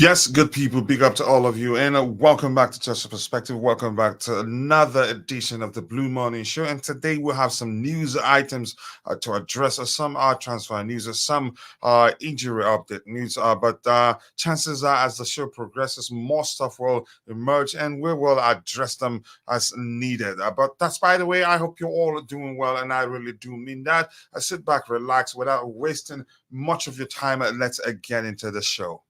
Yes, good people, big up to all of you, and welcome back to Just a Perspective. Welcome back to another edition of the Blue Morning Show. And today we'll have some news items to address. Some are transfer news, some are injury update news. But chances are, as the show progresses, more stuff will emerge, and we will address them as needed. But that's by the way. I hope you're all doing well, and I really do mean that. Sit back, relax, without wasting much of your time. Let's get into the show.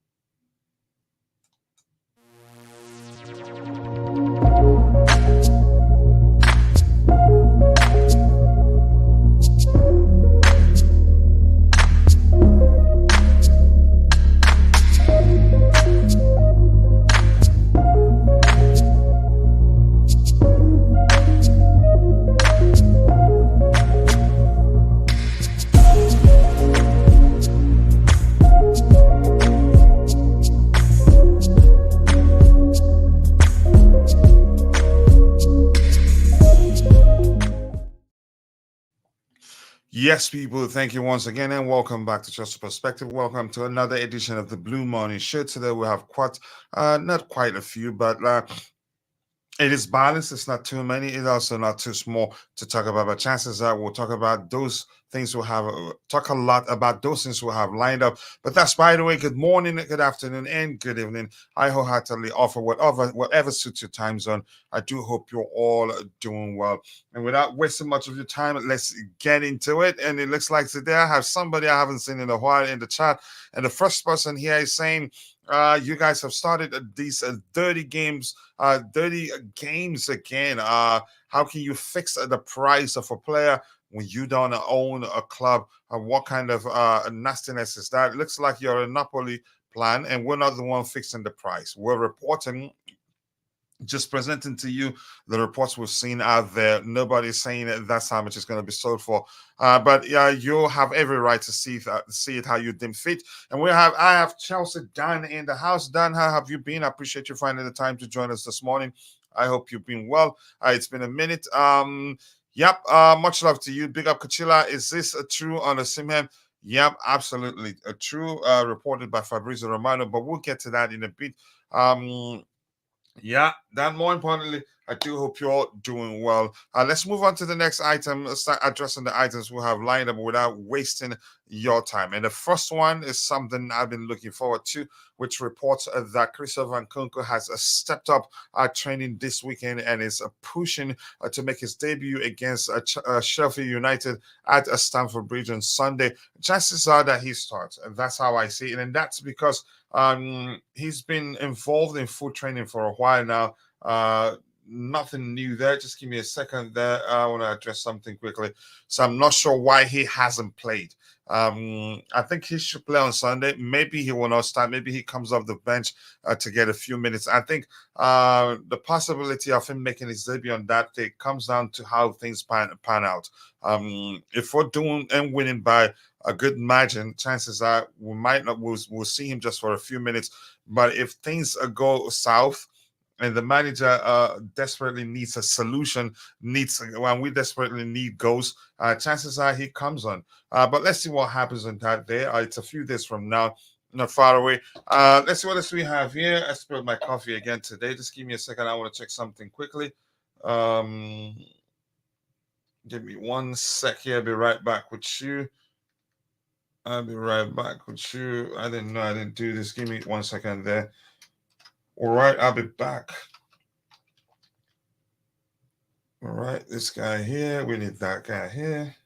Yes, people, thank you once again and welcome back to Just a Perspective. Welcome to another edition of the Blue Morning Show. Today we have not quite a few, but it is balanced. It's not too many. It's also not too small to talk about. But chances are we'll talk about those things. We'll have talk a lot about those things we'll have lined up. But that's by the way. Good morning, good afternoon, and good evening. I wholeheartedly offer whatever suits your time zone. I do hope you're all doing well. And without wasting much of your time, let's get into it. And it looks like today I have somebody I haven't seen in a while in the chat. And the first person here is saying, you guys have started these 30 games again. How can you fix the price of a player when you don't own a club? What kind of nastiness is that? It looks like you're a Napoli plan, and we're not the one fixing the price. We're reporting, just presenting to you the reports we've seen out there. Nobody's saying that's how much it's going to be sold for. But you have every right to see it how you deem fit. And I have Chelsea Dan in the house. Dan, how have you been? I appreciate you finding the time to join us this morning. I hope you've been well. It's been a minute. Yep. Much love to you. Big up, Kachila. Is this true on Osimhen? Yep, absolutely true. Reported by Fabrizio Romano, but we'll get to that in a bit. Yeah, then more importantly, I do hope you're doing well. Let's move on to the next item. Let's start addressing the items we have lined up without wasting your time. And the first one is something I've been looking forward to, which reports that Christopher Nkunku has stepped up training this weekend and is pushing to make his debut against Sheffield United at Stamford Bridge on Sunday. Chances are that he starts, and that's how I see it. And that's because he's been involved in full training for a while now. Nothing new there. Just give me a second there. I want to address something quickly. So I'm not sure why he hasn't played. I think he should play on Sunday. Maybe he will not start. Maybe he comes off the bench to get a few minutes. I think the possibility of him making his debut on that day comes down to how things pan out. If we're doing and winning by a good margin, chances are we might not. We'll see him just for a few minutes. But if things go south, and the manager desperately needs a solution, when we desperately need goals, chances are he comes on. But let's see what happens on that day. It's a few days from now, not far away. Let's see what else we have here. I spilled my coffee again today. Just give me a second. I want to check something quickly. Give me 1 sec here. I'll be right back with you. I didn't know I didn't do this. Give me 1 second there. All right, I'll be back. All right, this guy here. We need that guy here.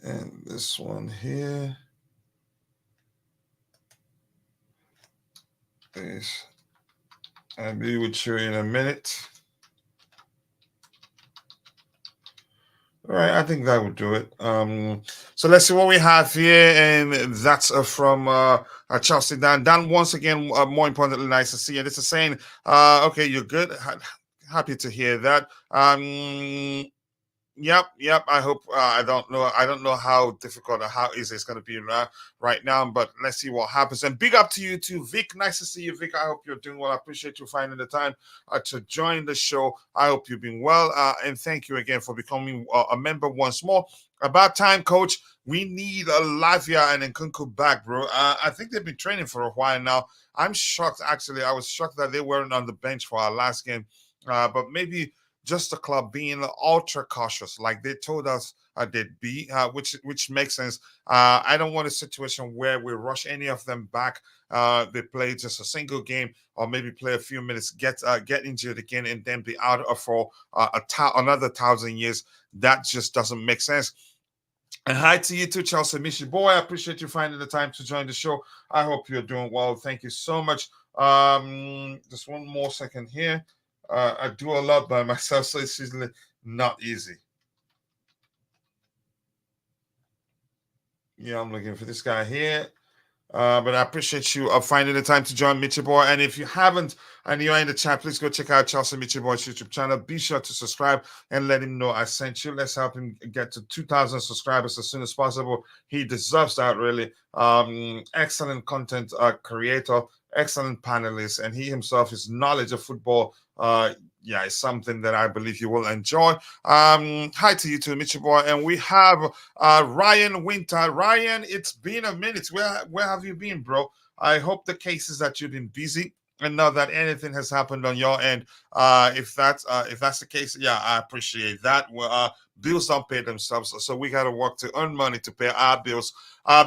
And this one here. Please. I'll be with you in a minute. All right, I think that would do it. So let's see what we have here, and that's from Chelsea Dan. Dan, once again, more importantly, nice to see you. This is saying, okay, you're good. Happy to hear that. Yep. I hope. I don't know. I don't know how difficult or how easy it's going to be right now, but let's see what happens. And big up to you too, Vic. Nice to see you, Vic. I hope you're doing well. I appreciate you finding the time to join the show. I hope you've been well, and thank you again for becoming a member once more. About time, Coach. We need a Lavia and Nkunku back, bro. I think they've been training for a while now. I'm shocked, actually. I was shocked that they weren't on the bench for our last game, but maybe just the club being ultra cautious, like they told us they'd be, which makes sense. I don't want a situation where we rush any of them back. They play just a single game, or maybe play a few minutes, get injured again, and then be out for another 1,000 years. That just doesn't make sense. And hi to you too, Chelsea Mishi boy. I appreciate you finding the time to join the show. I hope you're doing well. Thank you so much. Just one more second here. I do a lot by myself, so it's usually not easy. Yeah, I'm looking for this guy here. But I appreciate you finding the time to join Mitchie Boy. And if you haven't and you're in the chat, please go check out Chelsea Mitchie Boy's YouTube channel. Be sure to subscribe and let him know I sent you. Let's help him get to 2,000 subscribers as soon as possible. He deserves that, really. Excellent content creator, excellent panelist, and he himself, his knowledge of football, yeah, it's something that I believe you will enjoy. Hi to you too, Mitchie Boy. And we have Ryan Winter. Ryan, it's been a minute. Where have you been, bro? I hope the case is that you've been busy and not that anything has happened on your end. If that's the case, yeah, I appreciate that. Well, bills don't pay themselves, so we got to work to earn money to pay our bills.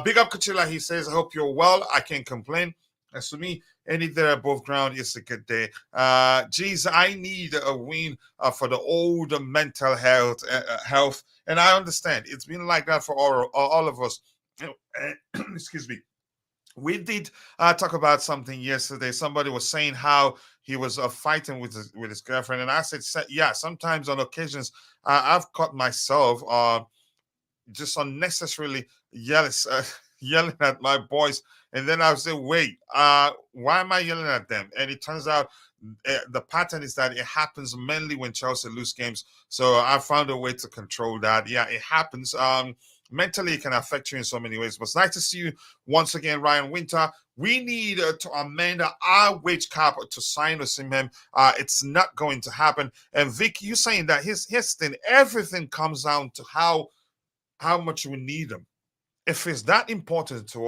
Big up Kachila, he says, I hope you're well. I can't complain. As for me, any there above ground is a good day. Geez, I need a win for the old mental health, and I understand it's been like that for all of us. Excuse me. We did talk about something yesterday. Somebody was saying how he was fighting with his girlfriend, and I said, yeah, sometimes on occasions I've caught myself just unnecessarily yelling at my boys, and then I'll say, wait, why am I yelling at them? And it turns out the pattern is that it happens mainly when Chelsea lose games. So I found a way to control that. Yeah, it happens. Mentally, it can affect you in so many ways. But it's nice to see you once again, Ryan Winter. We need to amend our wage cap to sign Osimhen. It's not going to happen. And Vic, you saying that his thing, everything comes down to how much we need him. If it's that important to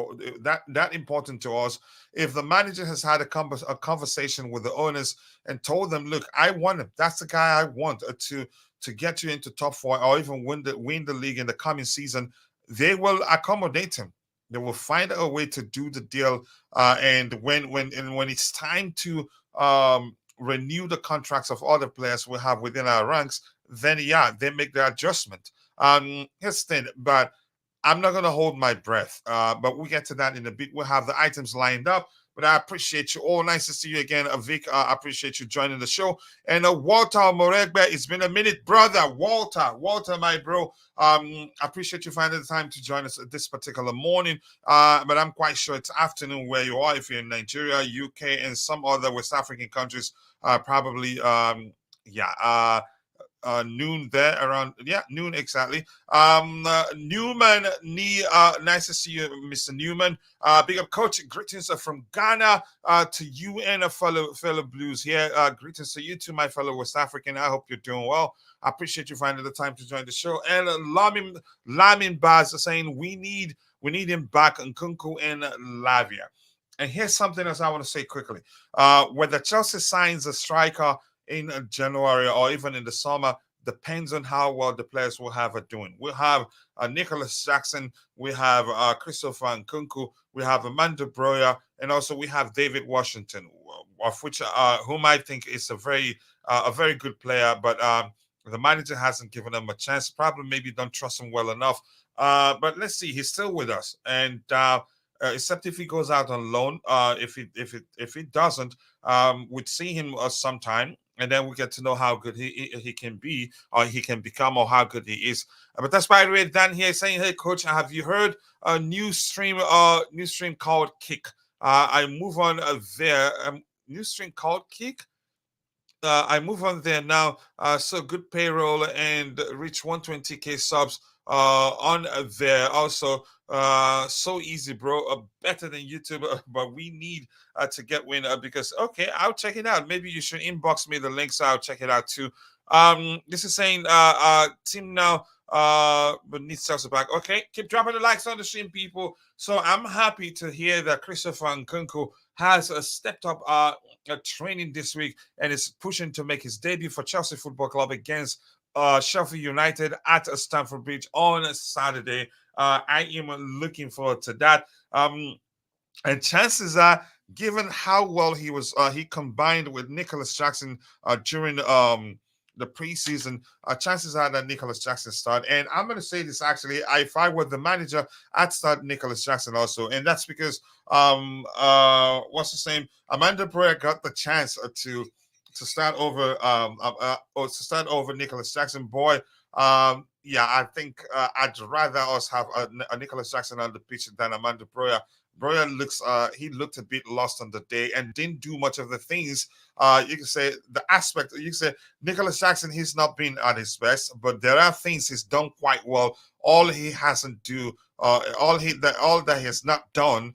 us, if the manager has had a conversation with the owners and told them, look, I want him. That's the guy I want to get you into top four or even win the league in the coming season, they will accommodate him. They will find a way to do the deal. And when it's time to renew the contracts of other players we have within our ranks, then yeah, they make the adjustment. Here's the thing, but I'm not going to hold my breath, but we'll get to that in a bit. We'll have the items lined up, but I appreciate you all. Nice to see you again, Vic. I appreciate you joining the show. And Walter Moregbe, it's been a minute, brother. Walter, my bro. I appreciate you finding the time to join us this particular morning, but I'm quite sure it's afternoon where you are. If you're in Nigeria, UK, and some other West African countries, probably, noon there around noon exactly. Newman nice to see you, Mr. Newman. Big up, coach. Greetings from Ghana to you and a fellow blues here. Greetings to you too, my fellow West African. I hope you're doing well. I appreciate you finding the time to join the show. And Lamin Baz saying we need him back, Nkunku and Lavia. And here's something else I want to say quickly. Whether Chelsea signs a striker in January or even in the summer depends on how well the players will have it doing. We'll have Nicholas Jackson, we have Christopher Nkunku, we have Amanda Broya, and also we have David Washington, of which whom I think is a very good player, but the manager hasn't given him a chance. Probably maybe don't trust him well enough. But let's see, he's still with us, and except if he goes out on loan. If he doesn't, we'd see him sometime, and then we get to know how good he can be, or he can become, or how good he is. But that's by the way, Dan here saying, "Hey, coach, have you heard a new stream called Kick?" I move on there. New stream called Kick. I move on there now. So good payroll and reach 120K subs on there. Also, so easy, bro. Better than YouTube, but we need to get win because okay, I'll check it out. Maybe you should inbox me the links. I'll check it out too. This is saying team now but needs sales back. Okay, keep dropping the likes on the stream, people. So I'm happy to hear that Christopher Nkunku has stepped up training this week and is pushing to make his debut for Chelsea Football Club against Sheffield United at Stamford Bridge on Saturday. I am looking forward to that. And chances are, given how well he combined with Nicholas Jackson during the preseason, chances are that Nicholas Jackson start. And I'm going to say this actually, if I were the manager, I'd start Nicholas Jackson also, and that's because what's the name? Amanda Breyer got the chance to start over or to start over Nicholas Jackson. Boy, yeah, I think I'd rather us have a Nicholas Jackson on the pitch than Amanda Breyer. Broya looks he looked a bit lost on the day and didn't do much of the things. You can say the aspect you can say Nicholas Jackson, he's not been at his best, but there are things he's done quite well. All he hasn't do all that he has not done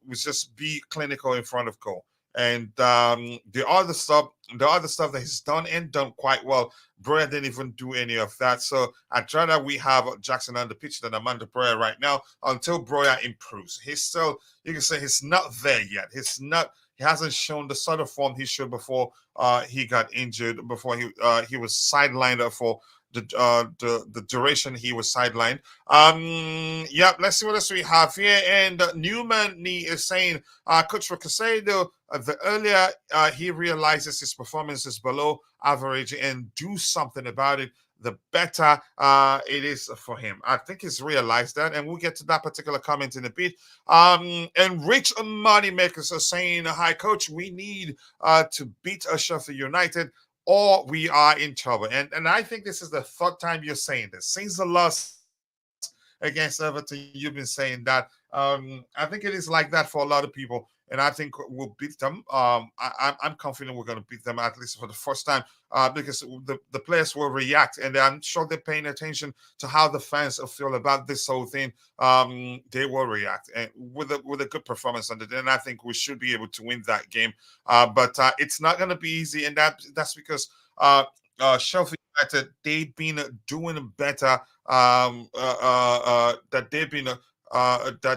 was just be clinical in front of goal. And the other stuff that he's done and done quite well, Breyer didn't even do any of that. So I'd rather we have Jackson on the pitch than Amanda Breyer right now until Breyer improves. He's still, you can say he's not there yet. He hasn't shown the sort of form he should before he got injured, before he was sidelined for the duration he was sidelined. Yeah, let's see what else we have here. And Newman is saying, Coach Caicedo, the earlier he realizes his performance is below average and do something about it, the better it is for him. I think he's realized that, and we'll get to that particular comment in a bit. And Rich Moneymakers are saying, hi, Coach, we need to beat Sheffield United or we are in trouble. And I think this is the third time you're saying this. Since the loss against Everton, you've been saying that. I think it is like that for a lot of people. And I think we'll beat them. I'm confident we're going to beat them at least for the first time because the players will react. And I'm sure they're paying attention to how the fans feel about this whole thing. They will react and with a good performance on it. And I think we should be able to win that game. But it's not going to be easy. And that's because Sheffield United, they've been doing better that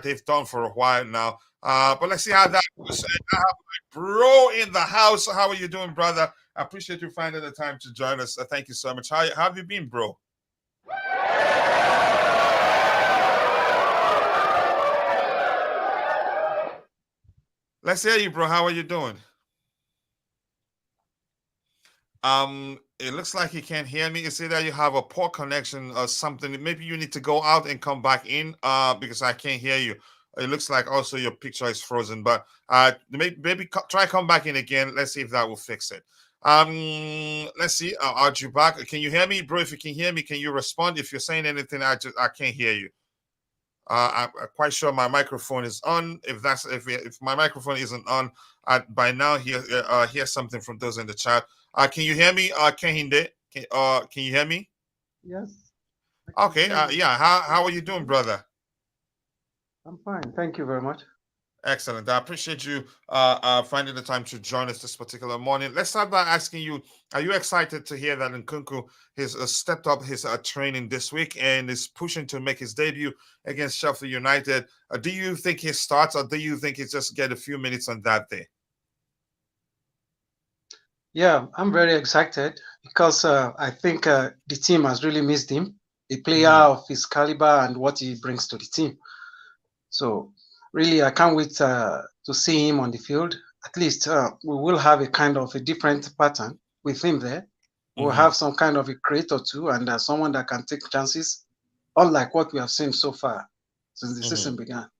they've done for a while now. But let's see how that goes. I have my bro in the house. How are you doing, brother? I appreciate you finding the time to join us. Thank you so much. How have you been, bro? Let's hear you, bro. How are you doing? It looks like you can't hear me. You say that you have a poor connection or something. Maybe you need to go out and come back in because I can't hear you. It looks like also your picture is frozen, but maybe try come back in again. Let's see if that will fix it. Let's see. Are you back? Can you hear me, bro? If you can hear me, can you respond? If you're saying anything, I can't hear you. I'm quite sure my microphone is on. If my microphone isn't on, by now hear something from those in the chat. Can you hear me? Kehinde? Can you hear me? Yes. Okay. Yeah. How are you doing, brother? I'm fine. Thank you very much. Excellent. I appreciate you finding the time to join us this particular morning. Let's start by asking you: are you excited to hear that Nkunku has stepped up his training this week and is pushing to make his debut against Sheffield United? Do you think he starts, or do you think he just get a few minutes on that day? Yeah, I'm very excited because I think the team has really missed him, a player of his caliber and what he brings to the team. So really, I can't wait to see him on the field. At least we will have a kind of a different pattern with him there. We'll have some kind of a creator too, and someone that can take chances, unlike what we have seen so far since the season began.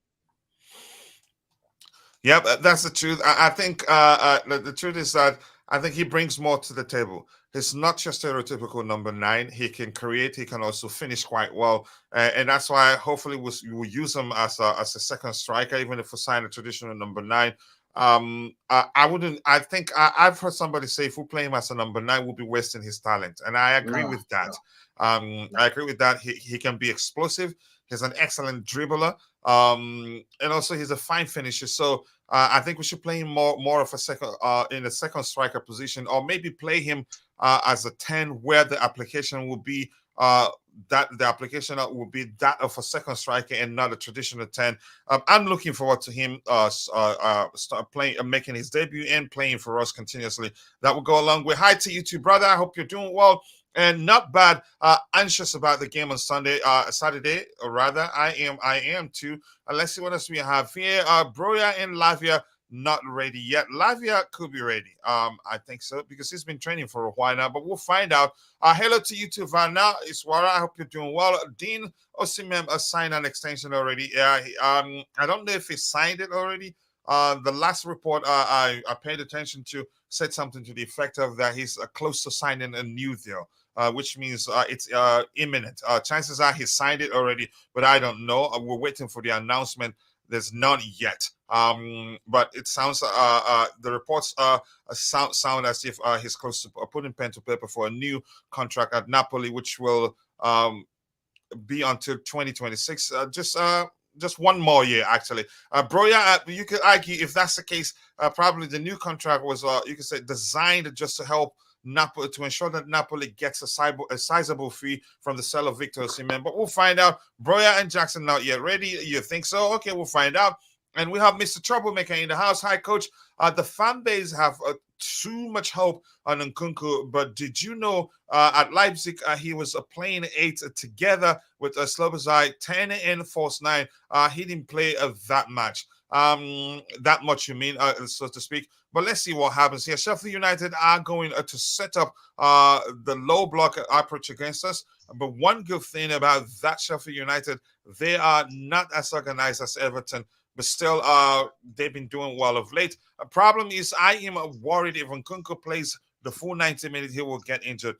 Yeah, that's the truth. I think the truth is that I think he brings more to the table. He's not just stereotypical number 9. He can create. He can also finish quite well, and that's why hopefully we'll use him as a second striker, even if we sign a traditional number 9. I wouldn't. I think I've heard somebody say if we play him as a number nine, we'll be wasting his talent, and I agree No, with that. no, no. I agree with that. He can be explosive. He's an excellent dribbler, and also he's a fine finisher. So I think we should play him more of a second in a second striker position, or maybe play him as a 10, where the application will be that the application will be that of a second striker and not a traditional 10. I'm looking forward to him start playing, making his debut and playing for us continuously. That will go along with hi to you too, brother. I hope you're doing well and not bad. Anxious about the game on Saturday, or rather, I am too. Let's see what else we have here. Broya and Lavia not ready yet. Lavia could be ready. I think so because he's been training for a while now, but we'll find out. Hello to you too, Vanna Iswara. I hope you're doing well. Dean Osimhen signed an extension already. Yeah, I don't know if he signed it already. The last report I paid attention to said something to the effect of that he's close to signing a new deal. Which means it's imminent. Chances are he signed it already, but I don't know. We're waiting for the announcement. There's none yet. But it sounds the reports sound as if he's close to putting pen to paper for a new contract at Napoli, which will be until 2026. Just one more year, actually. Broya, you could argue if that's the case, probably the new contract was, you could say, designed just to help Napoli, to ensure that Napoli gets a sizable fee from the sale of Victor Osimhen. But we'll find out. Broya and Jackson not yet ready. You think so? Okay, we'll find out. And we have Mr. Troublemaker in the house. Hi, Coach. The fan base have too much hope on Nkunku, but did you know at Leipzig he was playing 8 together with Slobozai 10 and false 9. He didn't play that much. That much, you mean, so to speak. But let's see what happens here. Sheffield United are going to set up the low block approach against us. But one good thing about that Sheffield United, they are not as organized as Everton, but still they've been doing well of late. A problem is I am worried if Nkunku plays the full 90 minutes, he will get injured.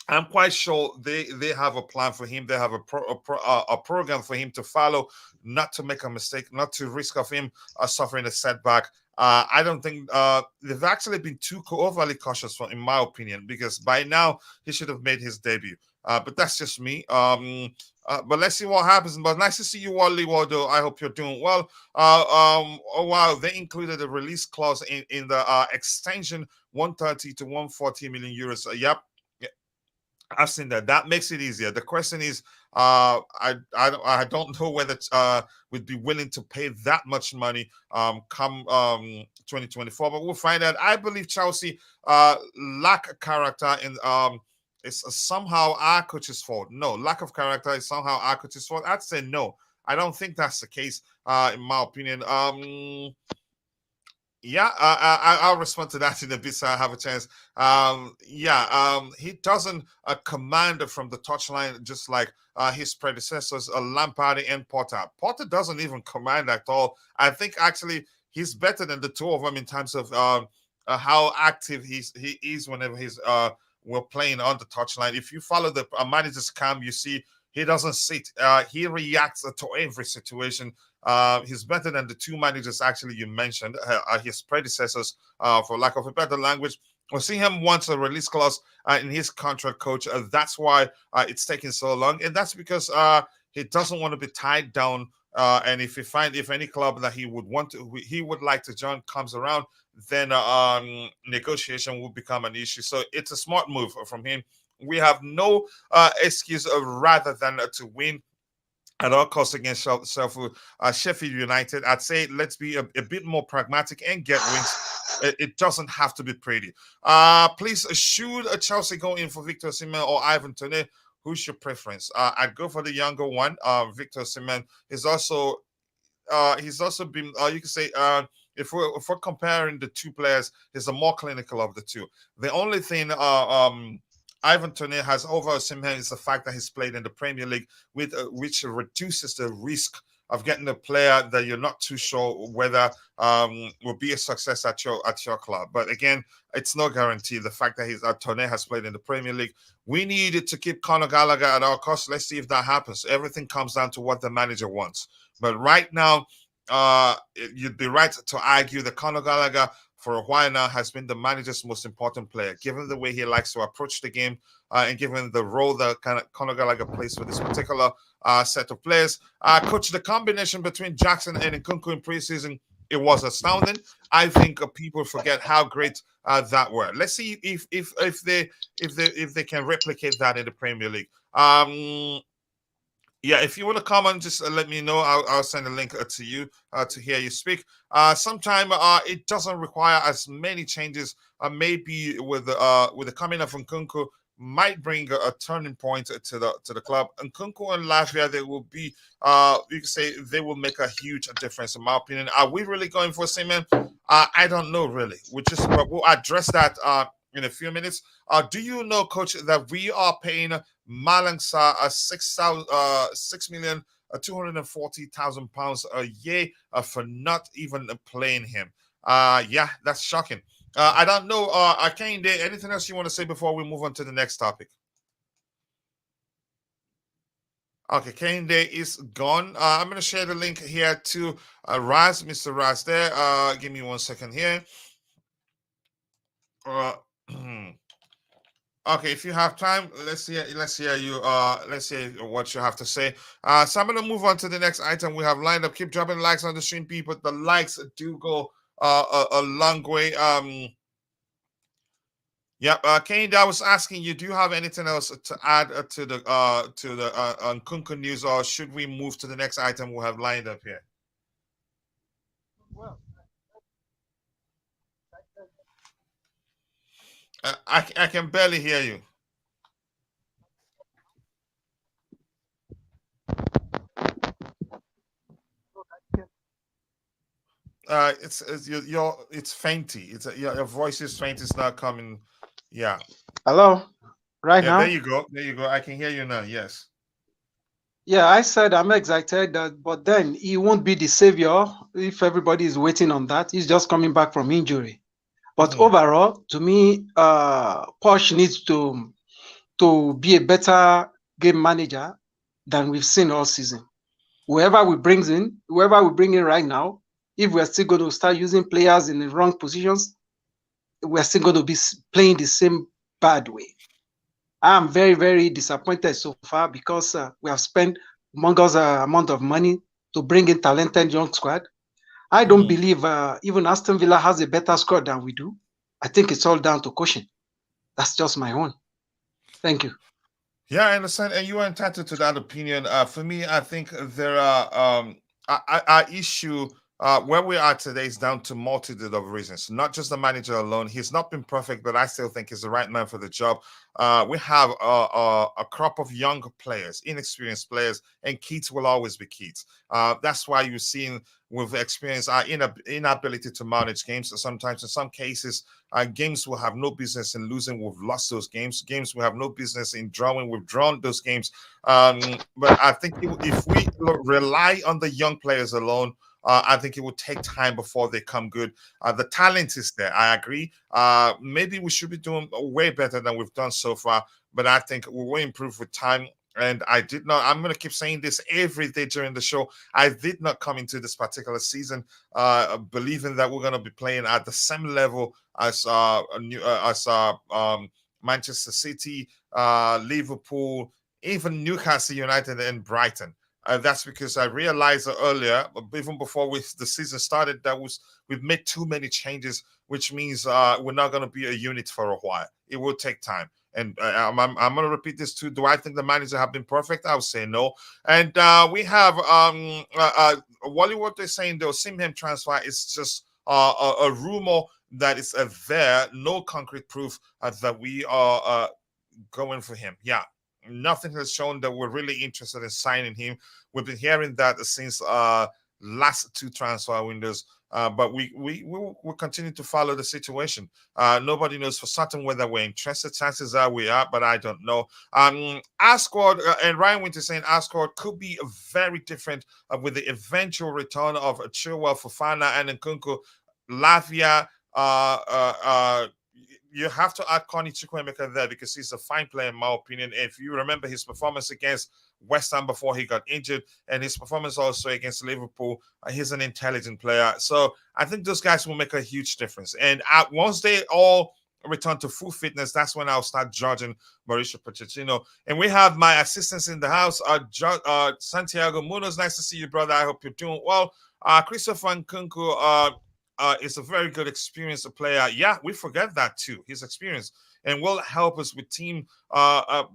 I'm quite sure they have a plan for him. They have a program for him to follow, not to make a mistake, not to risk of him suffering a setback. I don't think they've actually been too overly cautious, in my opinion, because by now he should have made his debut. But that's just me. But let's see what happens. But nice to see you, Wally Waldo. I hope you're doing well. Oh wow, they included a release clause in the extension, 130 to 140 million euros. Yep. I've seen that. That makes it easier. The question is, I don't know whether we'd be willing to pay that much money come 2024, but we'll find out. I believe Chelsea lack character in it's somehow our coach's fault. No, lack of character is somehow our coach's fault. I'd say no. I don't think that's the case. In my opinion. Yeah, I'll respond to that in a bit so I have a chance. He doesn't command from the touchline just like his predecessors, Lampard and Potter. Potter doesn't even command at all. I think actually he's better than the two of them in terms of how active he is whenever we're playing on the touchline. If you follow the manager's cam, you see he doesn't sit. He reacts to every situation. He's better than the two managers actually you mentioned, his predecessors, for lack of a better language. We'll see him once a release clause in his contract, coach. That's why it's taking so long, and that's because he doesn't want to be tied down. And if any club that he would like to join comes around, then negotiation will become an issue. So it's a smart move from him. We have no excuse rather than to win at all costs against Sheffield United. I'd say let's be a bit more pragmatic and get wins. It doesn't have to be pretty. Please, should Chelsea go in for Victor Osimhen or Ivan Toney? Who's your preference? I'd go for the younger one. Victor Osimhen is also been. You can say if we're comparing the two players, he's the more clinical of the two. The only thing Ivan Toney has over Osimhen is the fact that he's played in the Premier League, which reduces the risk of getting a player that you're not too sure whether will be a success at your club. But again, it's no guarantee. The fact that Toney has played in the Premier League, we needed to keep Conor Gallagher at our cost. Let's see if that happens. Everything comes down to what the manager wants. But right now, you'd be right to argue that Conor Gallagher for a while now has been the manager's most important player, given the way he likes to approach the game, and given the role that kind of Conor Gallagher plays for this particular set of players. Coach, the combination between Jackson and Nkunku in preseason, it was astounding. I think people forget how great that were. Let's see if they can replicate that in the Premier League. Yeah, if you want to comment, just let me know. I'll send a link to you to hear you speak. Sometime it doesn't require as many changes. Maybe with the coming of Nkunku might bring a turning point to the club. Nkunku and Lavia, they will be you can say they will make a huge difference in my opinion. Are we really going for Osimhen? I don't know really. We'll address that in a few minutes. Do you know, Coach, that we are paying Malangsa 6,000 £240,000 a year for not even playing him? Yeah, that's shocking. I don't know. Kane, anything else you want to say before we move on to the next topic? Okay, Kane Day is gone. I'm going to share the link here to Raz, Mr. Raz there. Give me 1 second here. Okay, if you have time, let's hear you. Let's hear what you have to say. So I'm gonna move on to the next item we have lined up. Keep dropping likes on the stream, people. The likes do go a long way. Yeah, Kane, I was asking you, do you have anything else to add to the Nkunku news, or should we move to the next item we have lined up here? Well, I can barely hear you. It's it's fainty. Your voice is faint. It's not coming. Yeah. hello, right Yeah, there now. you go. There you go. I can hear you now. Yes. Yeah, I said I'm excited, but then he won't be the savior if everybody is waiting on that. He's just coming back from injury. But Hmm. overall, to me, Posh needs to be a better game manager than we've seen all season. Whoever we bring in right now, if we're still going to start using players in the wrong positions, we're still going to be playing the same bad way. I'm very, very disappointed so far because we have spent humongous amount of money to bring in talented young squad. I don't Hmm. believe even Aston Villa has a better squad than we do. I think it's all down to coaching. That's just my own. Thank you. Yeah, I understand, and you are entitled to that opinion. For me, I think there are our issue where we are today is down to multitude of reasons, not just the manager alone. He's not been perfect, but I still think he's the right man for the job. We have a crop of young players, inexperienced players, and Keats will always be Keats. That's why you're seeing with experience our inability to manage games. Sometimes, in some cases, games will have no business in losing. We've lost those games. Games we have no business in drawing. We've drawn those games. But I think if we rely on the young players alone, I think it will take time before they come good. The talent is there. I agree. Maybe we should be doing way better than we've done so far. But I think we will improve with time. And I did not. I'm going to keep saying this every day during the show. I did not come into this particular season believing that we're going to be playing at the same level as Manchester City, Liverpool, even Newcastle United and Brighton. That's because I realized earlier, even before the season started, we've made too many changes, which means we're not going to be a unit for a while. It will take time. And I'm going to repeat this too. Do I think the manager have been perfect? I would say no. And we have Wally, what they're saying, the Osimhen transfer is just a rumor that is there, no concrete proof that we are going for him. Yeah, nothing has shown that we're really interested in signing him. We've been hearing that since last two transfer windows. But we will continue to follow the situation. Nobody knows for certain whether we're interested. Chances are we are, but I don't know. Our squad, and Ryan Winter saying our squad could be very different with the eventual return of Chilwell, Fofana, and Nkunku, Lavia, you have to add Connie Chukwuemeka there because he's a fine player in my opinion. If you remember his performance against West Ham before he got injured, and his performance also against Liverpool, he's an intelligent player. So I think those guys will make a huge difference. And once they all return to full fitness, that's when I'll start judging Mauricio Pochettino. And we have my assistants in the house, Santiago Munoz. Nice to see you, brother. I hope you're doing well. Christopher Nkunku is a very good experienced player. Yeah, we forget that too. His experience and will help us with team. And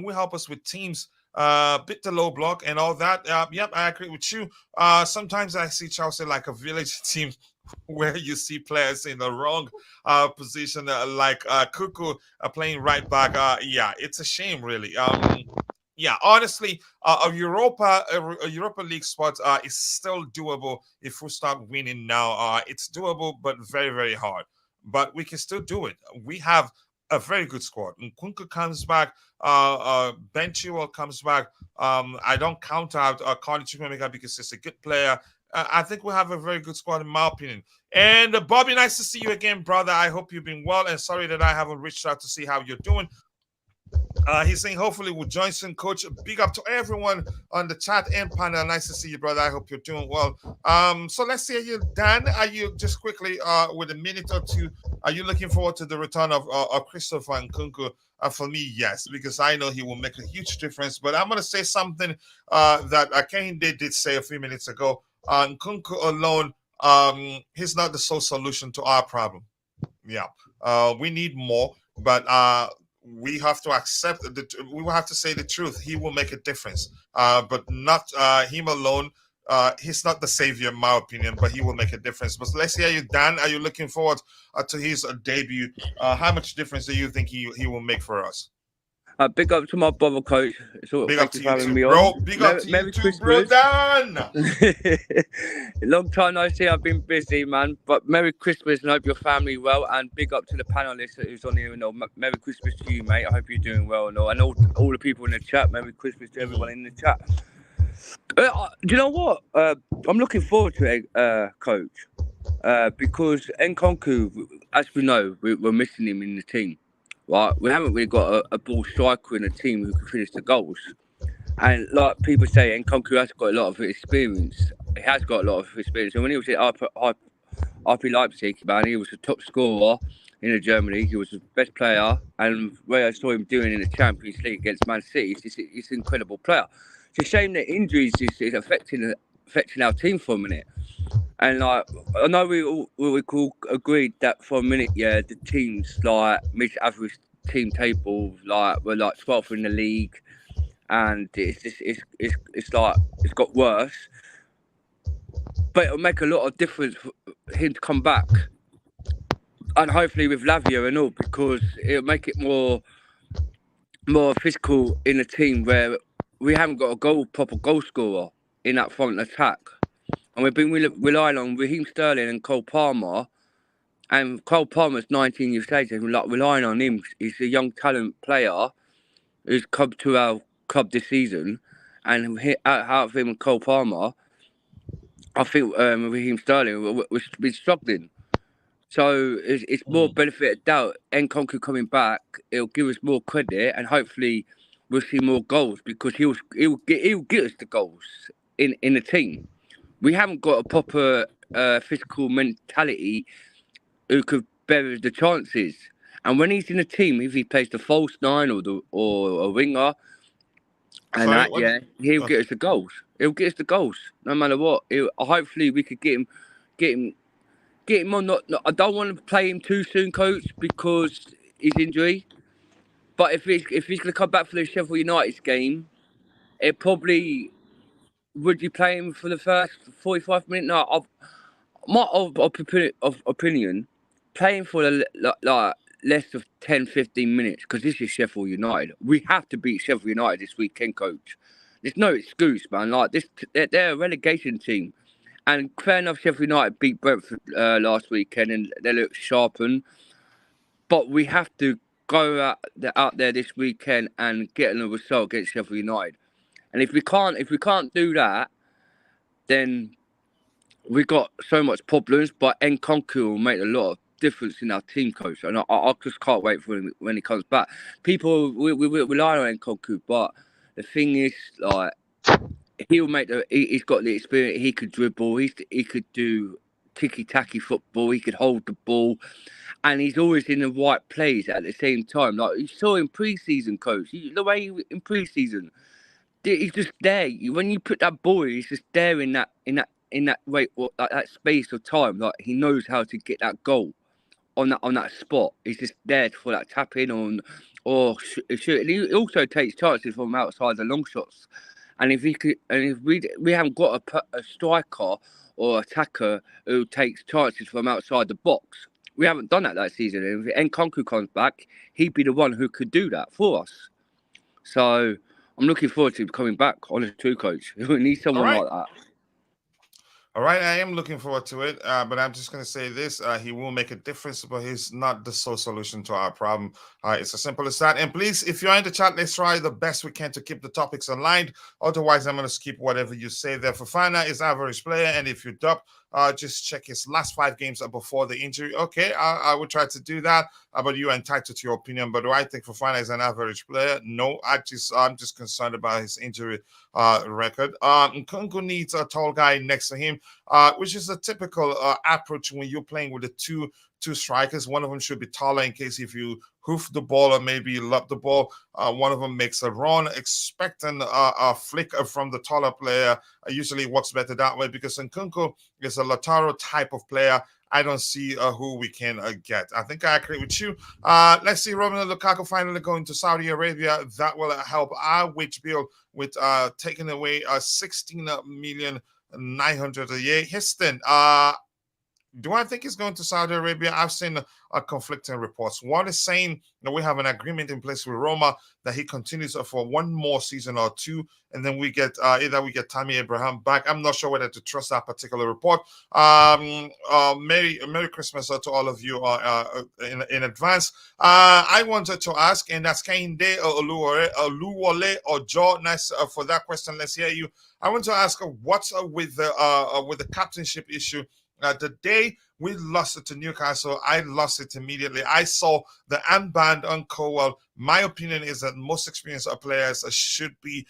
will help us with teams. Bit the low block and all that. Yep, I agree with you. Sometimes I see Chelsea like a village team where you see players in the wrong position, like Kuku playing right back. Yeah, it's a shame, really. Yeah, honestly, a Europa League spot is still doable if we start winning now. It's doable, but very, very hard. But we can still do it. We have a very good squad. Nkunku comes back. Ben Chilwell comes back. I don't count out Carly Chukwuemeka because he's a good player. I think we have a very good squad, in my opinion. And Bobby, nice to see you again, brother. I hope you've been well. And sorry that I haven't reached out to see how you're doing. He's saying hopefully we'll join soon, coach. Big up to everyone on the chat and panel. Nice to see you, brother. I hope you're doing well. So let's see you, Dan. Are you just quickly with a minute or two? Are you looking forward to the return of Christopher Nkunku? For me, yes, because I know he will make a huge difference. But I'm going to say something that Kehinde did say a few minutes ago. Nkunku alone, he's not the sole solution to our problem. Yeah, we need more, but we have to accept we will have to say the truth. He will make a difference, but not him alone. He's not the savior, in my opinion, but he will make a difference. But let's hear you, Dan. Are you looking forward to his debut? How much difference do you think he will make for us? Big up to my brother, coach. Big up to you too, bro. Big up to you too, bro, Dan. Long time no see. I've been busy, man. But Merry Christmas and hope your family well. And big up to the panelist who's on here and all. Merry Christmas to you, mate. I hope you're doing well and all. And all the people in the chat. Merry Christmas to everyone in the chat. Do you know what? I'm looking forward to it, coach. Because Nkunku, as we know, we're missing him in the team. Right, we haven't really got a ball striker in a team who can finish the goals. And like people say, Nkunku has got a lot of experience. He has got a lot of experience. And when he was at RP Leipzig, man, he was the top scorer in Germany. He was the best player. And what I saw him doing in the Champions League against Man City, he's an incredible player. It's a shame that injuries is affecting our team for a minute. And like, I know we all agreed that for a minute, yeah, the teams like mid-average team table, like we're like 12th in the league, and it's like it's got worse. But it'll make a lot of difference for him to come back, and hopefully with Lavia and all, because it'll make it more physical in a team where we haven't got a proper goal scorer in that front attack. And we've been relying on Raheem Sterling and Cole Palmer. And Cole Palmer's 19 years old, and we're like relying on him. He's a young talent player who's come to our club this season. And out of him and Cole Palmer, I think Raheem Sterling we've been struggling. So it's more benefit of doubt. Nkunku coming back, it'll give us more credit, and hopefully we'll see more goals because he'll get us the goals in the team. We haven't got a proper physical mentality who could bear the chances. And when he's in a team, if he plays the false nine or a winger, and he'll get us the goals. He'll get us the goals no matter what. Hopefully we could get him on. I don't want to play him too soon, coach, because his injury. But if he's going to come back for the Sheffield United game, it probably. Would you play him for the first 45 minutes? No, my opinion, playing for like less of 10, 15 minutes, because this is Sheffield United. We have to beat Sheffield United this weekend, coach. There's no excuse, man. Like this, they're a relegation team. And fair enough, Sheffield United beat Brentford last weekend and they look sharpened. But we have to go out there this weekend and get a result against Sheffield United. And if we can't do that, then we got so much problems. But Nkunku will make a lot of difference in our team, coach, and I just can't wait for him when he comes back. People we rely on Nkunku, but the thing is, like, he'll make he's got the experience. He could dribble. He could do ticky-tacky football. He could hold the ball, and he's always in the right place at the same time. Like you saw in pre-season, coach. The way in pre-season, he's just there. When you put that ball, he's just there in that way, that space of time. Like he knows how to get that goal on that spot. He's just there for that tap in or shoot. And he also takes chances from outside the long shots. And if we haven't got a striker or attacker who takes chances from outside the box, we haven't done that season. And if Nkunku comes back, he'd be the one who could do that for us. So I'm looking forward to him coming back on a true coach. We need someone like that. All right, I am looking forward to it, but I'm just going to say this. He will make a difference, but he's not the sole solution to our problem. It's as simple as that. And please, if you're in the chat, let's try the best we can to keep the topics aligned. Otherwise, I'm going to skip whatever you say there. Fofana is average player, and if you dub, just check his last 5 games before the injury. Okay, I will try to do that, but you are entitled to your opinion. But do I think Fofana is an average player? No, I'm just concerned about his injury record. Nkunku needs a tall guy next to him, which is a typical approach when you're playing with the two strikers. One of them should be taller in case if you hoof the ball or maybe lob the ball, one of them makes a run, expecting a flick from the taller player. Usually works better that way because Nkunku is a Lautaro type of player. I don't see who we can get. I think I agree with you. Let's see Romeo Lukaku finally going to Saudi Arabia. That will help our wage bill with taking away 16,900,000 a year. Houston, do I think he's going to Saudi Arabia? I've seen conflicting reports. One is saying that we have an agreement in place with Roma that he continues for 1 more season or 2, and then we get either we get Tammy Abraham back. I'm not sure whether to trust that particular report. Merry Christmas to all of you in advance. I wanted to ask, and that's Kehinde Oluwole or Joe. Nice for that question. Let's hear you. I want to ask what's with the captainship issue. The day we lost it to Newcastle, I lost it immediately. I saw the armband on Cowell. My opinion is that most experienced players should be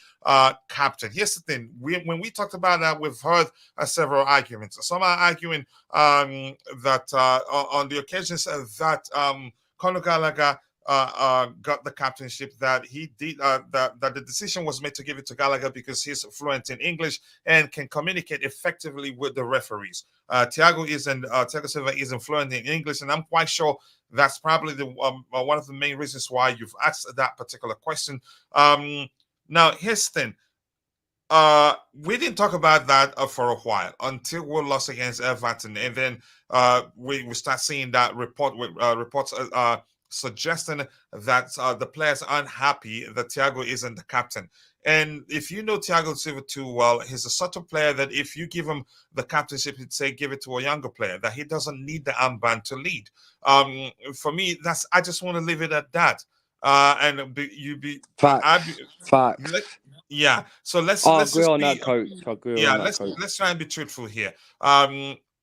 captain. Here's the thing. When we talked about that, we've heard several arguments. Some are arguing that on the occasions that Conor Gallagher got the captainship, that he did that the decision was made to give it to Gallagher because he's fluent in English and can communicate effectively with the referees. Thiago Silva isn't fluent in English, and I'm quite sure that's probably the one of the main reasons why you've asked that particular question. Now, here's the thing. We didn't talk about that for a while until we lost against Everton, and then we start seeing that reports suggesting that the players aren't happy that Thiago isn't the captain. And if you know Thiago Silva too well, he's a sort of player that if you give him the captainship, he'd say give it to a younger player, that he doesn't need the armband to lead. For me, I just want to leave it at that. Facts. Yeah. So let's agree on that, coach. Let's try and be truthful here.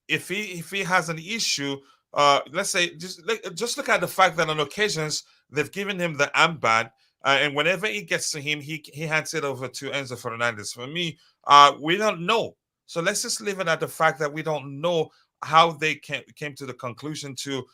If he has an issue, let's say just look at the fact that on occasions they've given him the armband, and whenever it gets to him, he hands it over to Enzo Fernandez. For me, we don't know. So let's just leave it at the fact that we don't know how they came to the conclusion to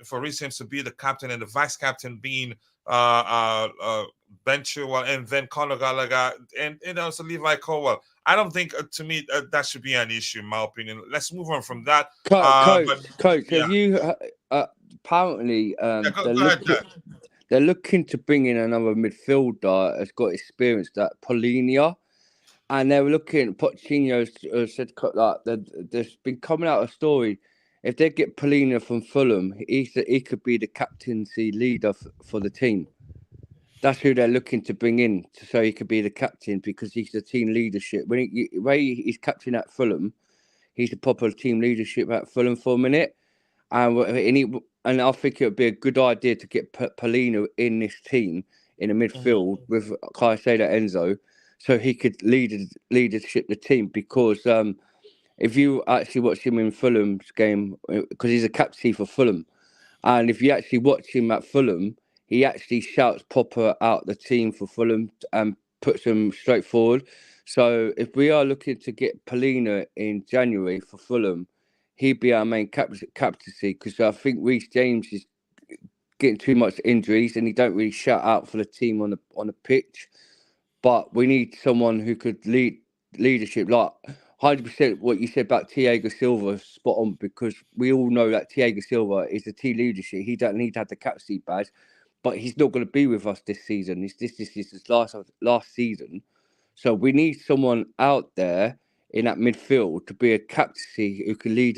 for Reece James to be the captain and the vice captain being Ben Chilwell and then Conor Gallagher and also Levi Colwell. I don't think, to me, that should be an issue, in my opinion. Let's move on from that. Coach, have you apparently they're looking to bring in another midfielder that's got experience, that Polinia, and they were looking. Pochettino said that there's been coming out a story. If they get Polinia from Fulham, he could be the captaincy leader for the team. That's who they're looking to bring in, so he could be the captain because he's the team leadership. When he's captain at Fulham, he's the proper team leadership at Fulham for a minute. And I think it would be a good idea to get Polino in this team in the midfield with Caicedo Enzo, so he could leadership the team because if you actually watch him in Fulham's game, because he's a captain for Fulham, and if you actually watch him at Fulham, he actually shouts proper out the team for Fulham and puts them straight forward. So if we are looking to get Polina in January for Fulham, he'd be our main captaincy, because I think Reece James is getting too much injuries and he don't really shout out for the team on the pitch. But we need someone who could lead leadership, like 100% what you said about Thiago Silva, spot on, because we all know that Thiago Silva is the team leadership. He don't need to have the captaincy badge, but he's not going to be with us this season. This is his last season. So we need someone out there in that midfield to be a captaincy who can lead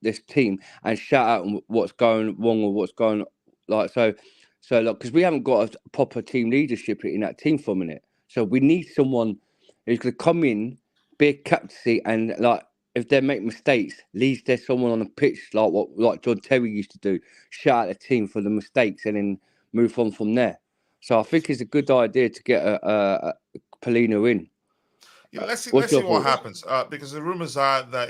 this team, and shout out what's going wrong or what's going like so. So like, because we haven't got a proper team leadership in that team for a minute, so we need someone who could come in, be a captaincy, and like if they make mistakes, at least there's someone on the pitch like John Terry used to do, shout at the team for the mistakes and then move on from there. So I think it's a good idea to get a Polina in. Yeah, let's see what happens. Because the rumors are that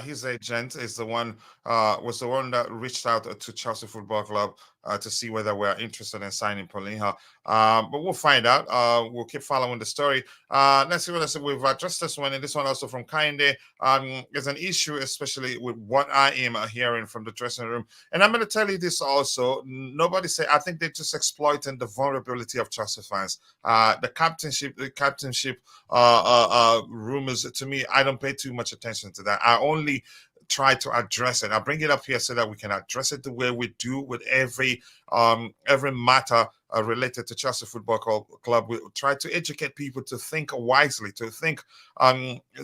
his agent is the one was the one that reached out to Chelsea Football Club to see whether we're interested in signing Paulinho. But we'll find out. We'll keep following the story. Let's see what I said. We've addressed this one, and this one also from Kainde. There's an issue, especially with what I am hearing from the dressing room. And I'm going to tell you this also. Nobody say, I think they're just exploiting the vulnerability of Chelsea fans. The captainship rumors, to me, I don't pay too much attention to that. I only try to address it. I bring it up here so that we can address it the way we do with every matter related to Chelsea Football Club. We try to educate people to think wisely, to think,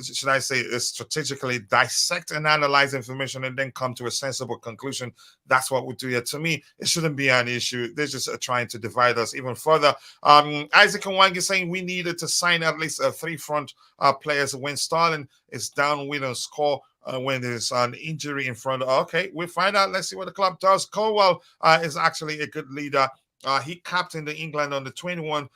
should I say, strategically, dissect and analyze information, and then come to a sensible conclusion. That's what we do here. To me, it shouldn't be an issue. They're just trying to divide us even further. Isaac Nwangi saying we needed to sign at least 3 front players when Sterling is down with a score. When there's an injury in front. Okay, we'll find out. Let's see what the club does. Colwell is actually a good leader. He captained the England under 21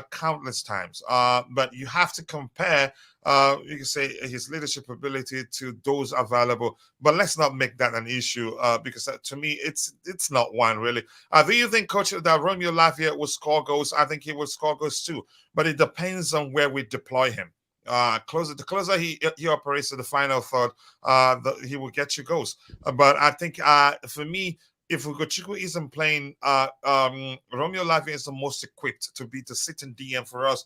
countless times. But you have to compare, you can say, his leadership ability to those available. But let's not make that an issue because to me, it's not one really. Do you think, Coach, that Romeo Lavia will score goals? I think he will score goals too. But it depends on where we deploy him. The closer he operates to the final third, he will get you goals. But I think for me, if Ugochukwu isn't playing, Romeo Lavia is the most equipped to be the sitting DM for us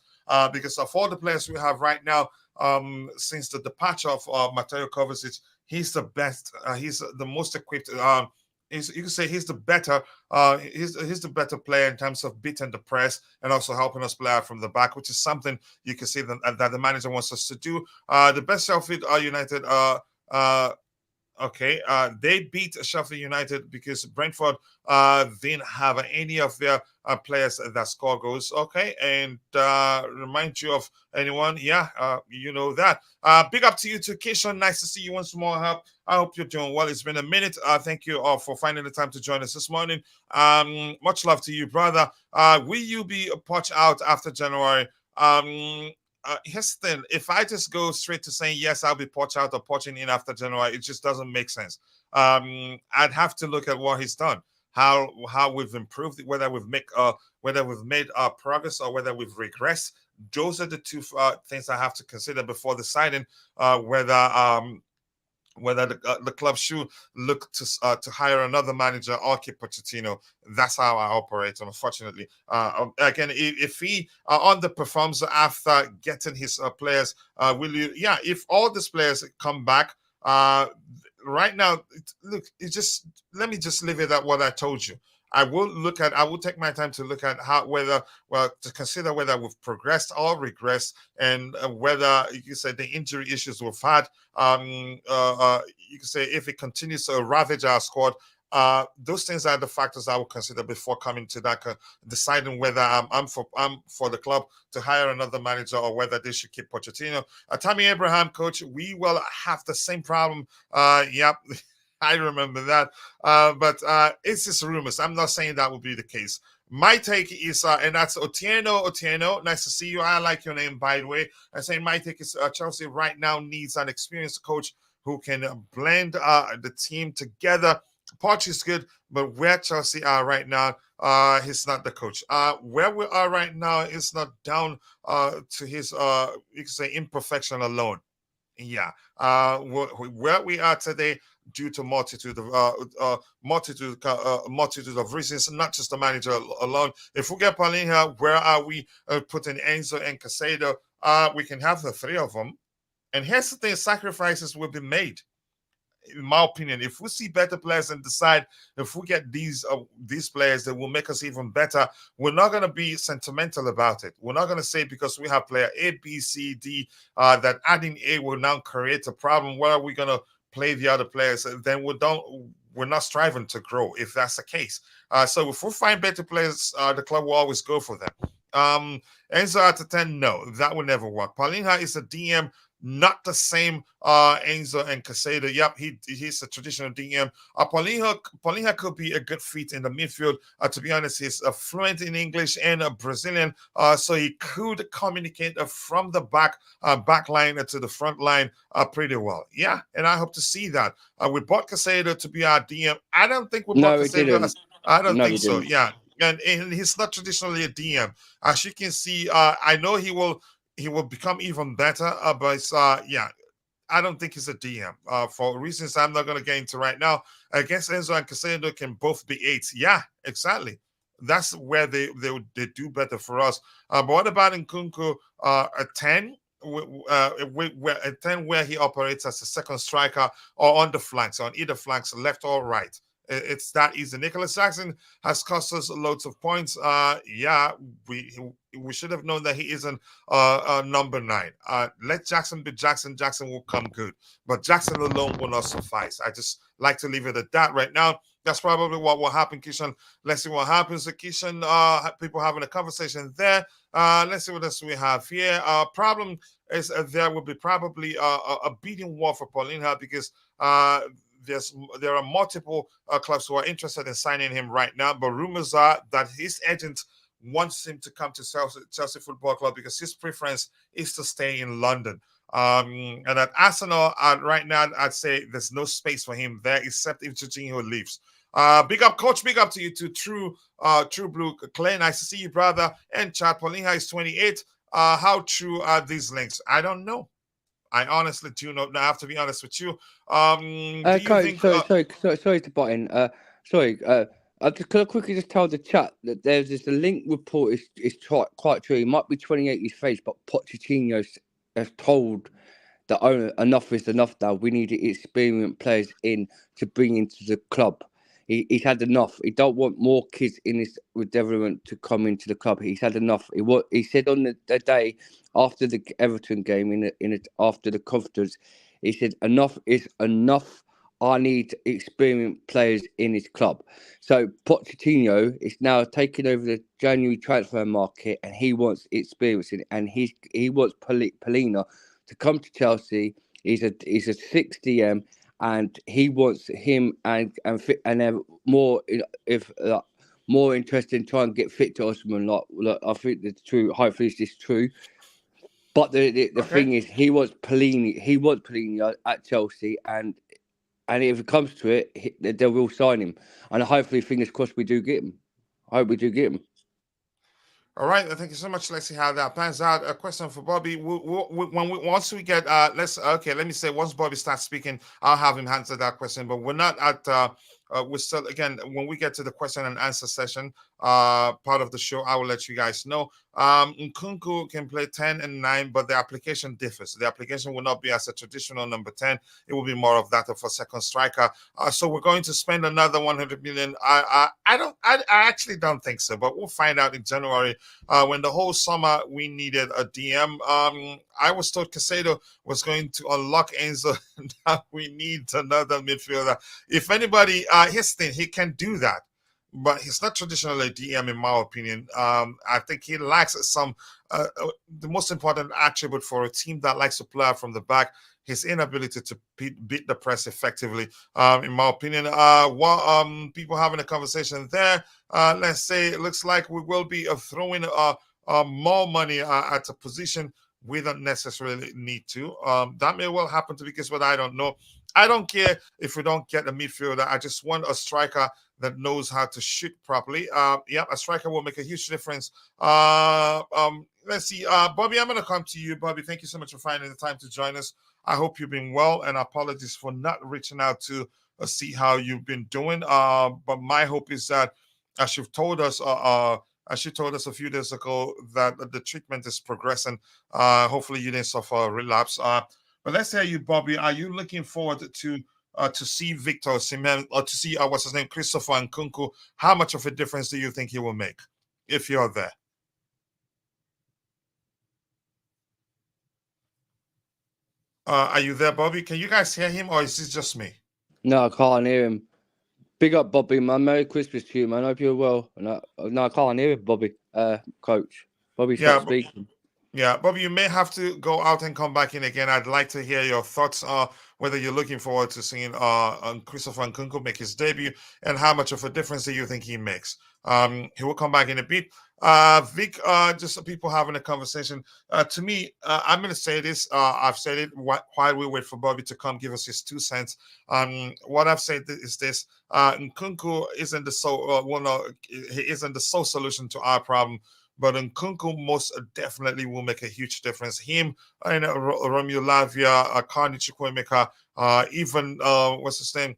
because of all the players we have right now, since the departure of Mateo Kovacic, he's the best. He's the most equipped. You can say he's the better. He's the better player in terms of beating the press and also helping us play out from the back, which is something you can see that the manager wants us to do. The best Sheffield United. Okay, they beat Sheffield United because Brentford didn't have any of their players that score goals. Okay, and remind you of anyone? Yeah, you know that. Big up to you too, Keishon. Nice to see you once more. I hope you're doing well. It's been a minute. Thank you all for finding the time to join us this morning. Much love to you, brother. Will you be poached out after January? Here's the thing. If I just go straight to saying yes, I'll be poached out or poaching in after January, it just doesn't make sense. I'd have to look at what he's done, how we've improved, whether we've made progress or whether we've regressed. Those are the two things I have to consider before deciding whether the club should look to hire another manager or keep Pochettino. That's how I operate, unfortunately. Again, if he underperforms after getting his players, will you? Yeah, if all these players come back, right now, look, let me just leave it at what I told you. I will take my time to look at to consider whether we've progressed or regressed, and whether you can say the injury issues we've had. You can say if it continues to ravage our squad. Those things are the factors I will consider before coming to that, deciding whether I'm for the club to hire another manager or whether they should keep Pochettino. Tammy Abraham, coach, we will have the same problem. Yep. I remember that. But it's just rumors. I'm not saying that will be the case. My take is, and that's Otieno. Nice to see you. I like your name, by the way. I say my take is Chelsea right now needs an experienced coach who can blend the team together. Poch is good, but where Chelsea are right now, he's not the coach. Where we are right now is not down to his you can say imperfection alone. Yeah, where we are today, due to multitude of reasons, not just the manager alone. If we get Paulinho, where are we putting Enzo and Caicedo? We can have the three of them. And here's the thing: sacrifices will be made. In my opinion, if we see better players and decide if we get these players that will make us even better, we're not going to be sentimental about it. We're not going to say because we have player A, B, C, D that adding A will now create a problem. Where are we going to play the other players? Then we're not striving to grow if that's the case. So if we find better players, the club will always go for them. Enzo out of 10, no, that will never work. Paulinho is a DM. Not the same Enzo and Caicedo. Yep, he's a traditional DM. Paulinho could be a good fit in the midfield. To be honest, he's fluent in English and a Brazilian, so he could communicate from the back line to the front line pretty well. Yeah, and I hope to see that. We bought Caicedo to be our DM. I don't think we bought Caicedo. I don't think so. Yeah, and he's not traditionally a DM. As you can see, I know he will become even better, but yeah, I don't think he's a DM for reasons I'm not going to get into right now. I guess Enzo and Caicedo can both be 8s. Yeah, exactly. That's where they do better for us. But what about Nkunku, a 10? A 10 where he operates as a second striker or on the flanks, on either flanks, left or right. It's that easy. Nicholas Jackson has cost us loads of points. Yeah, we should have known that he isn't number 9. Let Jackson be Jackson. Jackson will come good, but Jackson alone will not suffice. I just like to leave it at that right now. That's probably what will happen, Kishan. Let's see what happens. Kishan, people having a conversation there. Let's see what else we have here. Problem is there will be probably a beating war for Paulinho because there are multiple clubs who are interested in signing him right now, but rumors are that his agent wants him to come to Chelsea Football Club because his preference is to stay in London. And at Arsenal, right now, I'd say there's no space for him there except if Jorginho leaves. Big up, coach. Big up to you too. True Blue. Clay, nice to see you, brother. And Chad Paulinho is 28. How true are these links? I don't know. I honestly do not know. I have to be honest with you. Do you think? Sorry to butt in. I just could quickly just tell the chat that there's this link report is quite true. He might be 28 his face, but Pochettino has told the owner enough is enough now. We need experienced players in to bring into the club. He's had enough. He don't want more kids in his development to come into the club. He's had enough. He said on the day after the Everton game after the conference, he said enough is enough. I need experienced players in his club. So Pochettino is now taking over the January transfer market, and he wants experience in it. And he wants Paulinho to come to Chelsea. He's a 6DM. And he wants him and more more interested in trying to get Victor Osimhen. Like I think it's true. Hopefully, this is true. But the thing is, he wants Paulinho at Chelsea, and if it comes to it, they will sign him. And hopefully, fingers crossed, we do get him. I hope we do get him. All right, thank you so much. Let's see how that pans out. A question for Bobby. Once we get let me say once Bobby starts speaking, I'll have him answer that question. But we're not at we're still again when we get to the question and answer session part of the show, I will let you guys know. Nkunku can play 10 and 9, but the application differs. The application will not be as a traditional number 10. It will be more of that of a second striker. So we're going to spend another 100 million. I actually don't think so, but we'll find out in January. When the whole summer we needed a DM. I was told Caicedo was going to unlock Enzo. Now we need another midfielder. If anybody, here's the thing, he can do that. but he's not traditionally a DM in my opinion. I think he lacks some the most important attribute for a team that likes to play out from the back. His inability to beat the press effectively, in my opinion. People having a conversation there. Let's say it looks like we will be throwing more money at a position we don't necessarily need to. That may well happen to be because, but I don't know. I don't care if we don't get a midfielder. I just want a striker that knows how to shoot properly. Yeah, a striker will make a huge difference. Let's see. Bobby, I'm going to come to you. Bobby, thank you so much for finding the time to join us. I hope you've been well, and apologies for not reaching out to see how you've been doing. But my hope is that, as you've told us, as you told us a few days ago, that the treatment is progressing. Hopefully, you didn't suffer a relapse. But let's hear you, Bobby. Are you looking forward to see Victor Osimhen or to see what's his name, Christopher Nkunku? How much of a difference do you think he will make if you're there? Are you there, Bobby? Can you guys hear him, or is it just me? No, I can't hear him. Big up, Bobby, man. Merry Christmas to you, man. I hope you're well. No, I can't hear it, Bobby. Coach. Bobby, stop speaking. Yeah, Bobby, you may have to go out and come back in again. I'd like to hear your thoughts, whether you're looking forward to seeing Christopher Nkunku make his debut, and how much of a difference do you think he makes? He will come back in a bit. Vic, just people having a conversation. To me, I'm going to say this. I've said it while we wait for Bobby to come give us his 2 cents. What I've said is this: Nkunku isn't the he isn't the sole solution to our problem. But Nkunku most definitely will make a huge difference. Him and Romeo, Lavia, Carney Chukwuemeka, even what's his name,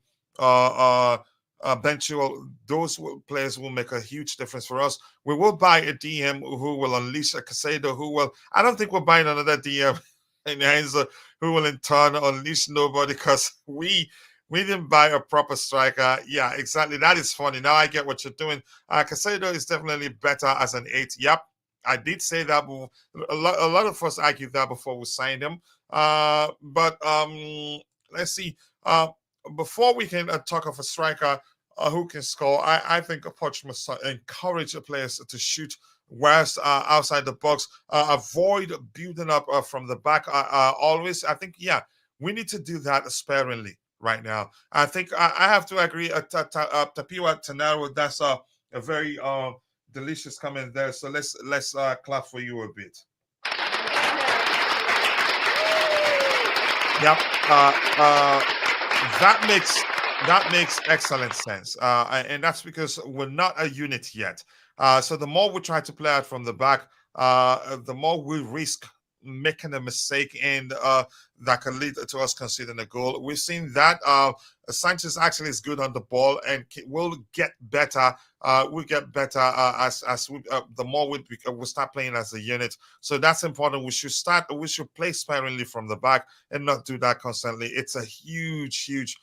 Benchua, those players will make a huge difference for us. We will buy a DM who will unleash a Caicedo, who will. I don't think we're buying another DM in Heinze who will in turn unleash nobody, because we didn't buy a proper striker. Yeah, exactly. That is funny. Now I get what you're doing. Caicedo is definitely better as an 8. Yep, I did say that. A lot of us argued that before we signed him. But let's see. Before we can talk of a striker who can score, I think a coach must encourage the players to shoot whilst outside the box. Avoid building up from the back always. I think, yeah, we need to do that sparingly right now. I think I have to agree. Tapiwa Tenaro, that's a very delicious comment there. So let's clap for you a bit. Yep. That makes excellent sense. And that's because we're not a unit yet. So the more we try to play out from the back, the more we risk making a mistake, and that can lead to us conceding a goal. We've seen that Sanchez actually is good on the ball and will get better. We'll get better as we, the more we start playing as a unit. So that's important. We should play sparingly from the back and not do that constantly. It's a huge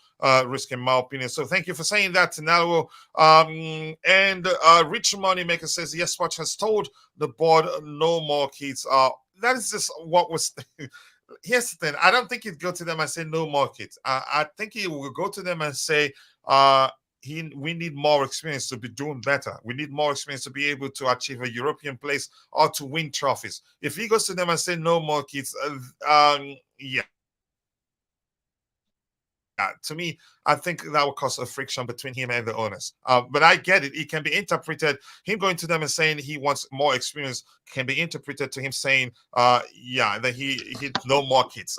risk in my opinion. So thank you for saying that, Tinalo. And Rich Moneymaker says, yes, Watch has told the board no more kids. That is just what was. Here's the thing. I don't think he'd go to them and say no more kids. I think he will go to them and say, we need more experience to be doing better. We need more experience to be able to achieve a European place or to win trophies. If he goes to them and say no more kids, yeah. To me, I think that will cause a friction between him and the owners. But I get it. It can be interpreted. Him going to them and saying he wants more experience can be interpreted to him saying, yeah, that he no more kids.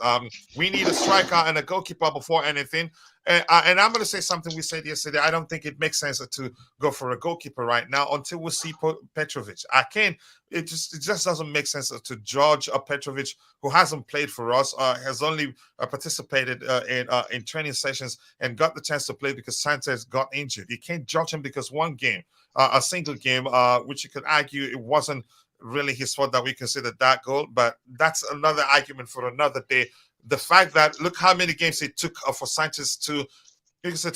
We need a striker and a goalkeeper before anything. And I'm going to say something we said yesterday. I don't think it makes sense to go for a goalkeeper right now until we see Petrovic. It just doesn't make sense to judge a Petrovic who hasn't played for us, has only participated in training sessions and got the chance to play because Sanchez got injured. You can't judge him because one game, a single game, which you could argue it wasn't really his fault that we considered that goal, but that's another argument for another day. The fact that look how many games it took for Sanchez to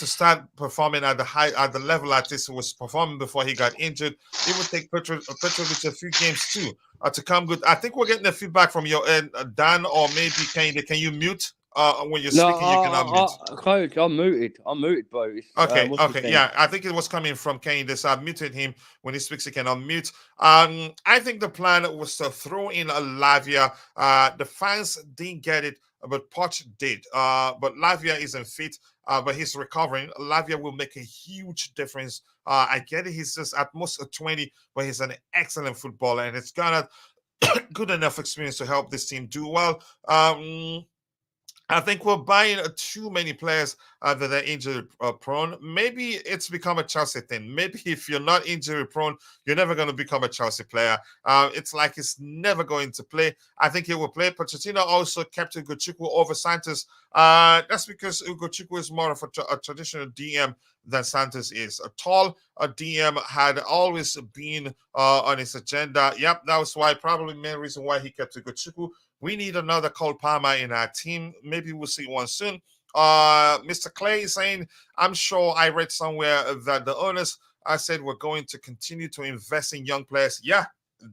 start performing at the level at this he was performing before he got injured. It would take Petrovic a few games too to come good. I think we're getting the feedback from your end, Dan, or maybe can you mute when you're No, speaking, you can unmute. Coach, I'm muted, bro. It's, Okay, what's his okay, name? yeah, I think it was coming from Kane. This I muted him when he speaks. He can unmute. I think the plan was to throw in a Lavia. The fans didn't get it, but Poch did. But Lavia isn't fit, but he's recovering. Lavia will make a huge difference. I get it. He's just at most a 20, but he's an excellent footballer, and it's got a good enough experience to help this team do well. I think we're buying too many players that are injury prone. Maybe it's become a Chelsea thing. Maybe if you're not injury prone, you're never going to become a Chelsea player. It's like he's never going to play. I think he will play. Pochettino also kept Ugochukwu over Santos. That's because Ugochukwu is more of a traditional DM than Santos is. A tall DM had always been on his agenda. Yep, that was why, probably the main reason why he kept Ugochukwu. We need another Cole Palmer in our team. Maybe we'll see one soon. Mr. Clay is saying, I'm sure I read somewhere that the owners said we're going to continue to invest in young players. Yeah,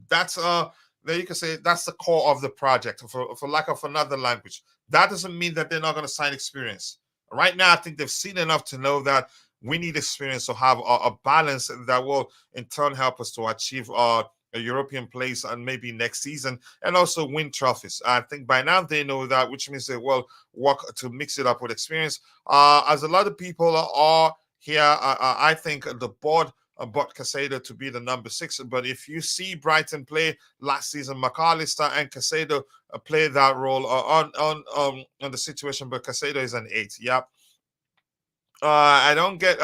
that's there you can say that's the core of the project, for lack of another language. That doesn't mean that they're not going to sign experience. Right now, I think they've seen enough to know that we need experience to have a balance that will in turn help us to achieve a European place and maybe next season, and also win trophies. I think by now they know that, which means they will work to mix it up with experience. As a lot of people are here, I think the board bought Caicedo to be the number 6. But if you see Brighton play last season, McAllister and Caicedo play that role on the situation, but Caicedo is an 8. Yep. I don't get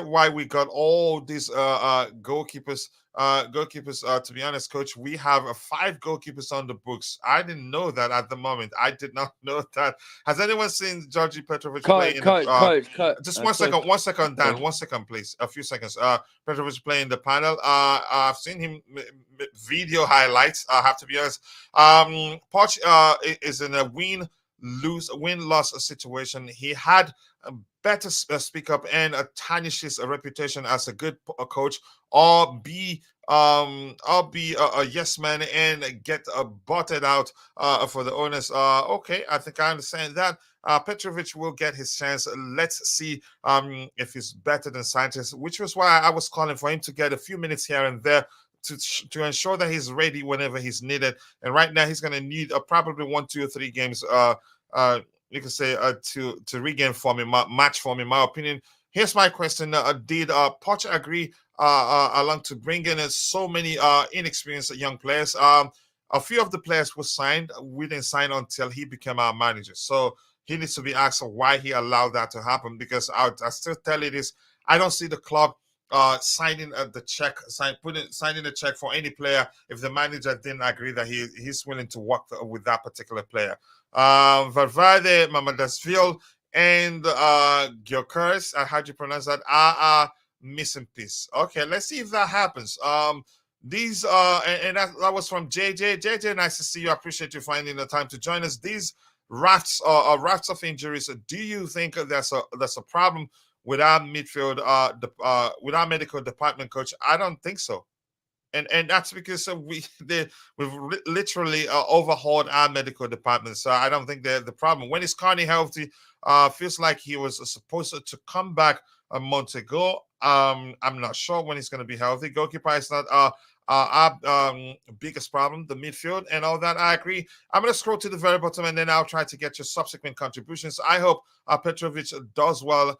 why we got all these goalkeepers. To be honest, coach, we have 5 goalkeepers on the books. I didn't know that at the moment. I did not know that. Has anyone seen Georgi Petrovic play in the just 1 second, Dan, 1 second, please. A few seconds. Petrovic play in the panel. I've seen him video highlights. I have to be honest. Poch is in a win-loss situation. He had better speak up and tarnish his reputation as a good coach, or be a yes man and get botted out for the owners. Okay, I think I understand that. Petrovic will get his chance. Let's see if he's better than Sanchez, which was why I was calling for him to get a few minutes here and there to ensure that he's ready whenever he's needed. And right now he's going to need probably 1, 2, or 3 games. You can say to regain form in match form, in my opinion. Here's my question: did Poch agree along to bring in so many inexperienced young players? A few of the players were signed. We didn't sign until he became our manager. So he needs to be asked why he allowed that to happen. Because I still tell you this: I don't see the club signing the check, signing a check for any player if the manager didn't agree that he's willing to work with that particular player. Valverde, Mamadasville, and Gyökeres, how do you pronounce that? Are missing piece. Okay, let's see if that happens. These and that was from JJ. JJ, nice to see you. I appreciate you finding the time to join us. These rafts of injuries. Do you think that's a problem with our midfield, with our medical department, coach? I don't think so. And that's because we've literally overhauled our medical department. So I don't think they're the problem. When is Carney healthy? Feels like he was supposed to come back a month ago. I'm not sure when he's going to be healthy. Goalkeeper is not our biggest problem, the midfield and all that. I agree. I'm going to scroll to the very bottom and then I'll try to get your subsequent contributions. I hope Petrovic does well.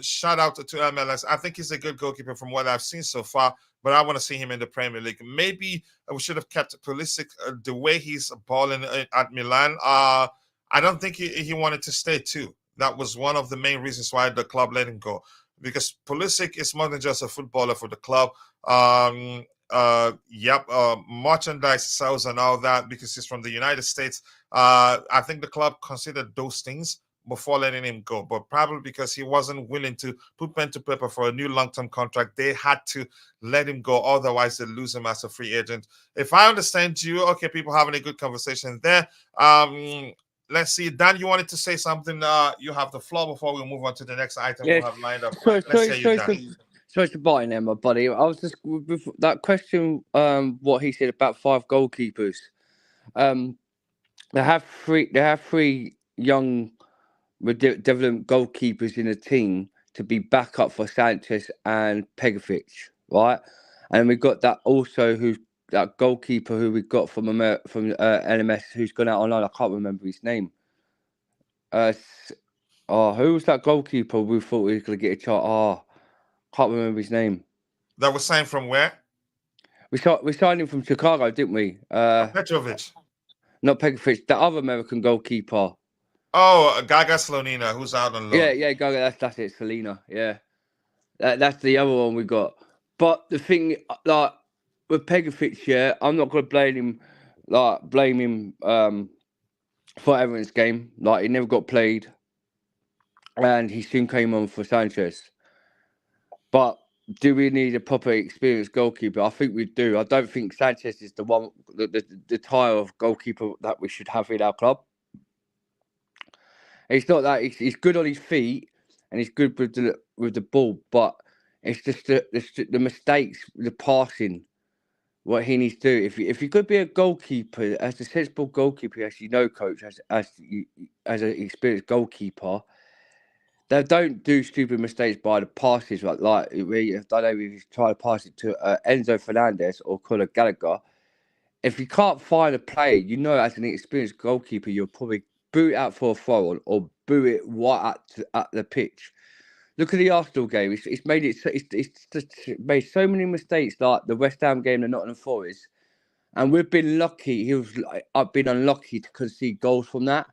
Shout out to MLS. I think he's a good goalkeeper from what I've seen so far, but I want to see him in the Premier League. Maybe we should have kept Pulisic the way he's balling at Milan. I don't think he wanted to stay too. That was one of the main reasons why the club let him go, because Pulisic is more than just a footballer for the club. Merchandise sales and all that, because he's from the United States. I think the club considered those things before letting him go, but probably because he wasn't willing to put pen to paper for a new long-term contract, they had to let him go. Otherwise, they lose him as a free agent. If I understand you, okay, people having a good conversation there. Let's see, Dan, you wanted to say something. You have the floor before we move on to the next item we have lined up. Sorry to buy in there, my buddy. I was just with that question. What he said about 5 goalkeepers. They have three young development goalkeepers in the team to be backup for Sanchez and Pegovic, right? And we've got that also who's that goalkeeper who we got from LMS who's gone out online. I can't remember his name. Who was that goalkeeper we thought we was going to get a chart? Can't remember his name. That was signed from where? We signed him from Chicago, didn't we? Petrovic. Not Pegovic, the other American goalkeeper. Oh, Gaga Slonina, who's out on loan. Yeah, Gaga, that's it, Selena. Yeah. That's the other one we got. But the thing, like, with Pegovic, yeah, I'm not going to blame him for Everton's game. Like, he never got played. And he soon came on for Sanchez. But do we need a proper experienced goalkeeper? I think we do. I don't think Sanchez is the one, the type of goalkeeper that we should have in our club. It's not that he's good on his feet and he's good with the ball, but it's just the mistakes, the passing, what he needs to do. If you could be a goalkeeper, as a sensible goalkeeper, as you know, coach, as an experienced goalkeeper, they don't do stupid mistakes by the passes. Like I don't know if you try to pass it to Enzo Fernandez or Conor Gallagher. If you can't find a player, you know, as an experienced goalkeeper, you'll probably boot it out for a foul or boot it right at the pitch. Look at the Arsenal game. It's made so many mistakes, like the West Ham game, the Nottingham Forest, and we've been lucky. I've been unlucky to concede goals from that.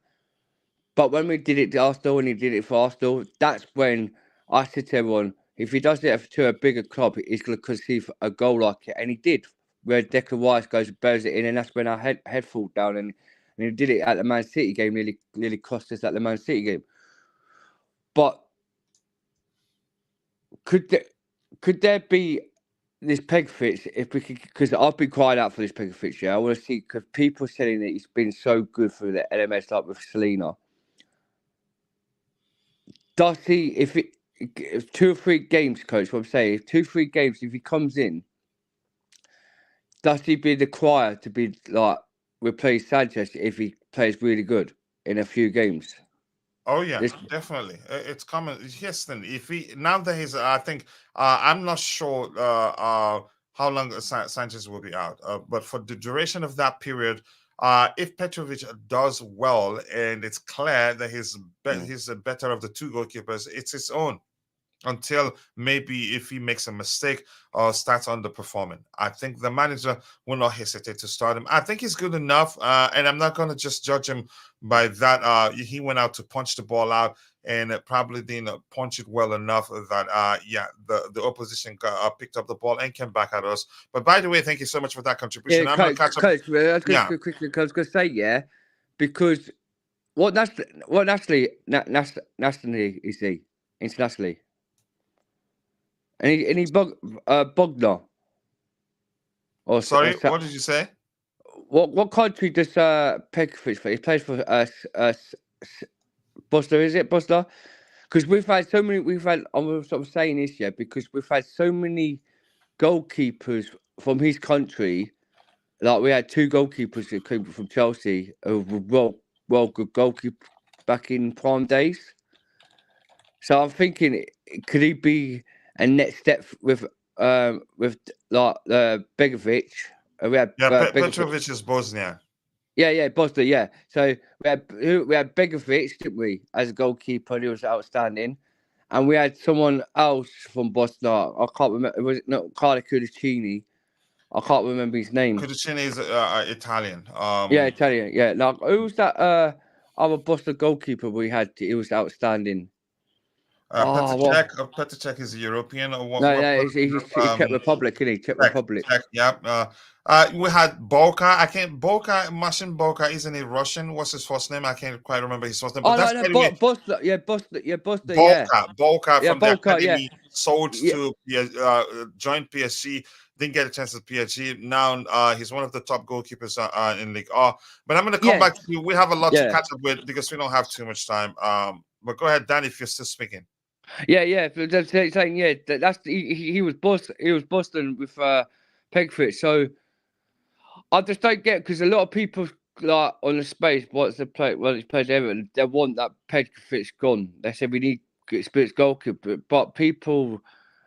But when we did it to Arsenal, and he did it for Arsenal, that's when I said to everyone, if he does it to a bigger club, he's going to concede a goal like it, and he did. Where Declan Rice goes and bears it in, and that's when our head falls down, and he did it at the Man City game, nearly cost us at the Man City game. But could there be this Pegovic, if we could, because I've been crying out for this Pegovic, yeah, I want to see, because people are saying that he's been so good for the LMS, like with Selena. Does he, if 2 or 3 games, coach, what I'm saying, if 2 or 3 games, if he comes in, does he be required to be like replace Sanchez if he plays really good in a few games? Oh yeah, definitely. It's common. Yes, then if he nowadays, I think I'm not sure how long Sanchez will be out, but for the duration of that period, if Petrovic does well and it's clear that he's the better of the 2 goalkeepers, it's his own. Until maybe if he makes a mistake or starts underperforming, I think the manager will not hesitate to start him. I think he's good enough, and I'm not going to just judge him by that. He went out to punch the ball out and probably didn't punch it well enough that the opposition picked up the ball and came back at us. But by the way, thank you so much for that contribution. Yeah, Coach, I was going to say, yeah, because what nationally is he internationally? Any Bogner? Or sorry, what did you say? What country does Pegovic play? He plays for Bosnia, is it Bosnia? Because we've had so many. I'm sort of saying this, yeah, because we've had so many goalkeepers from his country. Like we had 2 goalkeepers that came from Chelsea, who were well good goalkeepers back in prime days. So I'm thinking, could he be a next step with like Begovic? We had Petrovic is Bosnia. Yeah, Bosnia. Yeah. So we had Begovic, didn't we, as a goalkeeper? And he was outstanding. And we had someone else from Bosnia. I can't remember. Was it not Carlo Cudicini? I can't remember his name. Cudicini is Italian. Yeah, Italian. Yeah. Like, who was that other Bosnia goalkeeper we had? He was outstanding. Petr Cech is European or what? No, he's Czech Republic, isn't he? Czech Republic. Yeah. We had Marcin Boka, isn't he Russian? What's his first name? I can't quite remember his first name. But Bosnia. Boka from the academy, sold to joined PSG. Didn't get a chance at PSG. Now he's one of the top goalkeepers in League A. But I'm going to come back to you. We have a lot to catch up with because we don't have too much time. But go ahead, Dan, if you're still speaking. Yeah. That's saying, that's he was Boston with Pegovic. So I just don't get, because a lot of people like on the space, what's the play? Well, it's played Everton. They want that Petrovic gone. They said we need experienced goalkeeper, but people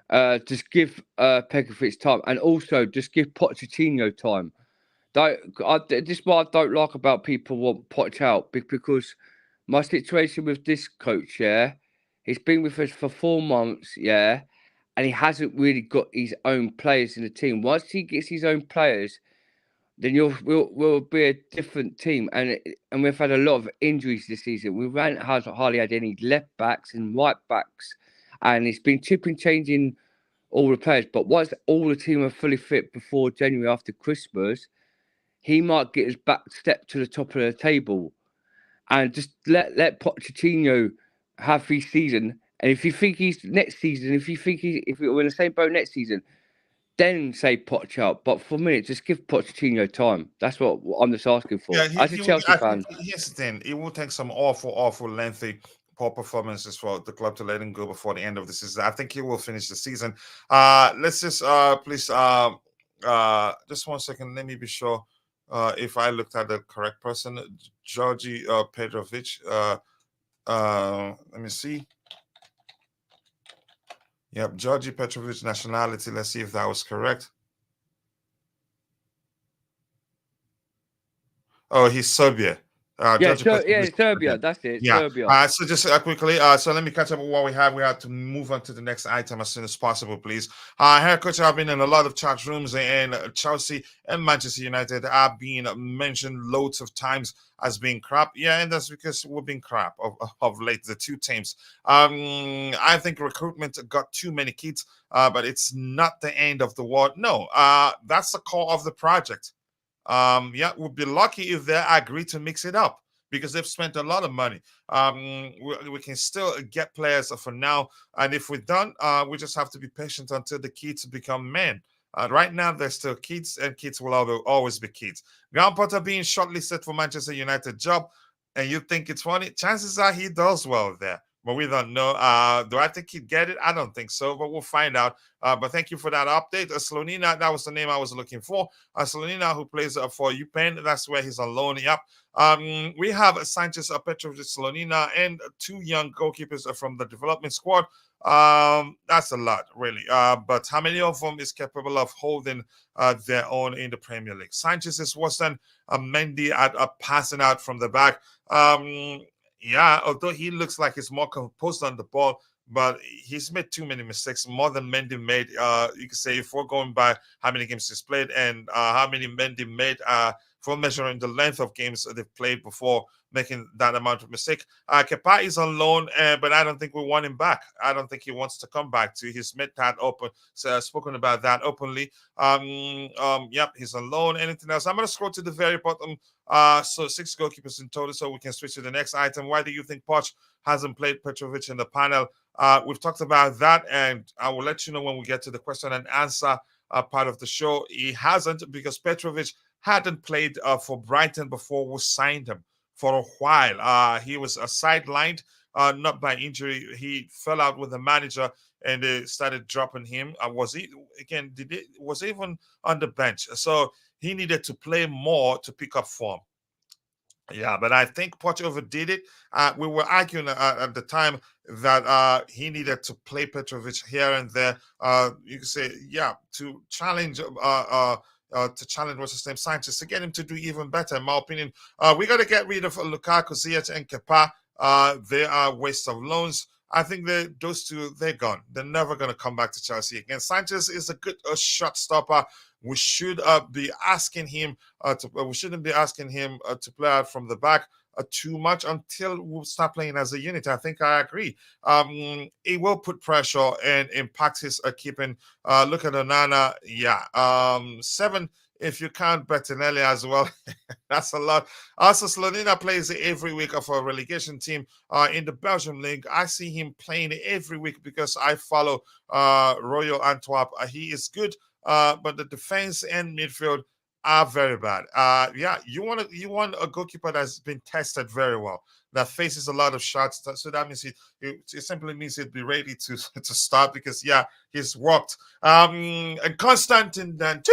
just give Petrovic time, and also just give Pochettino time. This is what I don't like about people want Poch out because my situation with this coach, yeah, he's been with us for 4 months, yeah, and he hasn't really got his own players in the team. Once he gets his own players, then we'll be a different team. And we've had a lot of injuries this season. We haven't hardly had any left backs and right backs, and it's been changing all the players. But once all the team are fully fit before January after Christmas, he might get his back step to the top of the table, and just let Pochettino have his season. And if you think he's next season, if we're in the same boat next season, then say Poch out. But for me, just give Pochettino time. That's what I'm just asking for. Yeah, As a Chelsea fan, here's the thing. It will take some awful, lengthy, poor performances for the club to let him go before the end of the season. I think he will finish the season. Let's just please just 1 second. Let me be sure if I looked at the correct person, Georgi Petrovic. Let me see. Yep, Georgi Petrovic nationality. Let's see if that was correct. Oh, he's Serbia. Serbia. That's it. Yeah. Serbia. So just quickly, so let me catch up with what we have. We have to move on to the next item as soon as possible, please. Here, coach, I've been in a lot of chat rooms, and Chelsea and Manchester United are being mentioned loads of times as being crap. Yeah, and that's because we've been crap of late, the two teams. I think recruitment got too many kids, but it's not the end of the world. No, that's the core of the project. We'll be lucky if they agree to mix it up because they've spent a lot of money. We can still get players for now, and if we're done, we just have to be patient until the kids become men. Right now, they're still kids, and kids will always be kids. Graham Potter being shortlisted for Manchester United job, and you think it's funny? Chances are he does well there. But we don't know. Do I think he'd get it? I don't think so, but we'll find out. But thank you for that update. Slonina, that was the name I was looking for. Slonina, who plays for UPenn, that's where he's on loan. Yep. We have Sanchez, Petrovic, Slonina, and 2 young goalkeepers from the development squad. That's a lot, really. But how many of them is capable of holding their own in the Premier League? Sanchez is worse than Mendy at passing out from the back. Yeah, although he looks like he's more composed on the ball, but he's made too many mistakes, more than Mendy made. You could say if we're going by how many games he's played and how many Mendy made for measuring the length of games they've played before making that amount of mistake. Kepa is on loan, but I don't think we want him back. I don't think he wants to come back to. He's made that open, so spoken about that openly. Yep, he's on loan. Anything else? I'm going to scroll to the very bottom. So 6 goalkeepers in total, so we can switch to the next item. Why do you think Poch hasn't played Petrovic in the panel? We've talked about that, and I will let you know when we get to the question and answer part of the show. He hasn't because Petrovic hadn't played for Brighton before we signed him for a while. He was sidelined, not by injury. He fell out with the manager and they started dropping him. Was he even on the bench? So he needed to play more to pick up form. Yeah, but I think Poch overdid it. We were arguing at the time that he needed to play Petrovic here and there. You could say, yeah, to challenge what's his name, Sanchez, to get him to do even better. In my opinion, we got to get rid of Lukaku, Ziyech, and Kepa. They are waste of loans. I think those two, they're gone. They're never going to come back to Chelsea again. Sanchez is a good shot stopper. We should be asking him we shouldn't be asking him to play out from the back too much until we start playing as a unit. I think I agree. It will put pressure and impact his keeping. Look at Onana. Yeah. 7 if you count Bettinelli as well. That's a lot. Also, Slonina plays every week of a relegation team in the Belgium League. I see him playing every week because I follow Royal Antwerp. He is good, but the defense and midfield are very bad. You want a goalkeeper that's been tested very well, that faces a lot of shots. So that means it simply means he'd be ready to start because he's worked. And Constantin Dantin,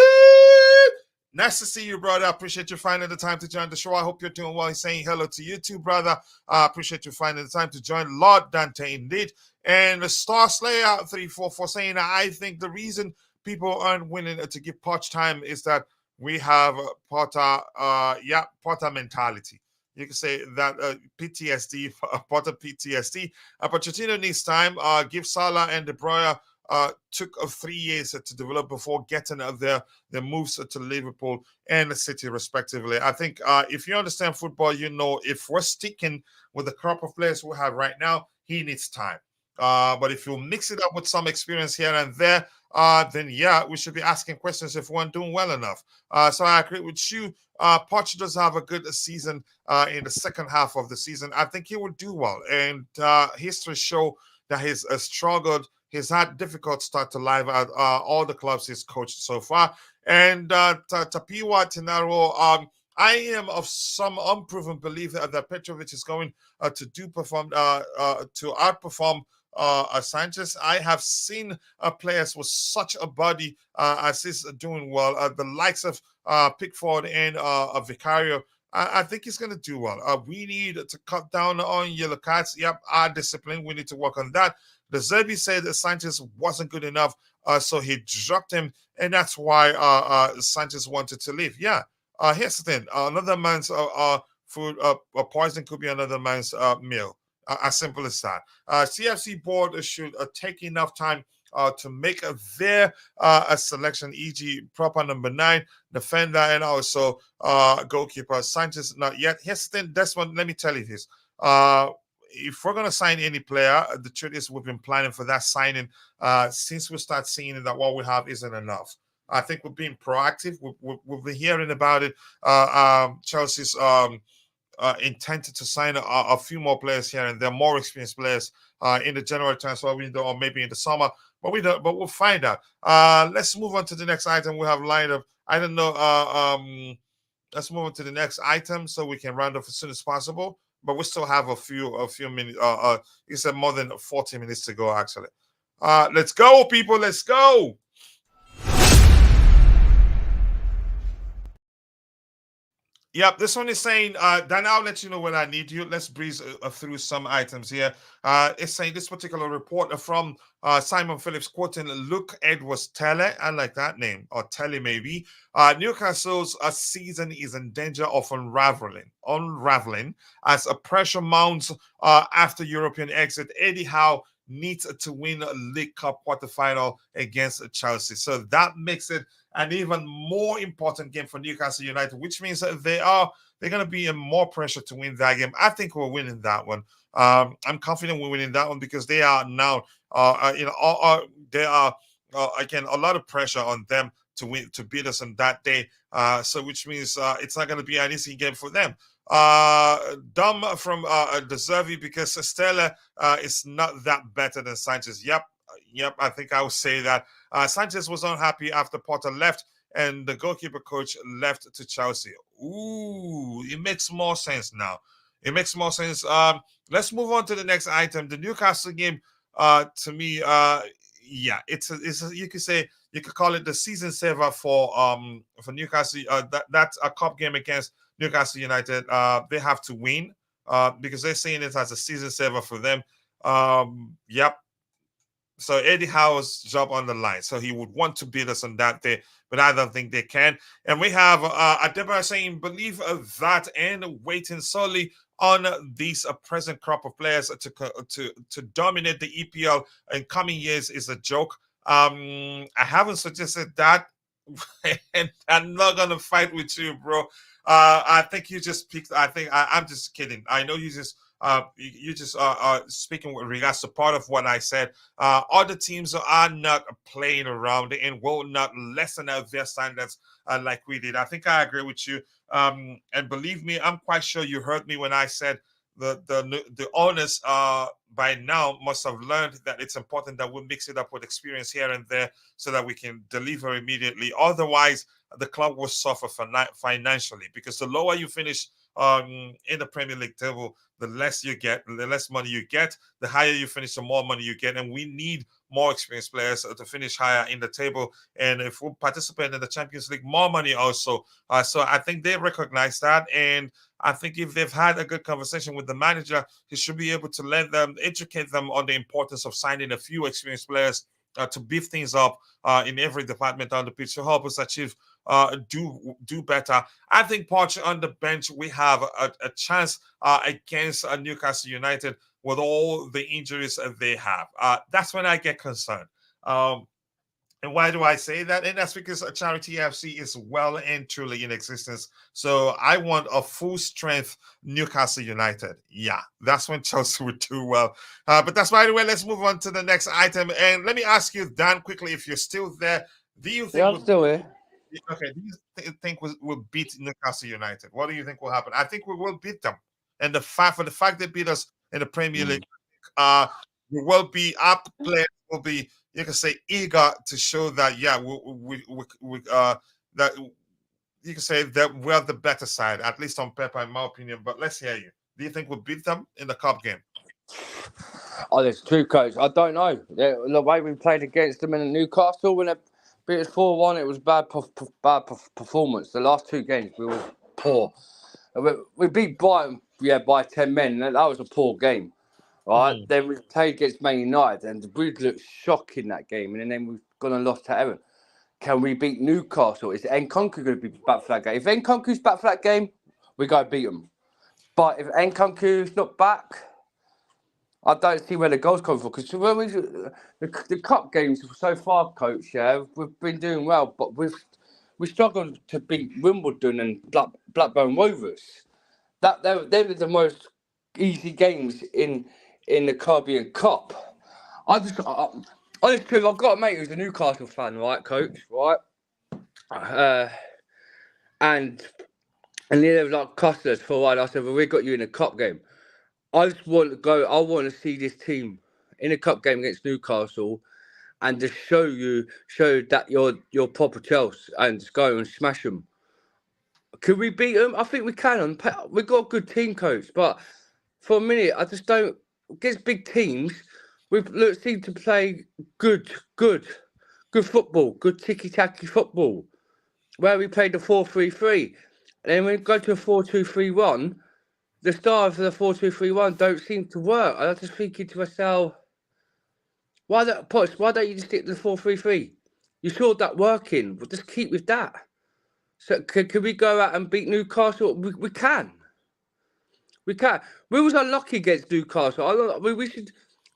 Nice to see you, brother. Appreciate you finding the time to join the show. I hope you're doing well. He's saying hello to you too, brother. Appreciate you finding the time to join. Lord Dante, indeed. And the Star Slayer 344 saying, I think the reason people aren't willing to give Poch time is that we have Potter, Potter mentality. You can say that PTSD, Potter PTSD. Pochettino needs time. Give Salah and De Bruyne took 3 years to develop before getting their moves to Liverpool and the City, respectively. I think if you understand football, you know if we're sticking with the crop of players we have right now, he needs time. But if you mix it up with some experience here and there, then yeah, we should be asking questions if we weren't doing well enough. So I agree with you. Poch does have a good season in the second half of the season. I think he will do well. And history show that he's struggled. He's had difficult start to life at all the clubs he's coached so far. And Tapiwa Tinaro, I am of some unproven belief that Petrovic is going to outperform Sanchez. I have seen players with such a body as he's doing well. The likes of Pickford and Vicario. I think he's going to do well. We need to cut down on yellow cards. Yep, our discipline. We need to work on that. The Zerbi said that Sanchez wasn't good enough, so he dropped him, and that's why Sanchez wanted to leave. Yeah, here's the thing: another man's food, poison could be another man's meal. As simple as that. CFC board should take enough time to make their a selection, e.g., proper number 9, defender, and also goalkeeper. Sanchez not yet. Here's the thing, Desmond. Let me tell you this. If we're going to sign any player, the truth is we've been planning for that signing since we start seeing that what we have isn't enough. I think we're being proactive. We've been hearing about it. Chelsea's intended to sign a few more players here and there, more experienced players in the January transfer window or maybe in the summer. But we don't. But we'll find out. Let's move on to the next item we have lined up. I don't know. Let's move on to the next item so we can round off as soon as possible. But we still have a few minutes. You said more than 40 minutes to go, actually. Let's go, people. Let's go. Yep, this one is saying, Dan, I'll let you know when I need you. Let's breeze through some items here. It's saying this particular report from Simon Phillips quoting Luke Edwards Tele. I like that name, or Tele maybe. Newcastle's season is in danger of unraveling as a pressure mounts after European exit. Eddie Howe needs to win a League Cup quarterfinal against Chelsea. So that makes it an even more important game for Newcastle United, which means that they're going to be in more pressure to win that game. I think we're winning that one. I'm confident we're winning that one because they are now, there are again a lot of pressure on them to win, to beat us on that day. So which means it's not going to be an easy game for them. Dumb from De Zerbi because Stella is not that better than Sanchez. Yep, I think I would say that. Sanchez was unhappy after Potter left and the goalkeeper coach left to Chelsea. Ooh, it makes more sense now. It makes more sense. Let's move on to the next item. The Newcastle game, to me, it's you could say, you could call it the season saver for Newcastle. That's a cup game against Newcastle United. They have to win because they're seeing it as a season saver for them. Yep. So Eddie Howe's job on the line. So he would want to beat us on that day, but I don't think they can. And we have Adeba saying, believe that and waiting solely on these present crop of players to dominate the EPL in coming years is a joke. I haven't suggested that, and I'm not gonna fight with you, bro. I think you just picked. I'm just kidding. I know you just. You just speaking with regards to part of what I said. Other teams are not playing around and will not lessen out their standards like we did. I think I agree with you. And believe me, I'm quite sure you heard me when I said the owners by now must have learned that it's important that we mix it up with experience here and there so that we can deliver immediately. Otherwise, the club will suffer financially because the lower you finish in the Premier League table, the less you get, the less money you get, the higher you finish, the more money you get. And we need more experienced players to finish higher in the table. And if we participate in the Champions League, more money also. So I think they recognize that. And I think if they've had a good conversation with the manager, he should be able to let them educate them on the importance of signing a few experienced players to beef things up in every department on the pitch to help us achieve do better. I think Poch on the bench, we have a chance against Newcastle United with all the injuries they have. That's when I get concerned. And why do I say that? And that's because Charity FC is well and truly in existence. So I want a full strength Newcastle United. Yeah, that's when Chelsea would do well. But that's by the way. Let's move on to the next item. And let me ask you, Dan, quickly, if you're still there, do you think? Yeah, I'm still here. Okay, do you think we'll beat Newcastle United? What do you think will happen? I think we will beat them. And the fact they beat us in the Premier League, we will be our players will be, you can say, eager to show that that you can say that we're the better side, at least on paper, in my opinion. But let's hear you. Do you think we'll beat them in the cup game? Oh, there's two, coach. I don't know. The way we played against them in Newcastle, when it beat us 4-1, it was bad performance. The last two games, we were poor. We beat Brighton, by 10 men. That was a poor game, right? Then we played against Man United, and we looked shocking that game. And then we've gone and lost to Everton. Can we beat Newcastle? Is Nkunku going to be back for that game? If Nkunku's back for that game, we got to beat them. But if Nkunku's not back, I don't see where the goals come from. Because when the cup games so far, coach, we've been doing well, but we struggled to beat Wimbledon and Blackburn Rovers. They were the most easy games in the Caribbean Cup. Honestly, I've got a mate who's a Newcastle fan, right, coach, right? And they were like customers for a while. I said, well, we got you in a cup game. I just want to go. I want to see this team in a cup game against Newcastle, and just show that you're proper Chelsea, and just go and smash them. Could we beat them? I think we can. We've got a good team, coach. But for a minute, I just don't. Against big teams, we seem to play good football, good ticky-tacky football, where we played the 4-3-3. And then when we go to a 4-2-3-1, the style of the 4-2-3-1 don't seem to work. I was just thinking to myself, why don't you just stick to the 4-3-3? You saw that working. We'll just keep with that. So can we go out and beat Newcastle? We can. We can. We was unlucky against Newcastle. We should.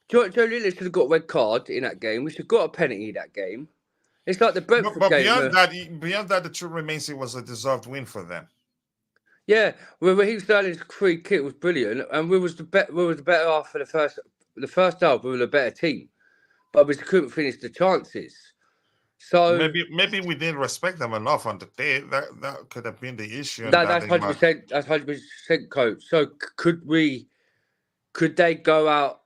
Joe Lillis should have got a red card in that game. We should have got a penalty in that game. It's like the Brentford game. Beyond that, the truth remains it was a deserved win for them. Yeah, Raheem Sterling's free kick was brilliant, and we was the better half for the first half. We were the better team, but we couldn't finish the chances. So maybe we didn't respect them enough on the day. That could have been the issue. That's 100%. That's 100%, coach. So could they go out?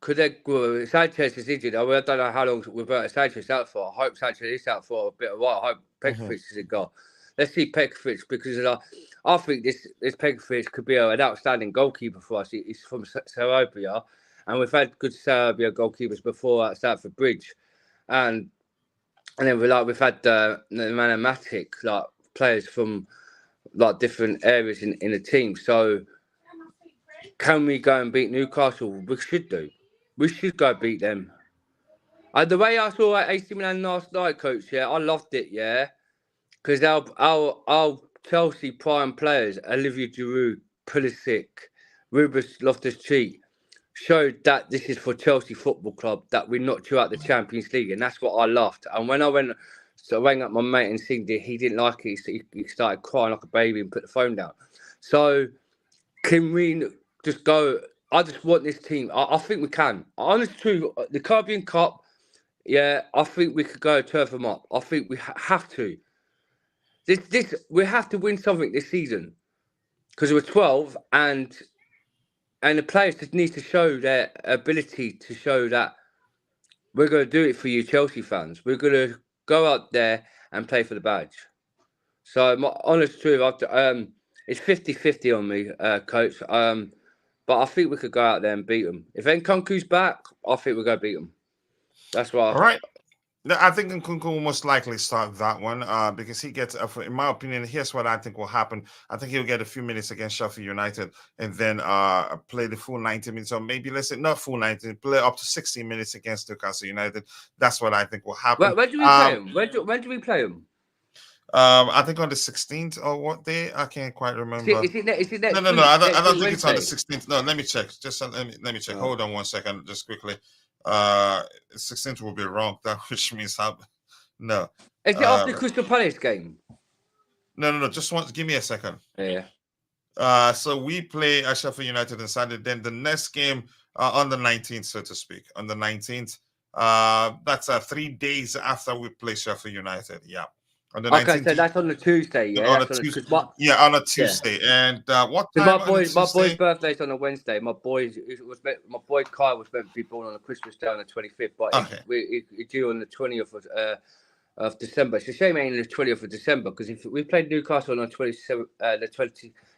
Sanchez is injured. I don't know how long Roberto Sanchez out for. I hope Sanchez is out for a bit of a while. I hope Pekovic isn't got. Let's see Pekovic, because I think this Pekovic could be an outstanding goalkeeper for us. He's from Serbia, and we've had good Serbia goalkeepers before at Stamford Bridge, and then we've had the Manamatic, like players from like different areas in the team. So can we go and beat Newcastle? We should do. We should go beat them. The way I saw AC Milan last night, coach, I loved it, because our Chelsea prime players, Olivier Giroud, Pulisic, Ruben Loftus-Cheek, showed that this is for Chelsea Football Club, that we knocked you out the Champions League, and that's what I loved. And when I rang up my mate and seen that he didn't like it, he started crying like a baby and put the phone down. So can we just go? I just want this team. I think we can. Honestly, the Caribbean Cup, I think we could go turf them up. I think we have to. We have to win something this season, because we're 12, and the players just need to show their ability to show that we're going to do it for you, Chelsea fans. We're going to go out there and play for the badge. So my honest truth, it's 50-50 on me, coach. But I think we could go out there and beat them. If Nkunku's back, I think we're going to beat them. That's why. All right. No, I think Nkunku will most likely start that one because he gets, in my opinion, here's what I think will happen. I think he'll get a few minutes against Sheffield United and then play the full 90 minutes, or maybe let's say not full 90, play up to 60 minutes against Newcastle United. That's what I think will happen. When do we play him? When do we play him? I think on the 16th or what day? I can't quite remember. Is it next No, week? I don't think Wednesday? it's on the 16th. No, let me check. Just let me check. Oh. Hold on 1 second, just quickly. 16th will be wrong. That which means no. Is it after the Crystal Palace game? No. Just give me a second. Yeah. So we play Sheffield United on Saturday. Then the next game on the 19th, so to speak, on the 19th. That's 3 days after we play Sheffield United. Yeah. On the 19th. Okay, so that's on the Tuesday, yeah. On a Tuesday. Yeah, on a Tuesday. Yeah. And what time? My boy's birthday's on a Wednesday. My boy Kai was meant to be born on a Christmas Day on the 25th, but he's due on the 20th of December. It's a shame it ain't the 20th of December, because if we played Newcastle on the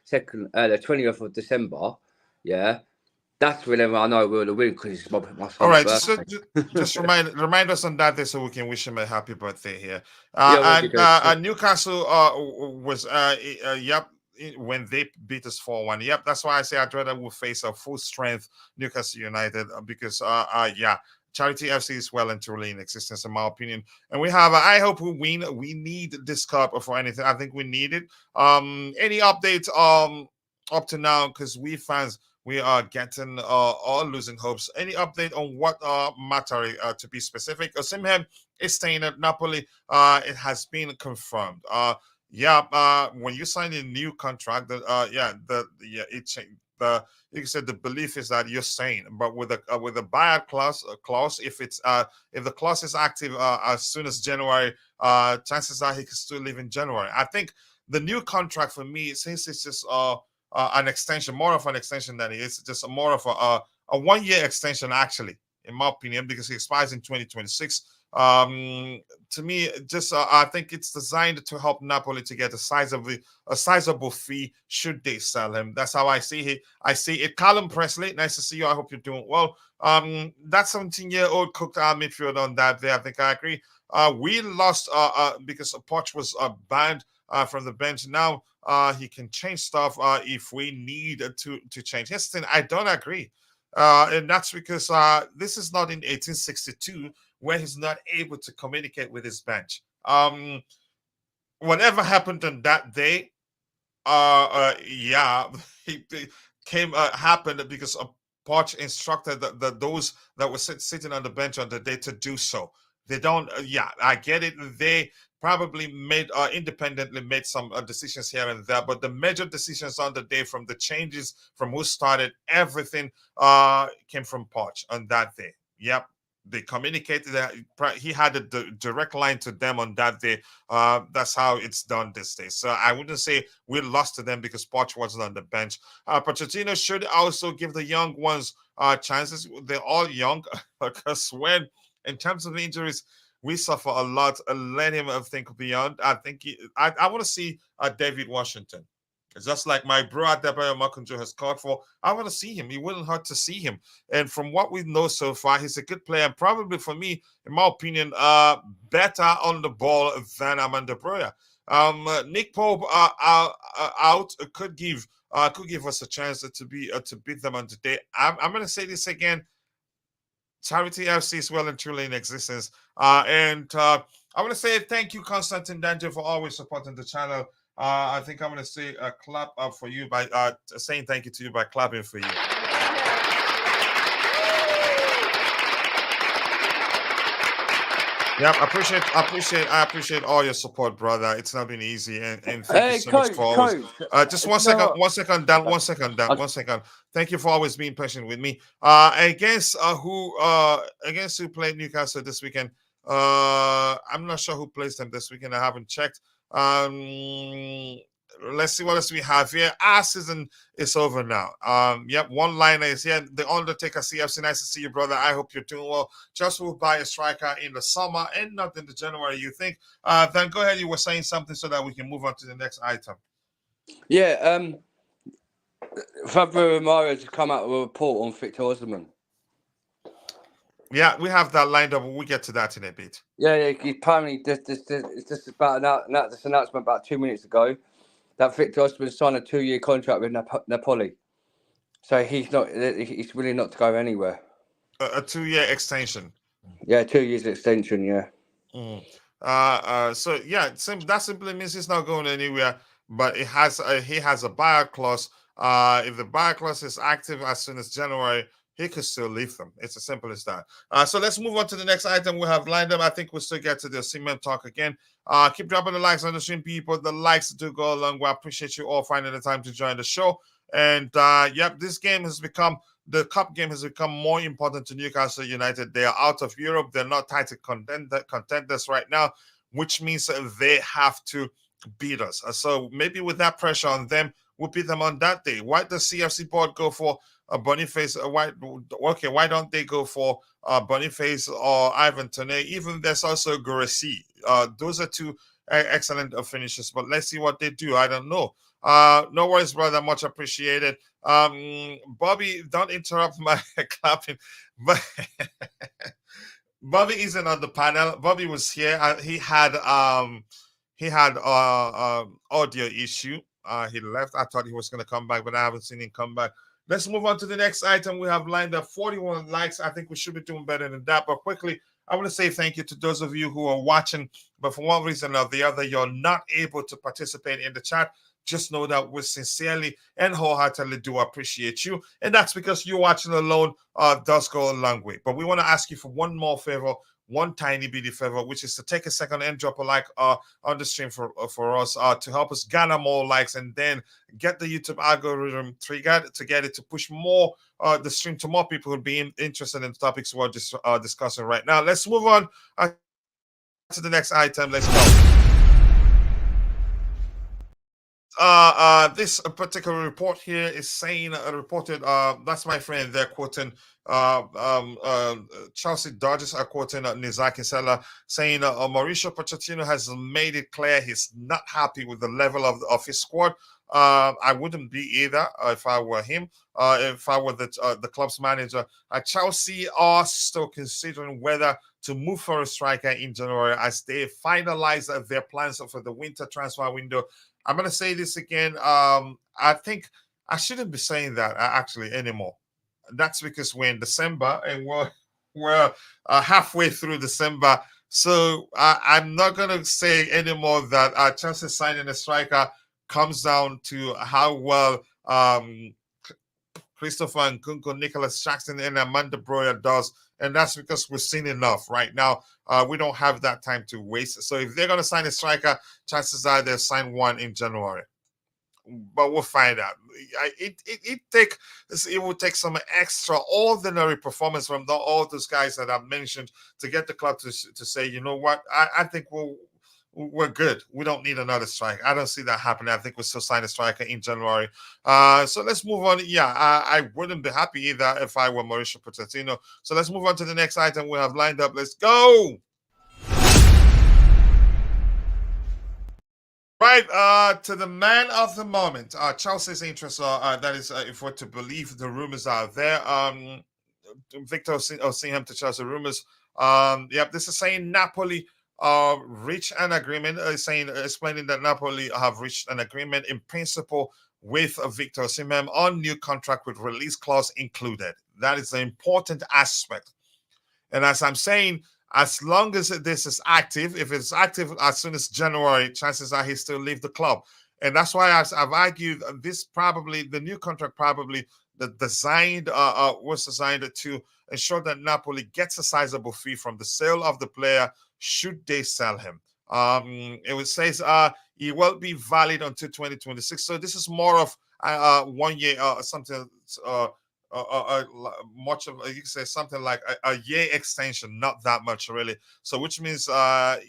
20th of December, yeah, that's whenever I know we'll win, because it's my son's birthday. Just remind us on that day so we can wish him a happy birthday here. Newcastle was when they beat us 4-1. Yep, that's why I say I'd rather we'll face a full strength Newcastle United because Charity FC is well and truly in existence, in my opinion. And we have, I hope we win. We need this cup for anything. I think we need it. Any updates up to now, because we fans, we are getting all losing hopes. Any update on what matter, to be specific? Osimhen is staying at Napoli. It has been confirmed. When you sign a new contract, it changed. You said the belief is that you're staying, but with a buyout clause, if the clause is active as soon as January, chances are he can still leave in January. I think the new contract for me, since it's just an extension, more of an extension than it is, just more of a 1 year extension, actually, in my opinion, because it expires in 2026. To me, just I think it's designed to help Napoli to get a sizable fee should they sell him. That's how I see it. Callum Presley, nice to see you. I hope you're doing well. That 17-year-old cooked our midfield on that day. I think I agree. We lost because Poch was banned from the bench. Now he can change stuff if we need to change. Here's the thing, I don't agree. And that's because this is not in 1862 where he's not able to communicate with his bench. Whatever happened on that day, happened because Poch instructed those that were sitting on the bench on the day to do so. They don't. I get it. They probably independently made some decisions here and there, but the major decisions on the day, from the changes, from who started, everything came from Poch on that day. Yep. They communicated that he had a direct line to them on that day. That's how it's done this day. So I wouldn't say we lost to them because Poch wasn't on the bench. Pochettino should also give the young ones chances. They're all young, because when, in terms of injuries, we suffer a lot. Let him think beyond. I think I want to see David Washington. It's just like my bro Adebayo Makunjo has called for. I want to see him. It wouldn't hurt to see him. And from what we know so far, he's a good player. And probably, for me, in my opinion, better on the ball than Amanda Broya. Nick Pope out could give us a chance to beat them on today. I'm going to say this again. Charity FC is well and truly in existence. I want to say thank you, Constantine Danjo, for always supporting the channel. I think I'm going to say a clap up for you by saying thank you to you by clapping for you. Yeah, I appreciate all your support, brother. It's not been easy, and thank you so much for always. Just one second, Dan. One second. Thank you for always being patient with me. Against who played Newcastle this weekend? I'm not sure who plays them this weekend. I haven't checked. Let's see what else we have here. Our season is over now. One liner is here. The Undertaker CFC, nice to see you, brother. I hope you're doing well. Just will buy a striker in the summer and not in the January, you think? Then go ahead. You were saying something so that we can move on to the next item. Yeah, Fabio Romeo has come out with a report on Victor Osimhen. Yeah, we have that lined up. We'll get to that in a bit. Yeah. Apparently, it's just about this announcement about 2 minutes ago that Victor Osimhen signed a 2-year contract with Napoli. So he's really not to go anywhere. A 2-year extension. Yeah, 2 years extension. Yeah. Mm. So yeah, that simply means he's not going anywhere. But he has a buyout clause. If the buyout clause is active as soon as January, he could still leave them. It's as simple as that. So let's move on to the next item we have lined up. I think we'll still get to the Osimhen talk again. Keep dropping the likes on the stream, people. The likes do go along. We appreciate you all finding the time to join the show. And yep, this game has become the cup game has become more important to Newcastle United. They are out of Europe. They're not title contenders right now, which means they have to beat us. So maybe with that pressure on them, we'll beat them on that day. Why does CFC board go for Boniface? Why don't they go for Boniface or Ivan Toney? Even there's also Guirassy. Those are two excellent finishes, but let's see what they do. I don't know. No worries, brother. Much appreciated. Bobby, don't interrupt my clapping. But Bobby isn't on the panel. Bobby was here. He had audio issue. He left. I thought he was going to come back, but I haven't seen him come back. Let's move on to the next item. We have lined up 41 likes. I think we should be doing better than that. But quickly, I want to say thank you to those of you who are watching, but for one reason or the other, you're not able to participate in the chat. Just know that we sincerely and wholeheartedly do appreciate you. And that's because you watching alone does go a long way. But we want to ask you for one more favor, one tiny bitty favor, which is to take a second and drop a like on the stream for us to help us garner more likes and then get the YouTube algorithm triggered to get it to push more the stream to more people who would be interested in the topics we're discussing right now. Let's move on to the next item. Let's go. This particular report here is saying reported. That's my friend. They're quoting Chelsea Dodgers are quoting Nizaki Sella saying Mauricio Pochettino has made it clear he's not happy with the level of his squad. I wouldn't be either if I were him. If I were the club's manager, Chelsea are still considering whether to move for a striker in January as they finalize their plans for the winter transfer window. I'm going to say this again. I think I shouldn't be saying that actually anymore. That's because we're in December and we're halfway through December. So I'm not going to say anymore that Chelsea signing a striker comes down to how well Christopher Nkunku, Nicholas Jackson, and Amanda Broya does. And that's because we've seen enough right now. We don't have that time to waste. So if they're going to sign a striker, chances are they'll sign one in January. But we'll find out. It will take some extraordinary performance from all those guys that I've mentioned to get the club to say, you know what, I think we're good. We don't need another striker. I don't see that happening. I think we'll still sign a striker in January. So let's move on. Yeah, I wouldn't be happy either if I were Mauricio Pochettino. So let's move on to the next item we have lined up. Let's go. Right, to the man of the moment, Chelsea's interest. That is, if we're to believe the rumors out there, Victor Osimhen to Chelsea rumors. Yep, this is saying Napoli reached an agreement. Explaining that Napoli have reached an agreement in principle with Victor Osimhen on new contract with release clause included. That is an important aspect. And as I'm saying, as long as this is active, if it's active as soon as January, chances are he still leave the club. And that's why I've argued this probably, the new contract probably was designed to ensure that Napoli gets a sizable fee from the sale of the player should they sell him. It says he will be valid until 2026. So this is more of 1 year, something much of, you can say something like a year extension, not that much really. So which means I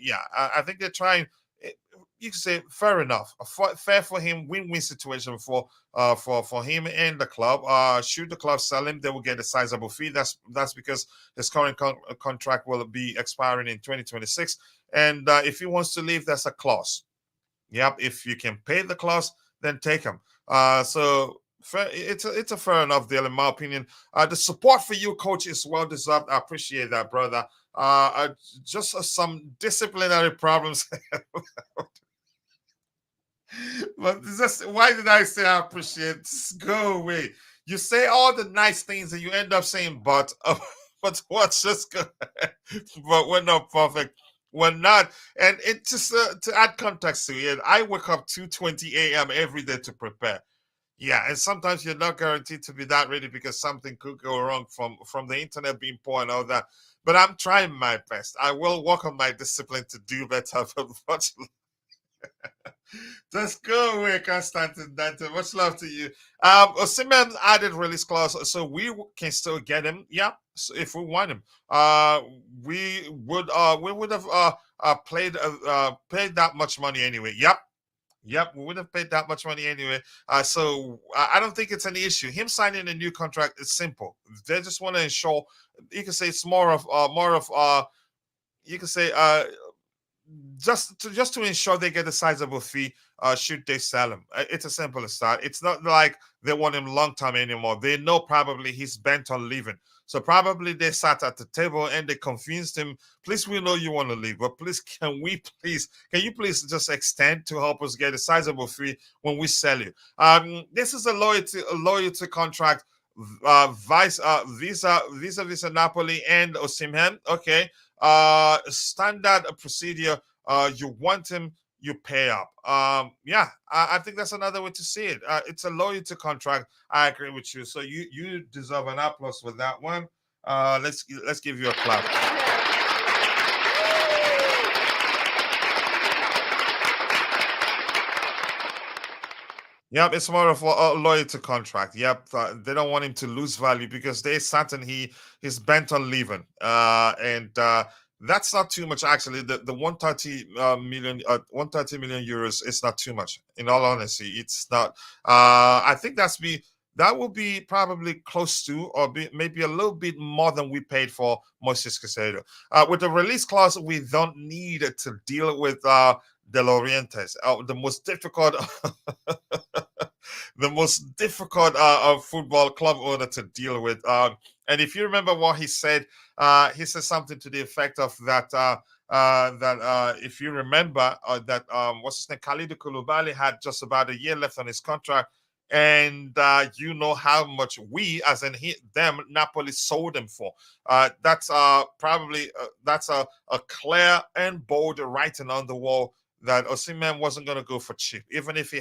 think they're trying. You can say fair enough, fair for him, win-win situation for him and the club. Should the club sell him, they will get a sizable fee. That's because his current contract will be expiring in 2026, and if he wants to leave, there's a clause. Yep, if you can pay the clause, then take him. So Fair, it's a fair enough deal, in my opinion. The support for you, coach, is well deserved. I appreciate that, brother. Just some disciplinary problems. But just, why did I say I appreciate? Just go away. You say all the nice things and you end up saying but. But what's just good? But we're not perfect. We're not. And it just to add context to it, I wake up 2:20 a.m. every day to prepare. Yeah, and sometimes you're not guaranteed to be that ready because something could go wrong from the internet being poor and all that. But I'm trying my best. I will work on my discipline to do better. But much just go away, Constantine Dante. Much love to you. Osimhen added release clause, so we can still get him. Yeah, so if we want him, we would have paid that much money anyway. Yep. Yep, we would have paid that much money anyway. So I don't think it's an issue. Him signing a new contract is simple. They just want to ensure. You can say it's more of you can say just to ensure they get a sizable fee should they sell him. It's as simple as that. It's not like they want him long term anymore. They know probably he's bent on leaving. So probably they sat at the table and they convinced him, please, we know you want to leave, but please, can you please just extend to help us get a sizable fee when we sell you? This is a loyalty contract vis-a-vis Napoli and Osimhen. Okay. Standard procedure. You want him, you pay up. Yeah, I think that's another way to see it. It's a loyalty contract. I agree with you. So you deserve an applause for that one. Let's give you a clap. Yep, it's more of a loyalty contract. Yep, they don't want him to lose value because they're certain he's bent on leaving. And that's not too much actually. The 130 million euros is not too much. In all honesty, it's not. I think that will be probably close to, or maybe a little bit more than we paid for Moises Caicedo. With the release clause, we don't need to deal with De Laurentiis, the most difficult, the most difficult football club owner to deal with. And if you remember what he said something to the effect of that. If you remember that what's his name, Khalidou Koulibaly had just about a year left on his contract, and you know how much we, as in Napoli sold him for. That's probably that's a clear and bold writing on the wall that Osimhen wasn't going to go for cheap, even if he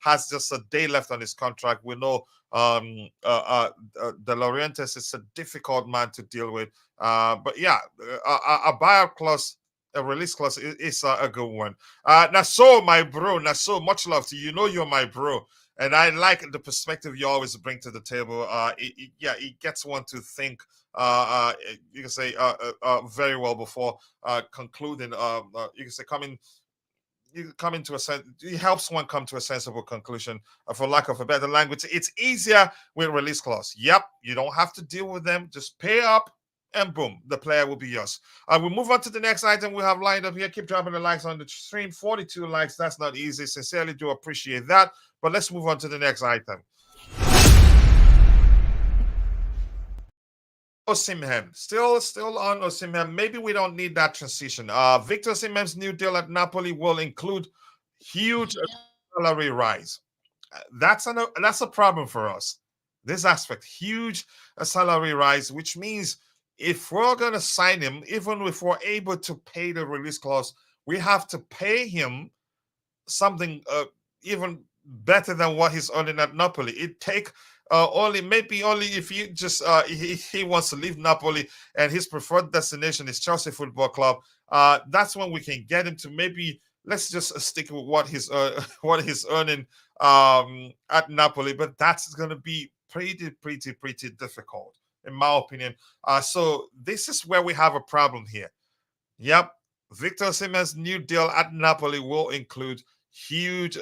has just a day left on his contract. We know De Laurentiis is a difficult man to deal with. But yeah, a buyout clause, a release clause is a good one. Naso, my bro, Naso, much love to you. You know you're my bro, and I like the perspective you always bring to the table. It gets one to think. You can say very well before concluding. You can say coming to a sense. It helps one come to a sensible conclusion. For lack of a better language, it's easier with release clause. Yep, you don't have to deal with them. Just pay up. And boom, the player will be yours. We'll move on to the next item we have lined up here. Keep dropping the likes on the stream. 42 likes. That's not easy. Sincerely do appreciate that. But let's move on to the next item. Osimhen. Still on Osimhen. Maybe we don't need that transition. Victor Osimhen's new deal at Napoli will include huge salary rise. That's a problem for us. This aspect, huge salary rise, which means if we're going to sign him, even if we're able to pay the release clause, we have to pay him something even better than what he's earning at Napoli. It take only if you just he wants to leave Napoli and his preferred destination is Chelsea Football Club. That's when we can get him to maybe, let's just stick with what he's earning at Napoli, but that's going to be pretty difficult, in my opinion. So this is where we have a problem here. Yep, Victor Osimhen's new deal at Napoli will include huge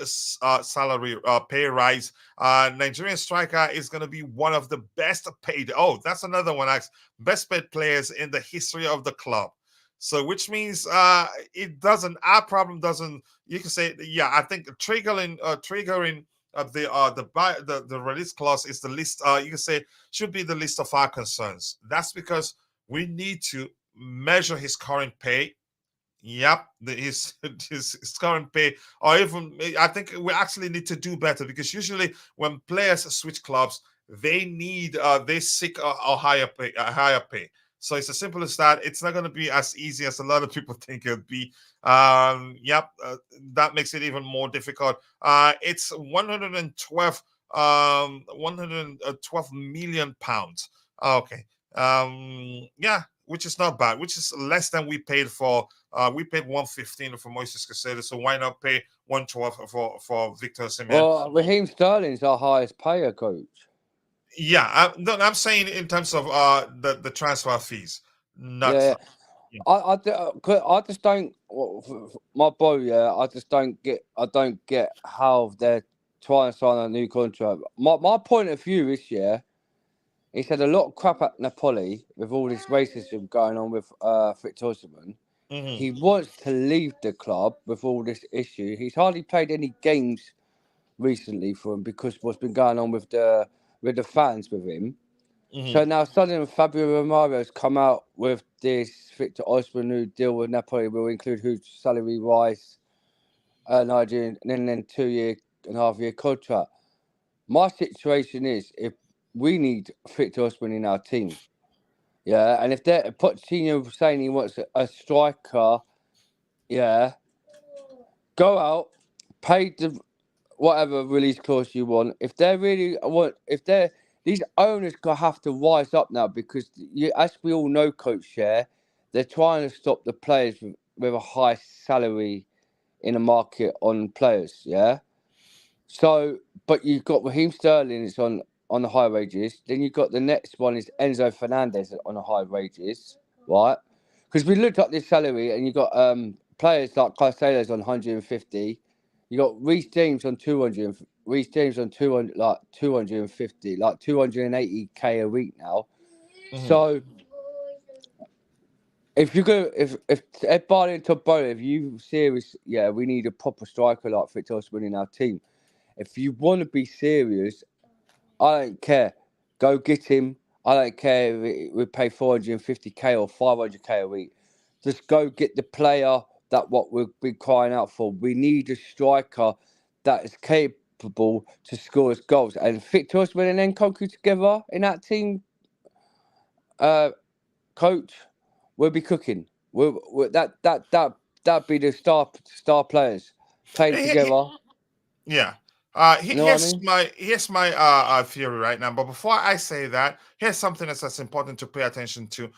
salary pay rise. Nigerian striker is going to be one of the best paid. Oh, that's another one. Best paid players in the history of the club. So, which means our problem doesn't. You can say, yeah. I think triggering the release clause is the list. You can say should be the list of our concerns. That's because we need to measure his current pay. Yep, his current pay, or even I think we actually need to do better, because usually when players switch clubs, they seek a higher pay, So it's as simple as that. It's not going to be as easy as a lot of people think it would be. Yep, that makes it even more difficult. It's 112 million pounds. Okay. Yeah, which is not bad, which is less than we paid for. We paid 115 for Moises Caicedo, so why not pay 112 for Victor Osimhen? Well, Raheem Sterling's our highest payer, coach. Yeah, I'm saying in terms of the transfer fees. Not Yeah. yeah. I just don't, my boy. Yeah, I don't get how they're trying to sign a new contract. My point of view is, yeah, he's had a lot of crap at Napoli with all this racism going on with Victor Osimhen. He wants to leave the club with all this issue. He's hardly played any games recently for him because what's been going on with the fans with him. So now suddenly Fabio Romero's come out with this Victor Osimhen new deal with Napoli will include huge salary rise, Nigerian, and then 2.5 year contract. My situation is, if we need Victor Osimhen in our team, yeah, and if they're Pochettino saying he wants a striker, yeah, go out, pay the whatever release clause you want. If they really want, these owners have to rise up now, because as we all know, Coach, yeah, they're trying to stop the players with a high salary in the market on players, yeah. So, but you've got Raheem Sterling is on the high wages. Then you've got the next one is Enzo Fernandez on the high wages, right? Because we looked up this salary, and you've got players like Caicedo's on 150. You got Reece James on 200. Reece James on 200, like 250, like 280k a week now. So if you go, if Barney and Tobola, if you serious, yeah, we need a proper striker like Victor Osimhen in our team. If you want to be serious, I don't care. Go get him. I don't care if we pay 450k or 500k a week. Just go get the player that what we've been crying out for. We need a striker that is capable to score us goals. And Victor Osimhen and Nkunku together in that team, coach, we'll be cooking. That'd be the star players playing together. Yeah. You know what I mean? Here's my theory right now. But before I say that, here's something that's important to pay attention to.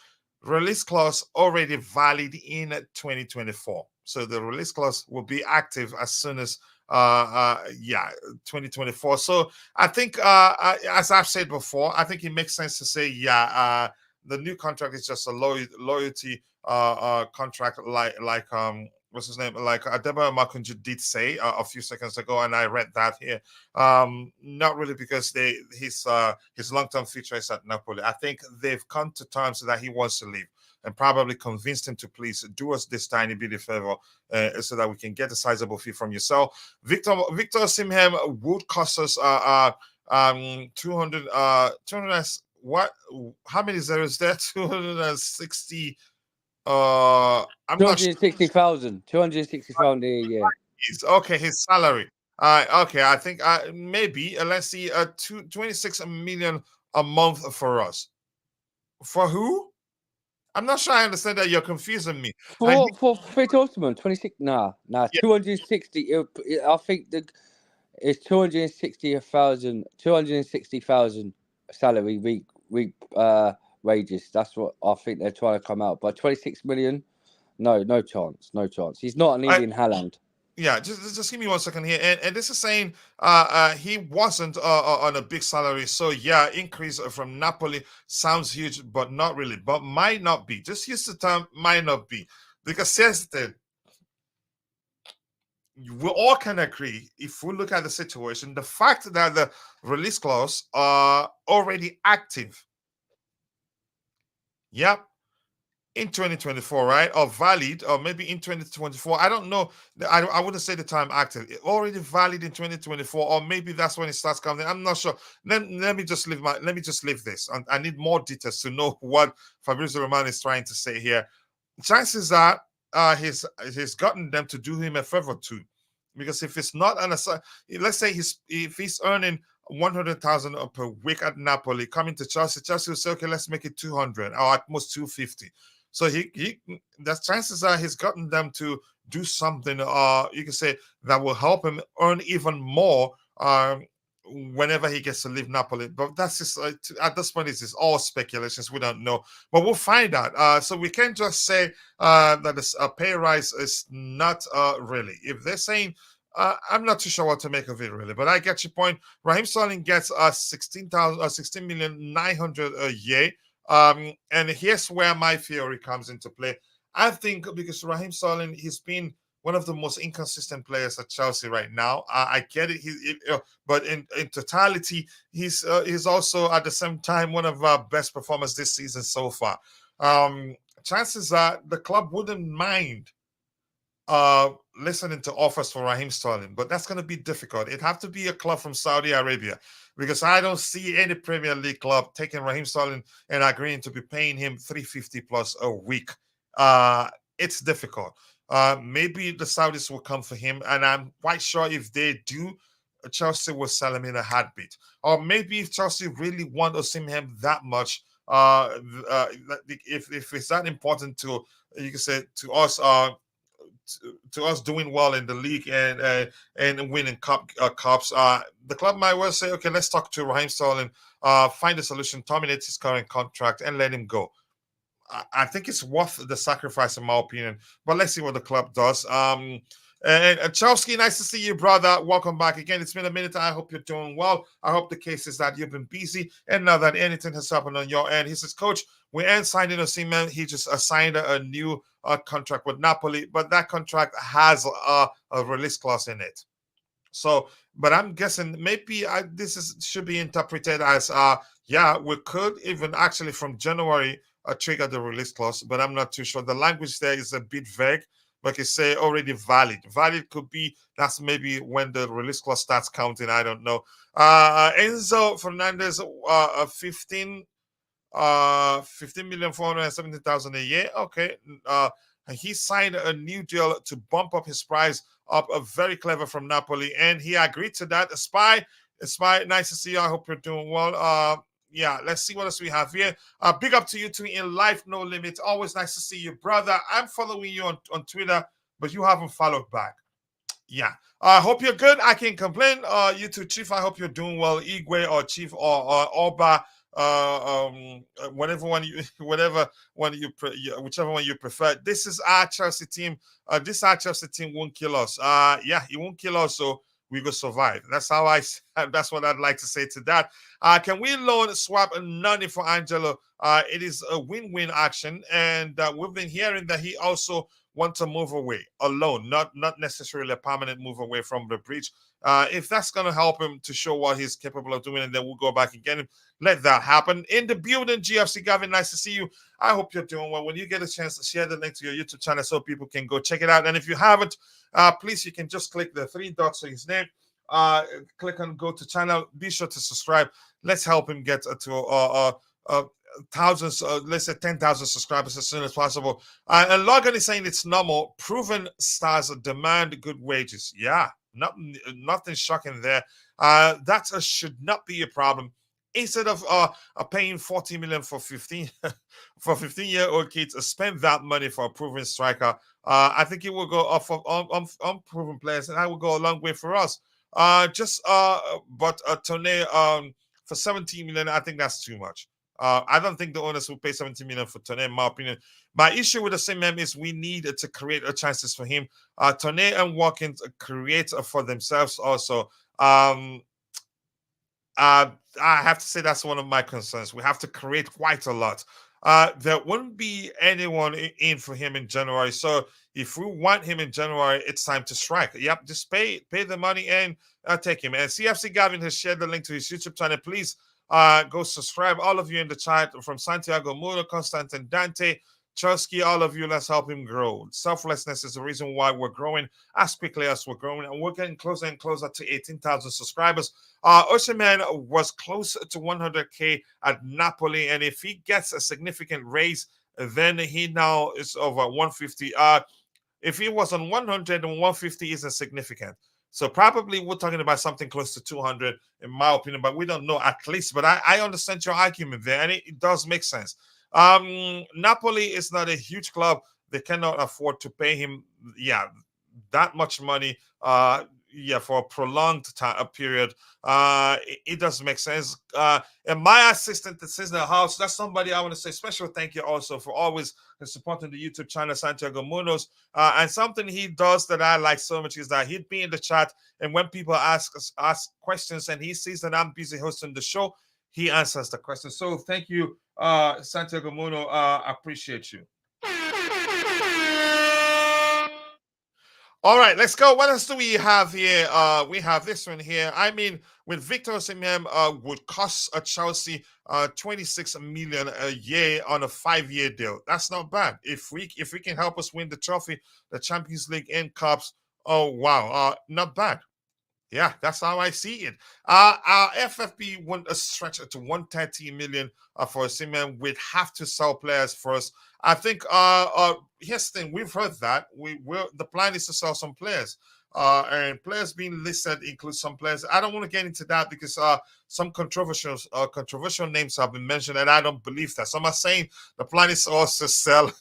Release clause already valid in 2024. So the release clause will be active as soon as 2024. So I think as I've said before, I think it makes sense to say the new contract is just a loyalty contract, like what's his name? Like Adeba Makunju did say a few seconds ago, and I read that here. Not really because his long-term future is at Napoli. I think they've come to terms that he wants to leave, and probably convinced him to please do us this tiny bit of favor, so that we can get a sizable fee from you. So Victor Osimhen would cost us 200 what? How many zeros there? 260. I'm not sure. 260,000 a year. Okay, his salary. Okay, I think maybe let's see, 26 million a month for us. For who? I'm not sure I understand that. You're confusing me. For Victor Osimhen, 26. Nah. 260. I think it's 260,000 salary week wages. That's what I think they're trying to come out. But 26 million, no chance. He's not an Indian Haaland. Yeah, just give me 1 second here. And this is saying he wasn't on a big salary. So yeah, increase from Napoli sounds huge, but not really. But might not be. Just use the term might not be. Because here's the thing. We all can agree, if we look at the situation, the fact that the release clause are already active. Yep. in 2024, right? Or valid, or maybe in 2024. I don't know. I wouldn't say the time active. Already valid in 2024, or maybe that's when it starts coming. I'm not sure. Let me just leave this. I need more details to know what Fabrizio Romano is trying to say here. Chances are he's gotten them to do him a favor too, because if it's not an aside, let's say if he's earning 100,000 per week at Napoli, coming to Chelsea will say, okay, let's make it 200 or at most 250. So the chances are he's gotten them to do something, you can say, that will help him earn even more whenever he gets to leave Napoli. But that's just at this point, it's just all speculations. We don't know, but we'll find out. So we can't just say that a pay rise is not really. If they're saying, I'm not too sure what to make of it really, but I get your point. Raheem Sterling gets 16,900 a year. And here's where my theory comes into play. I think because Raheem Sterling, he's been one of the most inconsistent players at Chelsea right now. I get it, but in totality, he's also at the same time one of our best performers this season so far. Chances are the club wouldn't mind listening to offers for Raheem Sterling, but that's going to be difficult. It'd have to be a club from Saudi Arabia, because I don't see any Premier League club taking Raheem Sterling and agreeing to be paying him 350 plus a week. It's difficult. Maybe the Saudis will come for him, and I'm quite sure if they do, Chelsea will sell him in a heartbeat. Or maybe if Chelsea really want Osimhen that much, if it's that important to, you can say, to us, to us doing well in the league and winning cups, the club might well say, okay, let's talk to Raheem Sterling, find a solution, terminate his current contract, and let him go. I think it's worth the sacrifice, in my opinion. But let's see what the club does. And Chowski, nice to see you, brother. Welcome back again. It's been a minute. I hope you're doing well. I hope the case is that you've been busy and not that anything has happened on your end. He says, Coach, we ain't signing Osimhen. He just signed a new contract with Napoli, but that contract has a release clause in it. So, but I'm guessing maybe should be interpreted as, yeah, we could even actually from January trigger the release clause, but I'm not too sure. The language there is a bit vague, but you say already valid. Valid could be that's maybe when the release clause starts counting. I don't know. Enzo Fernandez, 15,470,000 a year. Okay. He signed a new deal to bump up his price up, very clever from Napoli, and he agreed to that. Spy, nice to see you. I hope you're doing well. Yeah, let's see what else we have here. Big up to you too in Life No Limit. Always nice to see you, brother. I'm following you on Twitter, but you haven't followed back. Yeah. I hope you're good. I can't complain. You too, Chief. I hope you're doing well. Igwe or Chief or Oba. Whichever one you prefer. This is our Chelsea team. This our Chelsea team won't kill us. Yeah, it won't kill us, so we will survive. That's what I'd like to say to that. Can we loan swap Nani for Angelo? It is a win-win action, and we've been hearing that he also wants to move away alone, not necessarily a permanent move away from the bridge. If that's going to help him to show what he's capable of doing, and then we'll go back and get him, let that happen. In the building, GFC Gavin, nice to see you. I hope you're doing well. When you get a chance, to share the link to your YouTube channel so people can go check it out. And if you haven't, please, you can just click the 3 dots to his name. Click on go to channel. Be sure to subscribe. Let's help him get to thousands, let's say 10,000 subscribers as soon as possible. And Logan is saying it's normal. Proven stars demand good wages. Yeah, nothing shocking there. That should not be a problem. Instead of paying 40 million for 15 for 15-year-old kids, spend that money for a proven striker. I think it will go off of unproven players, and that will go a long way for us. But Tone, for 17 million, I think that's too much. I don't think the owners will pay 17 million for Tone, in my opinion. My issue with the same man is we need to create chances for him. Tone and Watkins create for themselves also. I have to say that's one of my concerns. We have to create quite a lot. There wouldn't be anyone in for him in January. So if we want him in January, it's time to strike. Yep, just pay the money and take him. And CFC Gavin has shared the link to his YouTube channel. Please go subscribe. All of you in the chat, from Santiago Muro, Constantine Dante, Chelsea, all of you, let's help him grow. Selflessness is the reason why we're growing as quickly as we're growing, and we're getting closer and closer to 18,000 subscribers. Osimhen was close to 100K at Napoli, and if he gets a significant raise, then he now is over 150. If he was on 100, and 150 isn't significant. So probably we're talking about something close to 200, in my opinion, but we don't know at least. But I understand your argument there, and it does make sense. Napoli is not a huge club. They cannot afford to pay him, that much money. For a prolonged time, period. It doesn't make sense. And my assistant that sits in the house, that's somebody I want to say special thank you also for always supporting the YouTube channel, Santiago Munoz. And something he does that I like so much is that he'd be in the chat, and when people ask questions and he sees that I'm busy hosting the show, he answers the question. So thank you, Santiago Munoz. I appreciate you. All right, let's go. What else do we have here? We have this one here. I mean, with Victor Osimhen would cost Chelsea 26 million a year on a 5-year deal. That's not bad. If we can help us win the trophy, the Champions League and Cups, oh wow, not bad. Yeah, that's how I see it. Our FFP won't stretch to 130 million for Osimhen. We'd have to sell players first. I think here's the thing, we've heard that. The plan is to sell some players. And players being listed include some players. I don't want to get into that because some controversial names have been mentioned, and I don't believe that. Some are saying the plan is also sell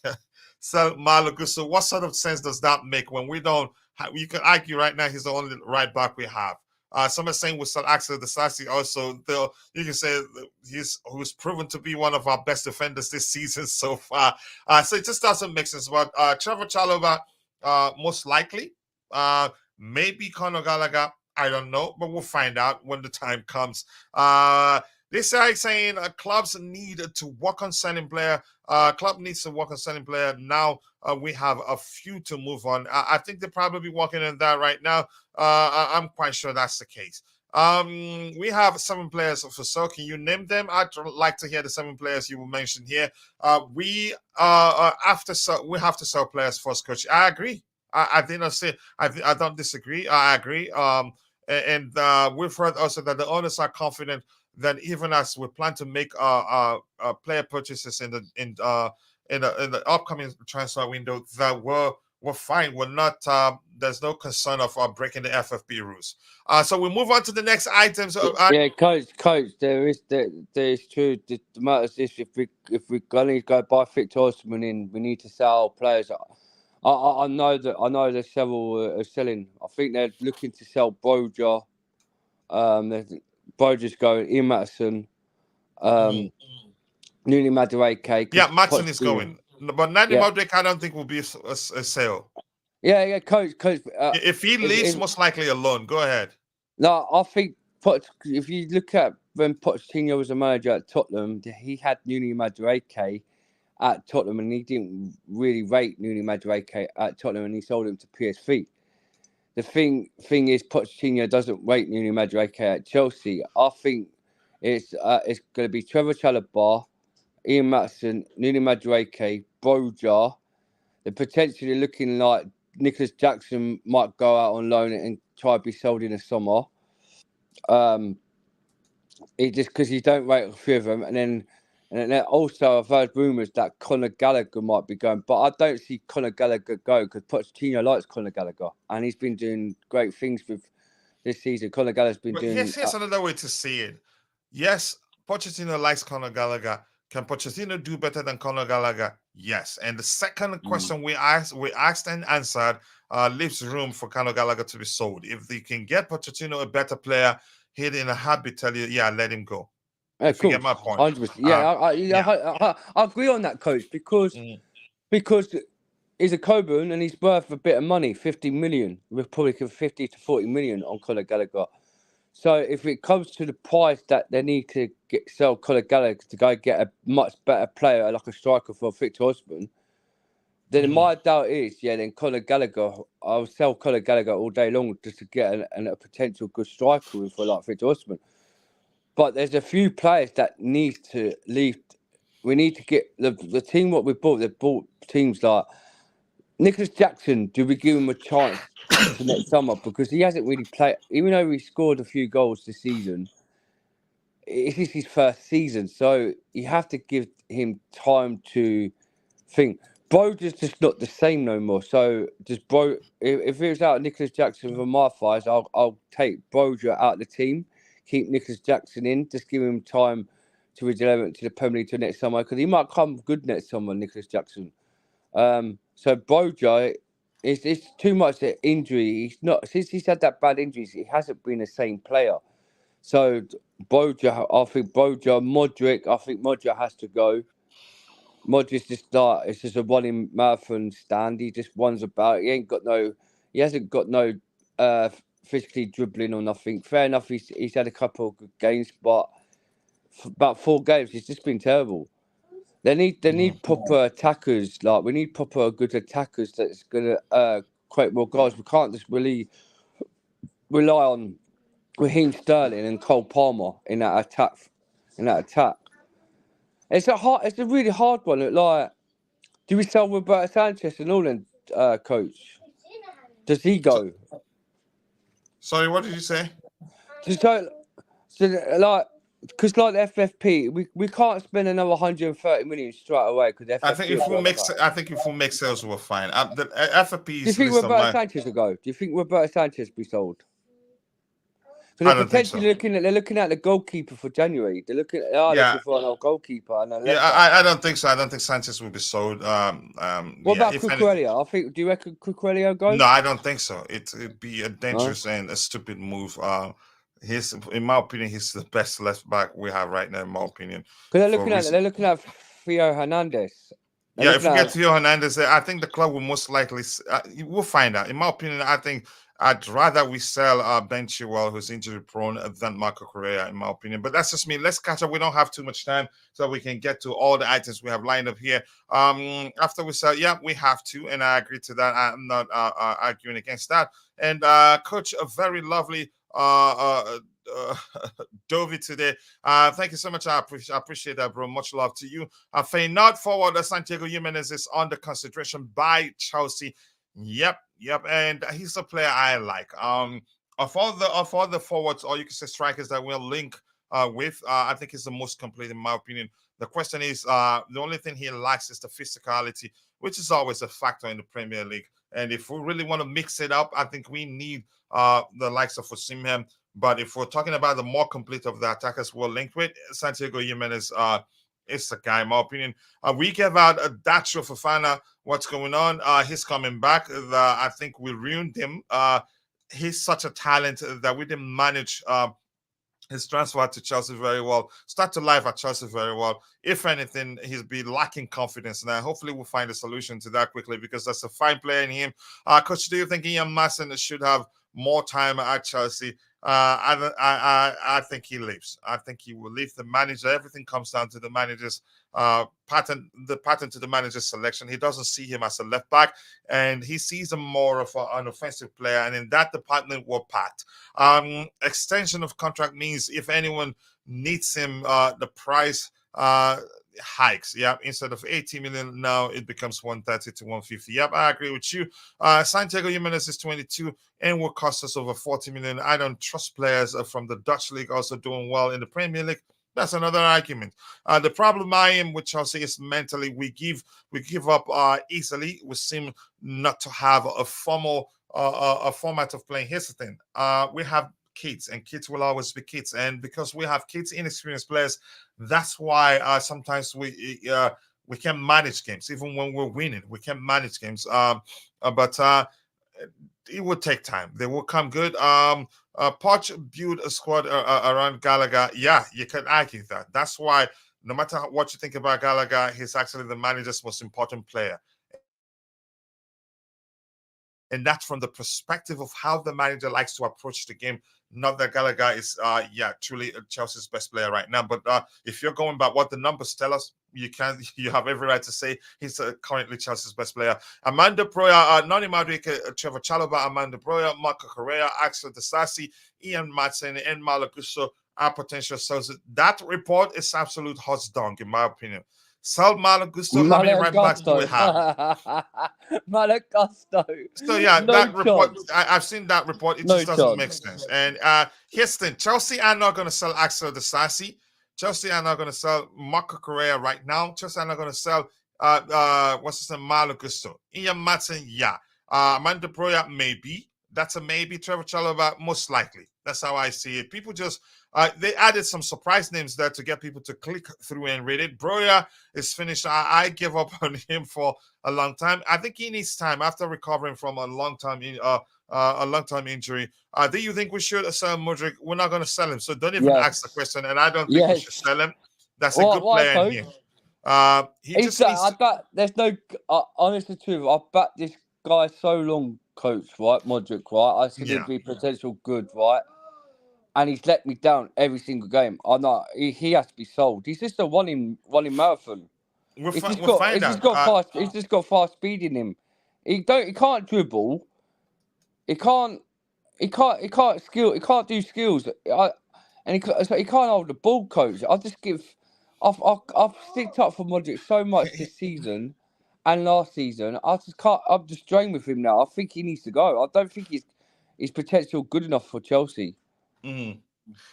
Malo Gusto. What sort of sense does that make when we don't? You can argue right now he's the only right back we have. Some are saying we'll sell Axel Disasi also. You can say who's proven to be one of our best defenders this season so far. So it just doesn't make sense. But Trevor Chalobah, most likely. Maybe Conor Gallagher. I don't know, but we'll find out when the time comes. This guy saying clubs need to work on selling player. Club needs to work on selling player. Now we have a few to move on. I think they're probably working on that right now. I'm quite sure that's the case. We have 7 players for sale. Can you name them? I'd like to hear the 7 players you mentioned here. We have to sell players first, coach. I agree. I did not say I don't disagree. I agree. And we've heard also that the owners are confident that even as we plan to make player purchases in the upcoming transfer window, that we're fine. We're not. There's no concern of breaking the FFP rules. So we move on to the next item. So, coach, there is true. The matter is this: if we're going to go buy Victor Osimhen in, we need to sell players. I know there's several selling. I think they're looking to sell Broja. Broja's going. Ian Maddison. Nuni Madueke. Yeah, Matson is going. But Nani Madueke, I don't think will be a sale. Yeah, coach. If he leaves, most likely alone. Go ahead. No, I think if you look at when Pochettino was a manager at Tottenham, he had Nuni Madueke at Tottenham, and he didn't really rate Nuni Madueke at Tottenham, and he sold him to PSV. The thing is, Pochettino doesn't rate Nuni Madueke at Chelsea. I think it's going to be Trevor Chalobah, Ian Maddison, Nuni Madueke, Broja. They're potentially looking like Nicholas Jackson might go out on loan and try to be sold in the summer. It just because you don't rate a few of them, and then also I've heard rumours that Conor Gallagher might be going, but I don't see Conor Gallagher go because Pochettino likes Conor Gallagher, and he's been doing great things with this season. Conor Gallagher's been doing. Here's another way to see it. Yes, Pochettino likes Conor Gallagher. Can Pochettino do better than Conor Gallagher? Yes. And the second question we asked and answered leaves room for Conor Gallagher to be sold. If they can get Pochettino a better player, he'd in a heartbeat tell you, yeah, let him go. If you get my point. 100%. Yeah, I agree on that, coach, because he's a Coburn and he's worth a bit of money, 50 million. We're probably 50 to 40 million on Conor Gallagher. So if it comes to the price that they need to sell Conor Gallagher to go get a much better player, like a striker for Victor Osimhen, then my doubt is, then Conor Gallagher, I'll sell Conor Gallagher all day long just to get a potential good striker for like Victor Osimhen. But there's a few players that need to leave we need to get the team what we bought. They've bought teams like Nicholas Jackson. Do we give him a chance for next summer? Because he hasn't really played, even though he scored a few goals this season. It is his first season, so you have to give him time to think. Broja's just not the same no more. So just if it was out Nicholas Jackson for my thighs, I'll take Broja out of the team, keep Nicholas Jackson in, just give him time to reach relevant to the Premier League to next summer because he might come good next summer, Nicholas Jackson. So Broja, it's too much injury. He's not since he's had that bad injuries. He hasn't been the same player. So Broja, I think Modric. I think Modric has to go. Modric it's just a running marathon stand. He just runs about. He hasn't got no physically dribbling or nothing. Fair enough. He's had a couple of good games, but for about 4 games, he's just been terrible. They need proper attackers. Like we need proper good attackers that's gonna create more goals. We can't just really rely on Raheem Sterling and Cole Palmer in that attack. It's a really hard one. Like, do we sell Roberto Sanchez and all then, coach? Does he go? Sorry, what did you say? Because like the FFP, we can't spend another 130 million straight away because I think if we make sales, we're fine. The FFP. Do you think Roberto Sanchez will go? Do you think Roberto Sanchez will be sold? So they're potentially they're looking at the goalkeeper for January. They're looking for another goalkeeper. And I don't think so. I don't think Sanchez will be sold. What about Cucurella? Do you reckon Cucurella goes? No, I don't think so. It'd be a dangerous and a stupid move. In my opinion, he's the best left back we have right now. In my opinion, because they're looking at Theo Hernandez. If we get Theo Hernandez, I think the club will most likely. We'll find out. In my opinion, I think I'd rather we sell Ben Chilwell, who's injury prone, than Marco Correa, in my opinion. But that's just me. Let's catch up. We don't have too much time, so we can get to all the items we have lined up here. After we sell, we have to, and I agree to that. I'm not arguing against that. And Coach, a very lovely Dovi today. Thank you so much. I appreciate that, bro. Much love to you. Feyenoord forward Santiago Jimenez is under consideration by Chelsea. Yep, and he's a player I like. Of all the forwards, or you can say strikers that we'll link with, I think he's the most complete in my opinion. The question is, the only thing he lacks is the physicality, which is always a factor in the Premier League. And if we really want to mix it up, I think we need the likes of Osimhen. But if we're talking about the more complete of the attackers we're linked with, Santiago Jimenez is the guy, in my opinion. We gave out a Dacho Fofana. What's going on? He's coming back. I think we ruined him. He's such a talent that we didn't manage his transfer to Chelsea very well. Start to life at Chelsea very well. If anything, he's been lacking confidence. Now, hopefully we'll find a solution to that quickly because that's a fine player in him. Coach, do you think Ian Masson should have more time at Chelsea? I think he leaves. I think he will leave the manager. Everything comes down to the manager's pattern to the manager's selection. He doesn't see him as a left back, and he sees him more of an offensive player. And in that department, we're packed. Extension of contract means if anyone needs him, the price hikes. Instead of 80 million now it becomes 130 to 150. I agree with you. Santiago Jimenez is 22 and will cost us over 40 million. I don't trust players from the Dutch league also doing well in the Premier League. That's another argument. The problem I am with Chelsea is mentally we give up easily. We seem not to have a formal format of playing. Here's the thing. We have kids, and kids will always be kids. And because we have kids, inexperienced players, that's why sometimes we can manage games. Even when we're winning, we can manage games. But it will take time. They will come good. Poch built a squad around Gallagher. Yeah, you can argue that. That's why no matter what you think about Gallagher, he's actually the manager's most important player. And that's from the perspective of how the manager likes to approach the game. Not that Gallagher is, truly Chelsea's best player right now. But if you're going by what the numbers tell us, you have every right to say he's currently Chelsea's best player. Amanda Broya, Noni Madueke, Trevor Chalobah, Amanda Broya, Marco Correa, Axel Disasi, Ian Matson, and Malagusto are potential sales. That report is absolute hot dog, in my opinion. Sell Malo Gusto. How many right backs do we have? Malo Gusto. So yeah, No that report, chance. I've seen that report. It No just doesn't chance. make sense. And here's the thing: Chelsea are not going to sell Axel Disasi. Chelsea are not going to sell Marco Correa right now. Chelsea are not going to sell what's his name, Malo Gusto. Ian Matson, yeah. Amanda Broya, maybe. That's a maybe. Trevor Chalobah, most likely. That's how I see it. People just they added some surprise names there to get people to click through and read it. Broya is finished. I give up on him for a long time. I think he needs time after recovering from a long-term injury. Do you think we should sell Mudryk? We're not going to sell him, so don't even ask the question. And I don't think we should sell him. That's a good player in here. He just needs. There's no honest truth. I've backed this guy so long, coach. Right, Mudryk. Right, I said he'd be potential good. Right. And he's let me down every single game. I know he has to be sold. He's just a one in marathon. He's just got fast speed in him. He can't dribble. He can't skill. He can't do skills. And he can't hold the ball, coach. I've sticked up for Modric so much this season and last season. I'm just drained with him now. I think he needs to go. I don't think his potential good enough for Chelsea. Mm.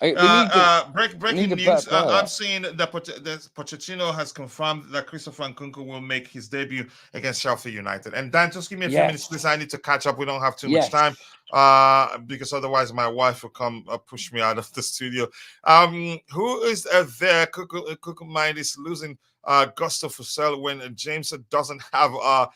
Breaking news. I'm seeing that Pochettino has confirmed that Christopher Nkunku will make his debut against Sheffield United. And Dan, just give me a few minutes, please. I need to catch up. We don't have too much time because otherwise my wife will come push me out of the studio. Who is there? Cuckoo Mind is losing Gusto for sale when James doesn't have a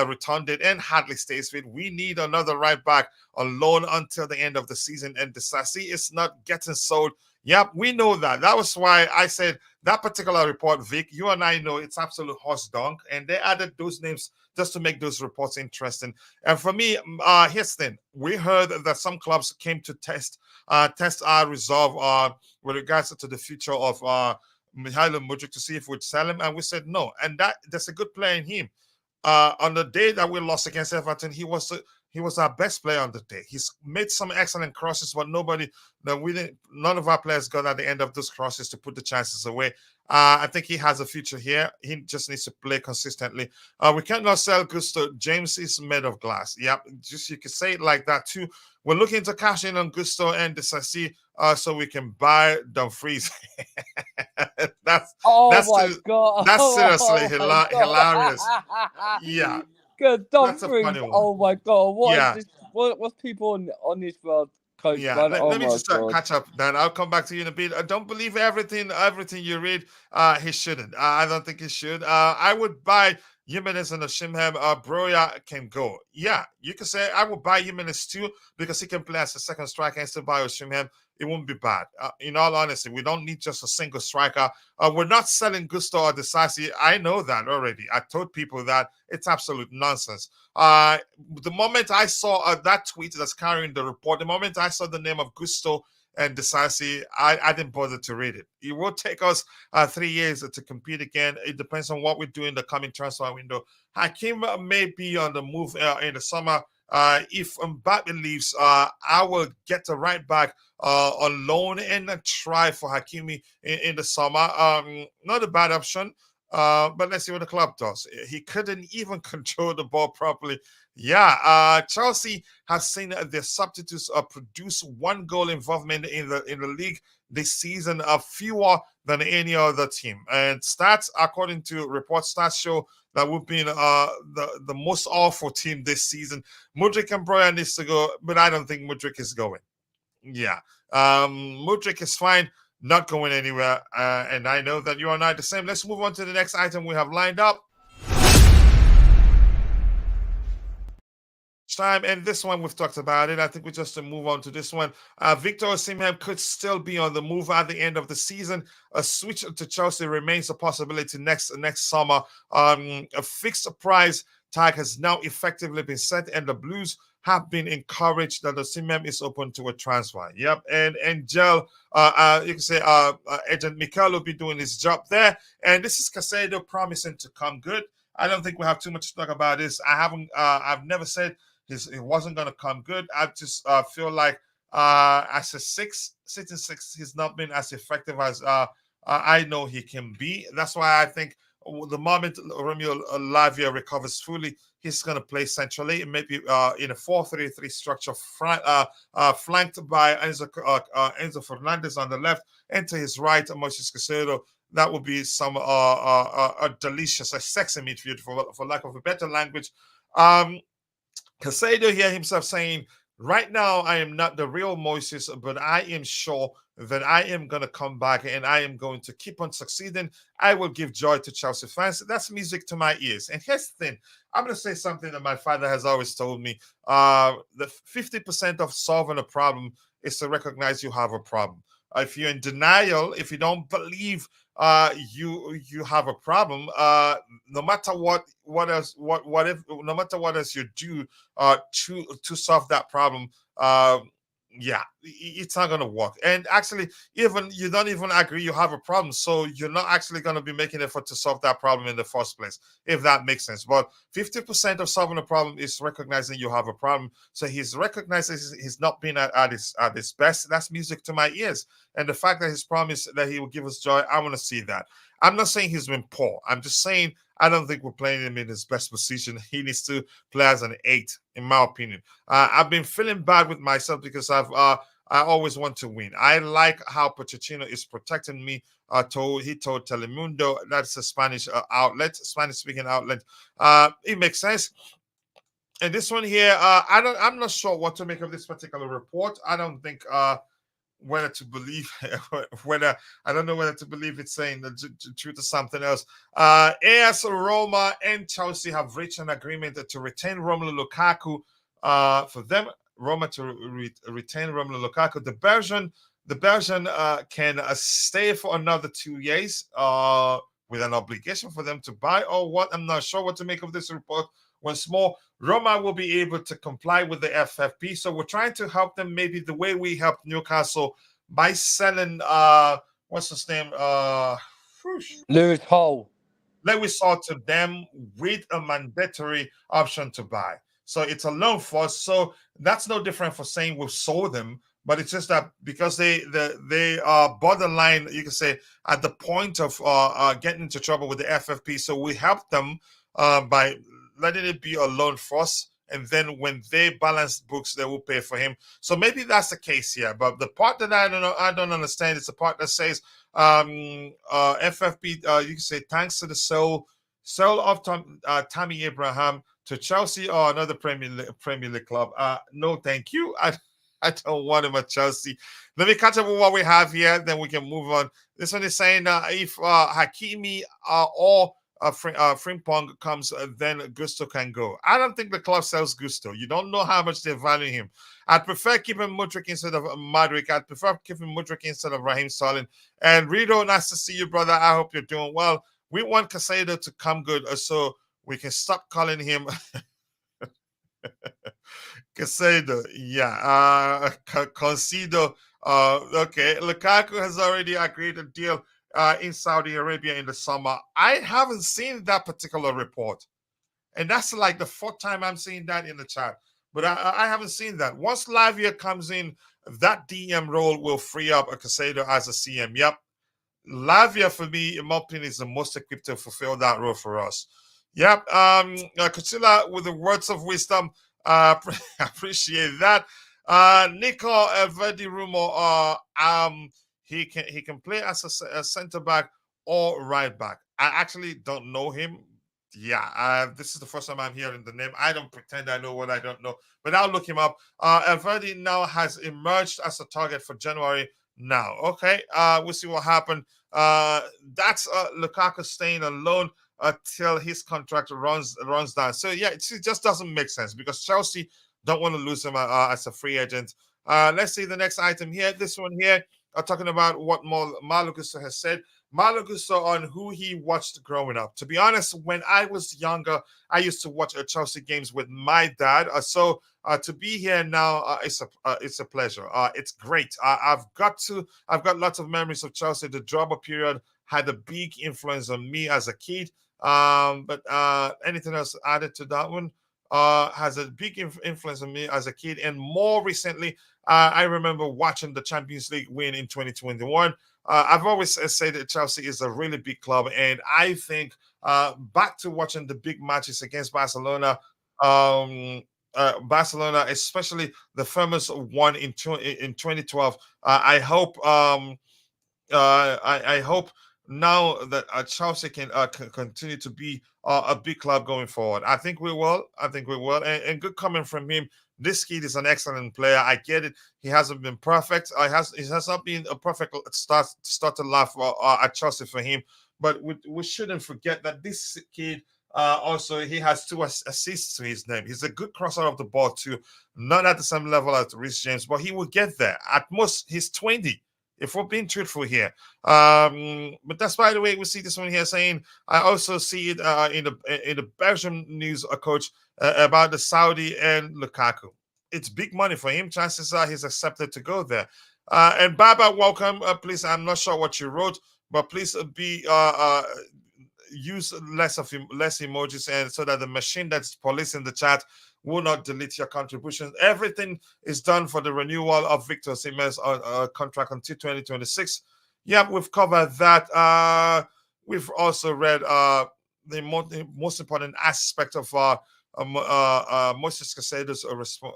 return date and Hadley stays fit. We need another right back on loan until the end of the season, and Disasi is not getting sold. Yep, we know that. That was why I said that particular report, Vic, you and I know it's absolute horse dunk, and they added those names just to make those reports interesting. And for me, here's the thing. We heard that some clubs came to test our resolve with regards to the future of Mihailo Mudryk to see if we'd sell him, and we said no. And that's a good player in him. On the day that we lost against Everton, he was our best player on the day. He's made some excellent crosses, but none of our players got at the end of those crosses to put the chances away. I think he has a future here. He just needs to play consistently. We cannot sell Gusto. James is made of glass. Yep, just you could say it like that too. We're looking to cash in on Gusto and Disasi so we can buy Dumfries. That's seriously hilarious. Yeah. Good, Dumfries. Oh my God! What's people on this world, coach? Yeah, let me just catch up. Then I'll come back to you in a bit. I don't believe everything you read. He shouldn't. I don't think he should. I would buy Jimenez and Osimhen. Broya can go. Yeah, you can say I would buy Jimenez too because he can play as a second striker and still buy Osimhen. It won't be bad. In all honesty, we don't need just a single striker. We're not selling Gusto or Disasi. I know that already. I told people that it's absolute nonsense. The moment I saw that tweet that's carrying the report, the moment I saw the name of Gusto and Disasi, I didn't bother to read it. It will take us 3 years to compete again. It depends on what we do in the coming transfer window. Hakim may be on the move in the summer. If Mbappe leaves, I will get the right back on loan and try for Hakimi in the summer. Not a bad option, but let's see what the club does. He couldn't even control the ball properly. Yeah, Chelsea have seen their substitutes produce 1 goal involvement in the league this season, fewer than any other team. And stats, according to reports, stats show that we've been the most awful team this season. Mudryk and Broya needs to go, but I don't think Mudryk is going. Yeah, Mudryk is fine, not going anywhere. And I know that you are not the same. Let's move on to the next item we have lined up. Time, and this one we've talked about it. I think we just move on to this one. Victor Osimhen could still be on the move at the end of the season. A switch to Chelsea remains a possibility next summer. A fixed price tag has now effectively been set, and the Blues have been encouraged that Osimhen is open to a transfer. Yep, and Angel, you can say Agent Mikel will be doing his job there, and this is Caicedo promising to come good. I don't think we have too much to talk about this. I've never said it wasn't going to come good. I just feel like as a sitting six, he's not been as effective as I know he can be. That's why I think The moment Romeo Lavia recovers fully, he's going to play centrally, maybe in a 4-3-3 structure, flanked by Enzo Fernandez on the left, and to his right, Moises Caicedo. That would be some a delicious, a sexy midfield, for lack of a better language. Caicedo here himself saying, right now, I am not the real Moises, but I am sure that I am going to come back and I am going to keep on succeeding. I will give joy to Chelsea fans. That's music to my ears. And here's the thing. I'm going to say something that my father has always told me. The 50% of solving a problem is to recognize you have a problem. If you're in denial, if you don't believe you have a problem, no matter what else no matter what else you do to solve that problem, yeah, it's not gonna work. And actually, even you don't even agree you have a problem, so you're not actually gonna be making effort to solve that problem in the first place, if that makes sense. But 50% of solving a problem is recognizing you have a problem. So he's recognizing he's not been at his best. That's music to my ears. And the fact that he's promised that he will give us joy, I want to see that. I'm not saying he's been poor. I'm just saying I don't think we're playing him in his best position. He needs to play as an 8, in my opinion. I've been feeling bad with myself because I always want to win. I like how Pochettino is protecting me. He told Telemundo, that's a Spanish outlet, Spanish-speaking outlet. It makes sense. And this one here, I'm not sure what to make of this particular report. I don't think whether to believe I don't know whether to believe it's saying the truth or something else. AS Roma and Chelsea have reached an agreement to retain Romelu Lukaku. For them, Roma to retain Romelu Lukaku. The Belgian can stay for another 2 years with an obligation for them to buy or what. I'm not sure what to make of this report. Once more, Roma will be able to comply with the FFP. So we're trying to help them maybe the way we helped Newcastle by selling, what's his name? Lewis Hall. Lewis Hall to them with a mandatory option to buy. So it's a loan for us. So that's no different for saying we've sold them. But it's just that because they are borderline, you can say, at the point of getting into trouble with the FFP. So we helped them by letting it be a loan for us, and then when they balance books, they will pay for him. So maybe that's the case here. But the part that I don't understand is the part that says FFP. You can say thanks to the sale of Tammy Abraham to Chelsea or another Premier League club. No, thank you. I don't want him at Chelsea. Let me catch up with what we have here, then we can move on. This one is saying if Hakimi or Frimpong comes, then Gusto can go. I don't think the club sells Gusto. You don't know how much they value him. I'd prefer keeping Mudryk instead of Madrick. I'd prefer keeping Mudryk instead of Raheem Sterling. And Rido, nice to see you, brother. I hope you're doing well. We want Caicedo to come good so we can stop calling him Caicedo. Yeah. Caicedo. Okay. Lukaku has already agreed a deal in Saudi Arabia in the summer. I haven't seen that particular report. And that's like the 4th time I'm seeing that in the chat. But I haven't seen that. Once Lavia comes in, that DM role will free up a Caicedo as a CM. Yep. Lavia, for me, in my opinion, is the most equipped to fulfill that role for us. Yep. Kachila with the words of wisdom. Appreciate that. Nico Verdi Rumo, he can play as a center back or right back. I actually don't know him. Yeah, this is the first time I'm hearing the name. I don't pretend I know what I don't know, but I'll look him up. Verdi now has emerged as a target for January now. Okay, we'll see what happened. That's Lukaku staying alone until his contract runs down. So yeah, it just doesn't make sense because Chelsea don't want to lose him as a free agent. Let's see the next item here. This one here, talking about what Malo Gusto has said. Malo Gusto on who he watched growing up. To be honest, when I was younger, I used to watch Chelsea games with my dad. So to be here now, it's a pleasure. It's great. I've got lots of memories of Chelsea. The Drogba period had a big influence on me as a kid. But anything else added to that one? Has a big influence on me as a kid. And more recently, I remember watching the Champions League win in 2021. I've always said that Chelsea is a really big club, and I think back to watching the big matches against Barcelona. Barcelona, especially the famous one in 2012. I hope I hope now that Chelsea can continue to be a big club going forward. I think we will. I think we will. And good coming from him. This kid is an excellent player. I get it. He hasn't been perfect. It has not been a perfect start to laugh at Chelsea for him. But we shouldn't forget that this kid also he has two assists to his name. He's a good crosser of the ball too. Not at the same level as Reece James, but he will get there. At most, he's 20 if we're being truthful here. But that's by the way we see this one here saying. I also see it in the Belgium news, coach, about the Saudi and Lukaku. It's big money for him. Chances are he's accepted to go there. And Baba, welcome. Please, I'm not sure what you wrote, but please be use less emojis, and so that the machine that's policing the chat will not delete your contributions. Everything is done for the renewal of Victor Osimhen's contract until 2026. Yeah, we've covered that. We've also read the most important aspect of Moises Caicedo's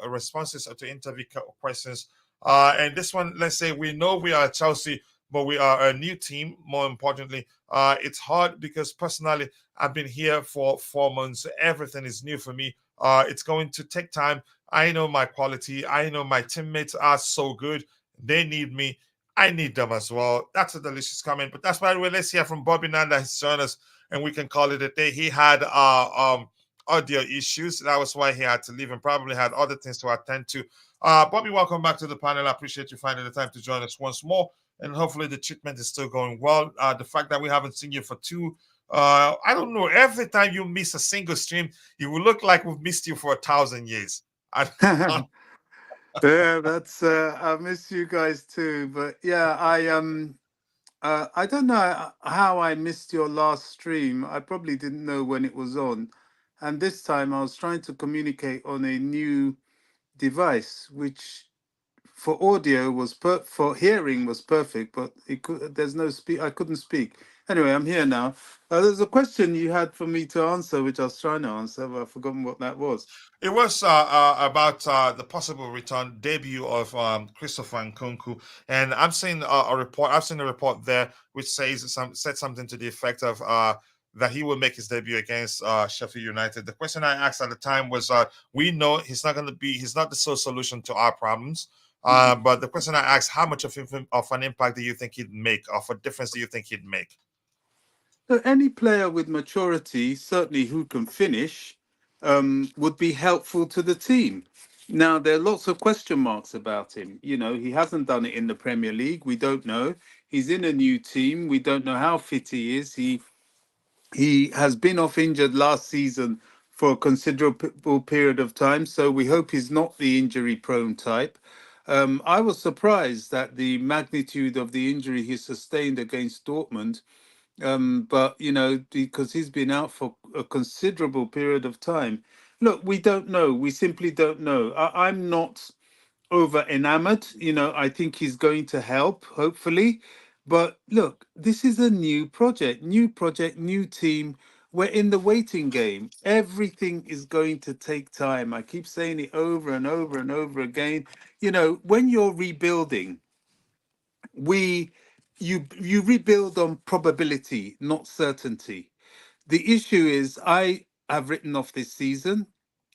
responses to interview questions. And this one, let's say we know we are Chelsea, but we are a new team. More importantly, it's hard because personally, I've been here for 4 months. Everything is new for me. It's going to take time. I know my quality. I know my teammates are so good. They need me. I need them as well. That's a delicious comment. But that's by the way, let's hear from Bobby Nanda. He's joined us, and we can call it a day. He had audio issues. That was why he had to leave and probably had other things to attend to. Bobby, welcome back to the panel. I appreciate you finding the time to join us once more. And hopefully the treatment is still going well. The fact that we haven't seen you for I don't know, every time you miss a single stream, it will look like we've missed you for 1,000 years. Yeah, that's I miss you guys too. But yeah, I don't know how I missed your last stream. I probably didn't know when it was on. And this time I was trying to communicate on a new device, which for audio was for hearing was perfect, but there's no speak. I couldn't speak. Anyway, I'm here now. There's a question you had for me to answer, which I was trying to answer, but I've forgotten what that was. It was about the possible return debut of Christopher Nkunku, and I'm seeing a report. I've seen a report there which said something to the effect of that he will make his debut against Sheffield United. The question I asked at the time was, we know he's not the sole solution to our problems. But the question I asked, how much of an impact do you think he'd make, of a difference do you think he'd make? So any player with maturity, certainly who can finish, would be helpful to the team. Now, there are lots of question marks about him. You know, he hasn't done it in the Premier League. We don't know. He's in a new team. We don't know how fit he is. He has been off injured last season for a considerable period of time, so we hope he's not the injury-prone type. I was surprised at the magnitude of the injury he sustained against Dortmund. But you know, because he's been out for a considerable period of time. Look, we don't know. We simply don't know. I'm not over enamored. You know, I think he's going to help, hopefully. But look, this is a new project, new team. We're in the waiting game. Everything is going to take time. I keep saying it over and over and over again. You know, when you're rebuilding, we you rebuild on probability, not certainty. The issue is I have written off this season.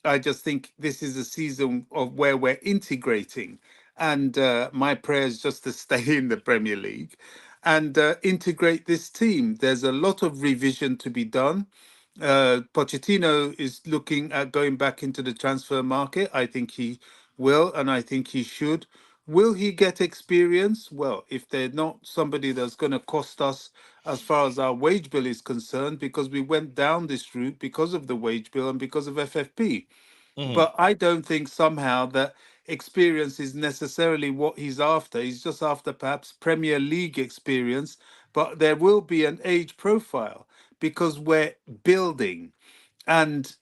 I just think this is a season of where we're integrating, and my prayer is just to stay in the Premier League and integrate this team. There's a lot of revision to be done. Pochettino is looking at going back into the transfer market. I think he will, and I think he should. Will he get experience? Well, if they're not somebody that's going to cost us as far as our wage bill is concerned, because we went down this route because of the wage bill and because of FFP. But I don't think somehow that experience is necessarily what he's after. He's just after perhaps Premier League experience, but there will be an age profile because we're building. And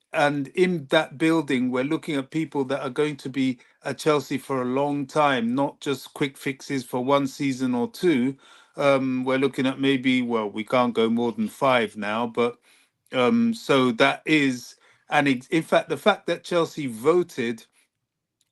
in that building, we're looking at people that are going to be at Chelsea for a long time, not just quick fixes for one season or two, We're looking at maybe, well, we can't go more than 5 now, but so that is, and in fact, the fact that Chelsea voted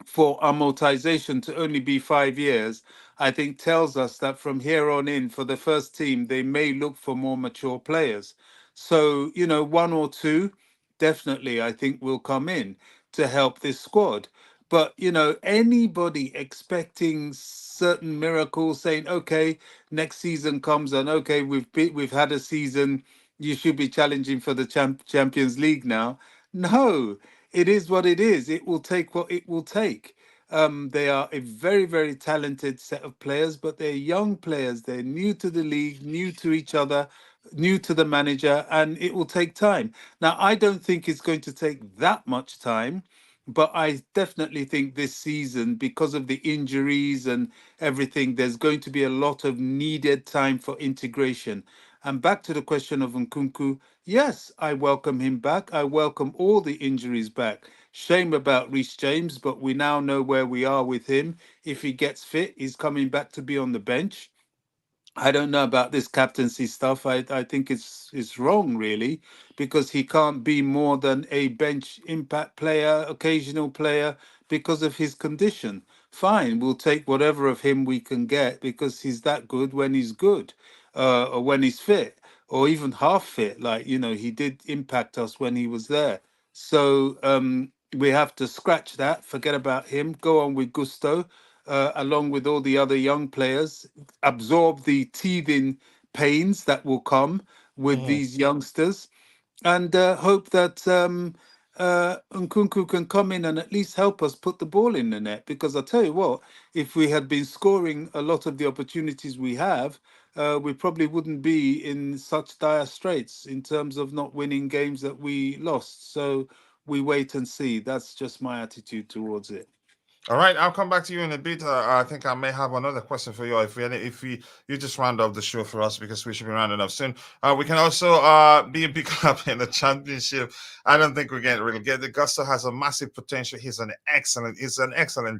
for amortization to only be 5 years, I think tells us that from here on in, for the first team, they may look for more mature players. So, you know, 1 or 2 definitely, I think, will come in to help this squad. But, you know, anybody expecting certain miracles, saying, okay, next season comes and okay, we've had a season, you should be challenging for the Champions League now. No, it is what it is. It will take what it will take. They are a very, very talented set of players, but they're young players. They're new to the league, new to each other, new to the manager, and it will take time. Now, I don't think it's going to take that much time, but I definitely think this season, because of the injuries and everything, there's going to be a lot of needed time for integration. And back to the question of Nkunku, yes, I welcome him back. I welcome all the injuries back. Shame about Reece James, but we now know where we are with him. If he gets fit, he's coming back to be on the bench. I don't know about this captaincy stuff. I think it's wrong, really, because he can't be more than a bench impact player, occasional player, because of his condition. Fine, we'll take whatever of him we can get because he's that good when he's good, or when he's fit, or even half fit. Like, you know, he did impact us when he was there. So we have to scratch that, forget about him, go on with Gusto, along with all the other young players, absorb the teething pains that will come with Mhm. these youngsters, and hope that Nkunku can come in and at least help us put the ball in the net. Because I tell you what, if we had been scoring a lot of the opportunities we have, we probably wouldn't be in such dire straits in terms of not winning games that we lost. So we wait and see. That's just my attitude towards it. All right, I'll come back to you in a bit. I think I may have another question for you. If you just round up the show for us because we should be rounding up soon. We can also be a big club in the championship. I don't think we're getting relegated. Gusto has a massive potential. He's an excellent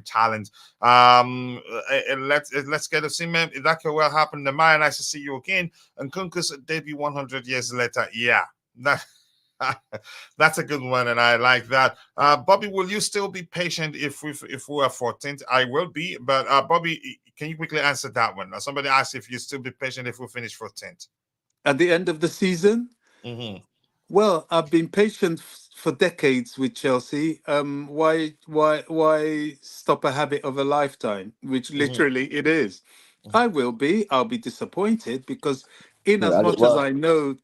talent. Let's get to see him. That could well happen. The man, nice to see you again. And Kunku's debut 100 years later. Yeah, that. That's a good one, and I like that. Bobby, will you still be patient if we are 14th? I will be, but Bobby, can you quickly answer that one? Somebody asked if you still be patient if we finish 14th. At the end of the season, Mm-hmm. well, I've been patient for decades with Chelsea. Why stop a habit of a lifetime, which Mm-hmm. literally it is? I will be. I'll be disappointed because, in Yeah, as as it much as were. I know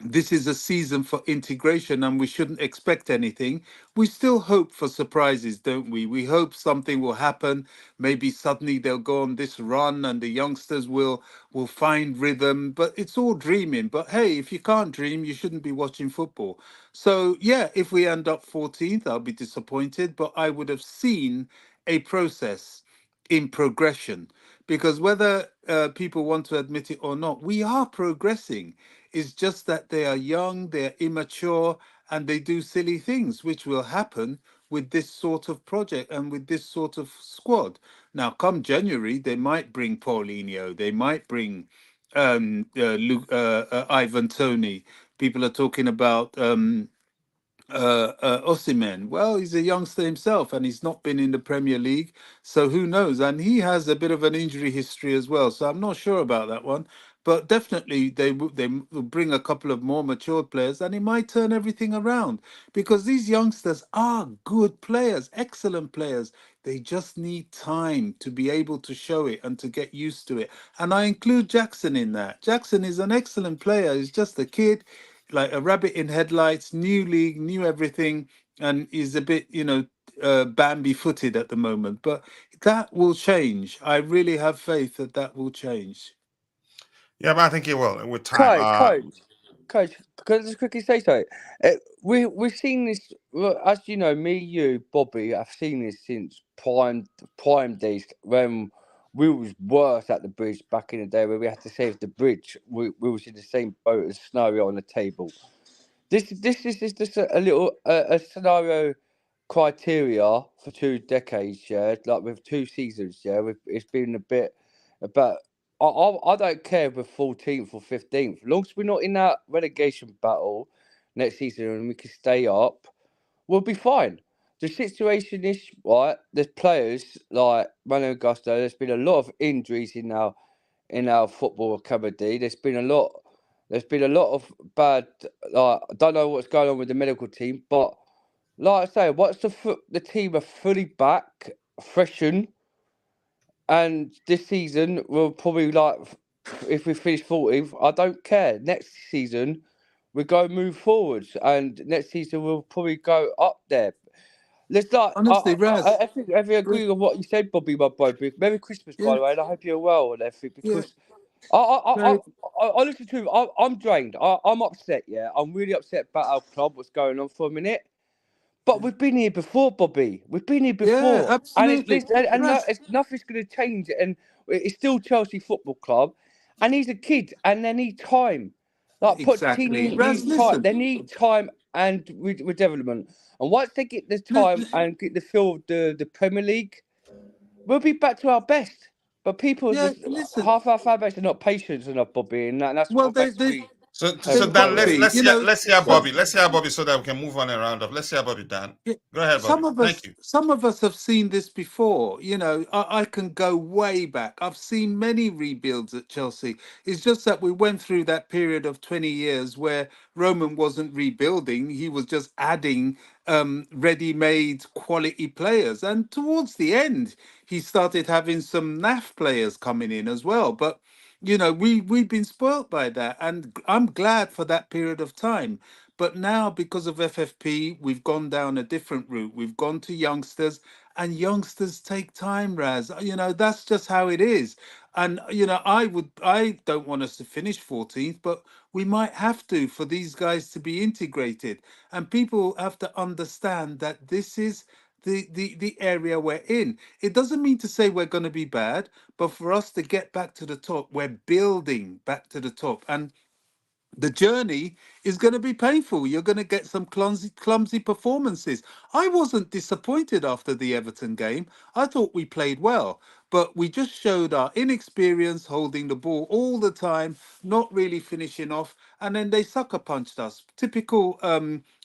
this is a season for integration and we shouldn't expect anything, we still hope for surprises, don't we? We hope something will happen. Maybe suddenly they'll go on this run and the youngsters will find rhythm, but it's all dreaming. But hey, if you can't dream, you shouldn't be watching football. So yeah, if we end up 14th, I'll be disappointed, but I would have seen a process in progression, because whether people want to admit it or not, we are progressing. It's just that they are young, they're immature, and they do silly things, which will happen with this sort of project and with this sort of squad. Now, come January, they might bring Paulinho, they might bring Ivan Toney. People are talking about Osimhen. Well, he's a youngster himself, and he's not been in the Premier League, so who knows? And he has a bit of an injury history as well, so I'm not sure about that one. But definitely, they will bring a couple of more matured players, and it might turn everything around because these youngsters are good players, excellent players. They just need time to be able to show it and to get used to it. And I include Jackson in that. Jackson is an excellent player. He's just a kid, like a rabbit in headlights, new league, new everything, and is a bit, Bambi footed at the moment. But that will change. I really have faith that that will change. Yeah, but I think it will with time. Coach, can I just quickly say so? We've seen this, well, as you know, me, you, Bobby, have seen this since prime days when we was worse at the bridge back in the day where we had to save the bridge. We was in the same boat as scenario on the table. This is just a little a scenario criteria for 2 decades, yeah, like with 2 seasons, yeah. It's been a bit about I don't care if we're 14th or 15th. As long as we're not in that relegation battle next season and we can stay up, we'll be fine. The situation is, right, there's players like Manuel Gusto, there's been a lot of injuries in our football academy. There's been a lot of bad, like, I don't know what's going on with the medical team, but like I say, once the team are fully back, freshened, and this season we'll probably, like, if we finish 14th, I don't care. Next season we're going to move forwards, and next season we'll probably go up there. Let's like, Honestly, Raz, I think I agree with what you said, Bobby, my boy. Merry Christmas, by yeah, the way, and I hope you're well and everything. yeah, Because I very, honestly, truth, I'm drained. I'm upset. Yeah, I'm really upset about our club. What's going on for a minute? But we've been here before, Bobby. We've been here yeah, before, and absolutely. Raz, nothing's going to change. And it's still Chelsea Football Club, and he's a kid, and they need time. Like exactly. Pochettino Raz, needs time. listen. They need time and with development. And once they get the li- time li- and get the feel of the Premier League, we'll be back to our best. But people, Yeah, just listen. half our fan base are not patient enough, Bobby, and that's Well, what makes me So take they the Dan, got to football. be. You know, let's hear some. Bobby. Let's hear Bobby so that we can move on and round up. Let's hear Bobby, Dan. Yeah, Go ahead, Bobby. Thank you. some of us have seen this before. You know, I can go way back. I've seen many rebuilds at Chelsea. It's just that we went through that period of 20 years where Roman wasn't rebuilding; he was just adding ready-made quality players. And towards the end, he started having some naff players coming in as well. But you know, we've been spoilt by that, and I'm glad for that period of time. But now, because of FFP, we've gone down a different route. We've gone to youngsters, and youngsters take time, Raz. You know, that's just how it is. And, you know, I don't want us to finish 14th, but we might have to for these guys to be integrated. And people have to understand that this is the area we're in. It doesn't mean to say we're going to be bad, but for us to get back to the top, we're building back to the top. And the journey is going to be painful. You're going to get some clumsy performances. I wasn't disappointed after the Everton game. I thought we played well, but we just showed our inexperience holding the ball all the time, not really finishing off, and then they sucker punched us. Typical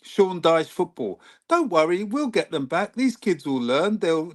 Sean Dyche football. Don't worry, we'll get them back. These kids will learn. They'll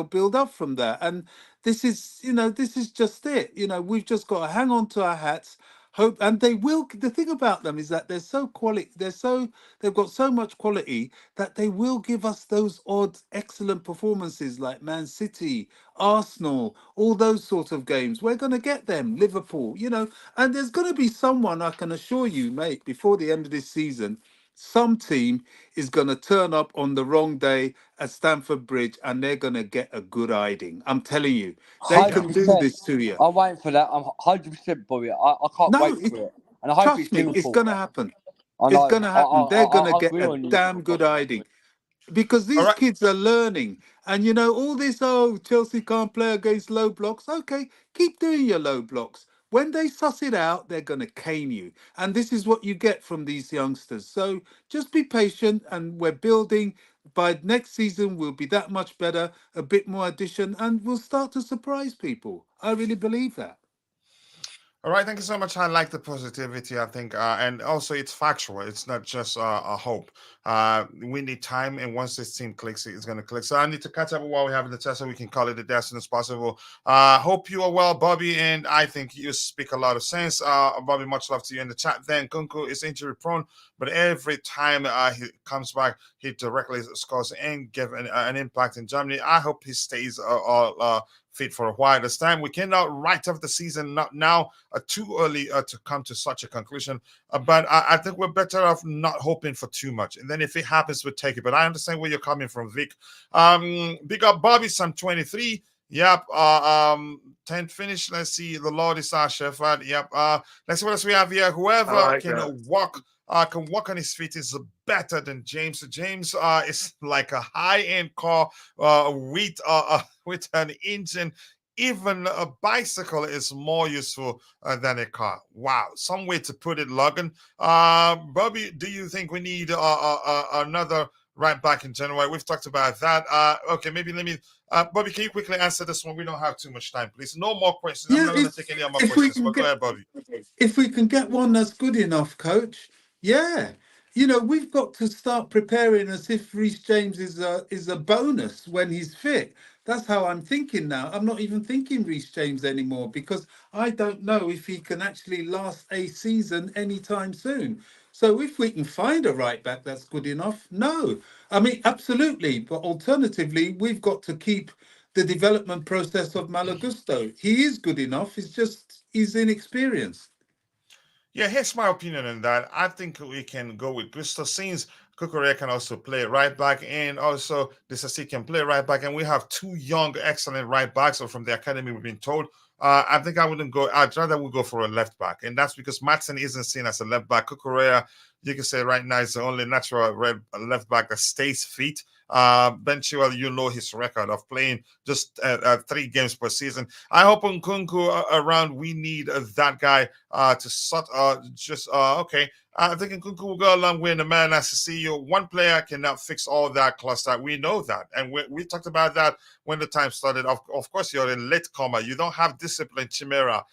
build up from that. And this is, you know, this is just it. You know, we've just got to hang on to our hats, hope, and they will. The thing about them is that they're so quality, they've got so much quality that they will give us those odd excellent performances like Man City, Arsenal, all those sort of games. We're going to get them. Liverpool, you know. And there's going to be someone, I can assure you, mate, before the end of this season, some team is going to turn up on the wrong day at Stamford Bridge and they're going to get a good hiding. I'm telling you, they Yeah. can do 100%. this to you. I'm waiting for that. I'm 100%, Bobby. I can't No, wait for it, and I hope it's trust me, it's Liverpool. going to happen. I It's know. going to happen. They're going to I get agree a on you, damn good Bobby. hiding because All these right. kids are learning. And you know, all this, oh, Chelsea can't play against low blocks. Okay, keep doing your low blocks. When they suss it out, they're going to cane you. And this is what you get from these youngsters. So just be patient and we're building. By next season, we'll be that much better, a bit more addition, and we'll start to surprise people. I really believe that. All right, thank you so much. I like the positivity, I think, and also it's factual. It's not just a hope. We need time, and once this team clicks, it's going to click. So I need to catch up with what we have in the test so we can call it a day as soon as possible. Hope you are well, Bobby, and I think you speak a lot of sense. Bobby, much love to you in the chat. Then Nkunku is injury prone, but every time he comes back, he directly scores and gives an impact in Germany. I hope he stays fit for a while this time. We cannot write off the season not now, too early to come to such a conclusion. But I think we're better off not hoping for too much. And then if it happens, we'll take it. But I understand where you're coming from, Vic. Big up Bobby, some 23. Yep. 10th finish. Let's see. The Lord is our shepherd. Yep. Let's see what else we have here. Whoever can walk on his feet is better than James. James is like a high-end car with an engine. Even a bicycle is more useful than a car. Wow, some way to put it, Logan. Bobby, do you think we need another right back in January? We've talked about that. Okay, maybe let me Bobby, can you quickly answer this one? We don't have too much time, please. No more questions. I'm Yeah, not going to take any more if we questions, can but go get ahead, Bobby. if we can get one that's good enough, coach, yeah. We've got to start preparing as if Reece James is a bonus when he's fit. That's how I'm thinking now. I'm not even thinking Reece James anymore because I don't know if he can actually last a season anytime soon. So if we can find a right back that's good enough, no. I mean, absolutely. But alternatively, we've got to keep the development process of Malagusto. He is good enough. It's just he's inexperienced. Yeah, here's my opinion on that. I think we can go with Gusto since Kukurea can also play right back, and also Disasi can play right back, and we have two young, excellent right backs from the academy. We've been told. I think I wouldn't go. I'd rather we go for a left back, and that's because Matson isn't seen as a left back. Kukurea, you can say right now, is the only natural left back that stays fit. Ben Chilwell, his record of playing just 3 games per season. I hope Nkunku around. We need that guy to sort okay. I think Nkunku will go a long way in the man as to see you. One player cannot fix all that cluster. We know that. And we talked about that when the time started. Of course, you're a latecomer. You don't have discipline, Chimera.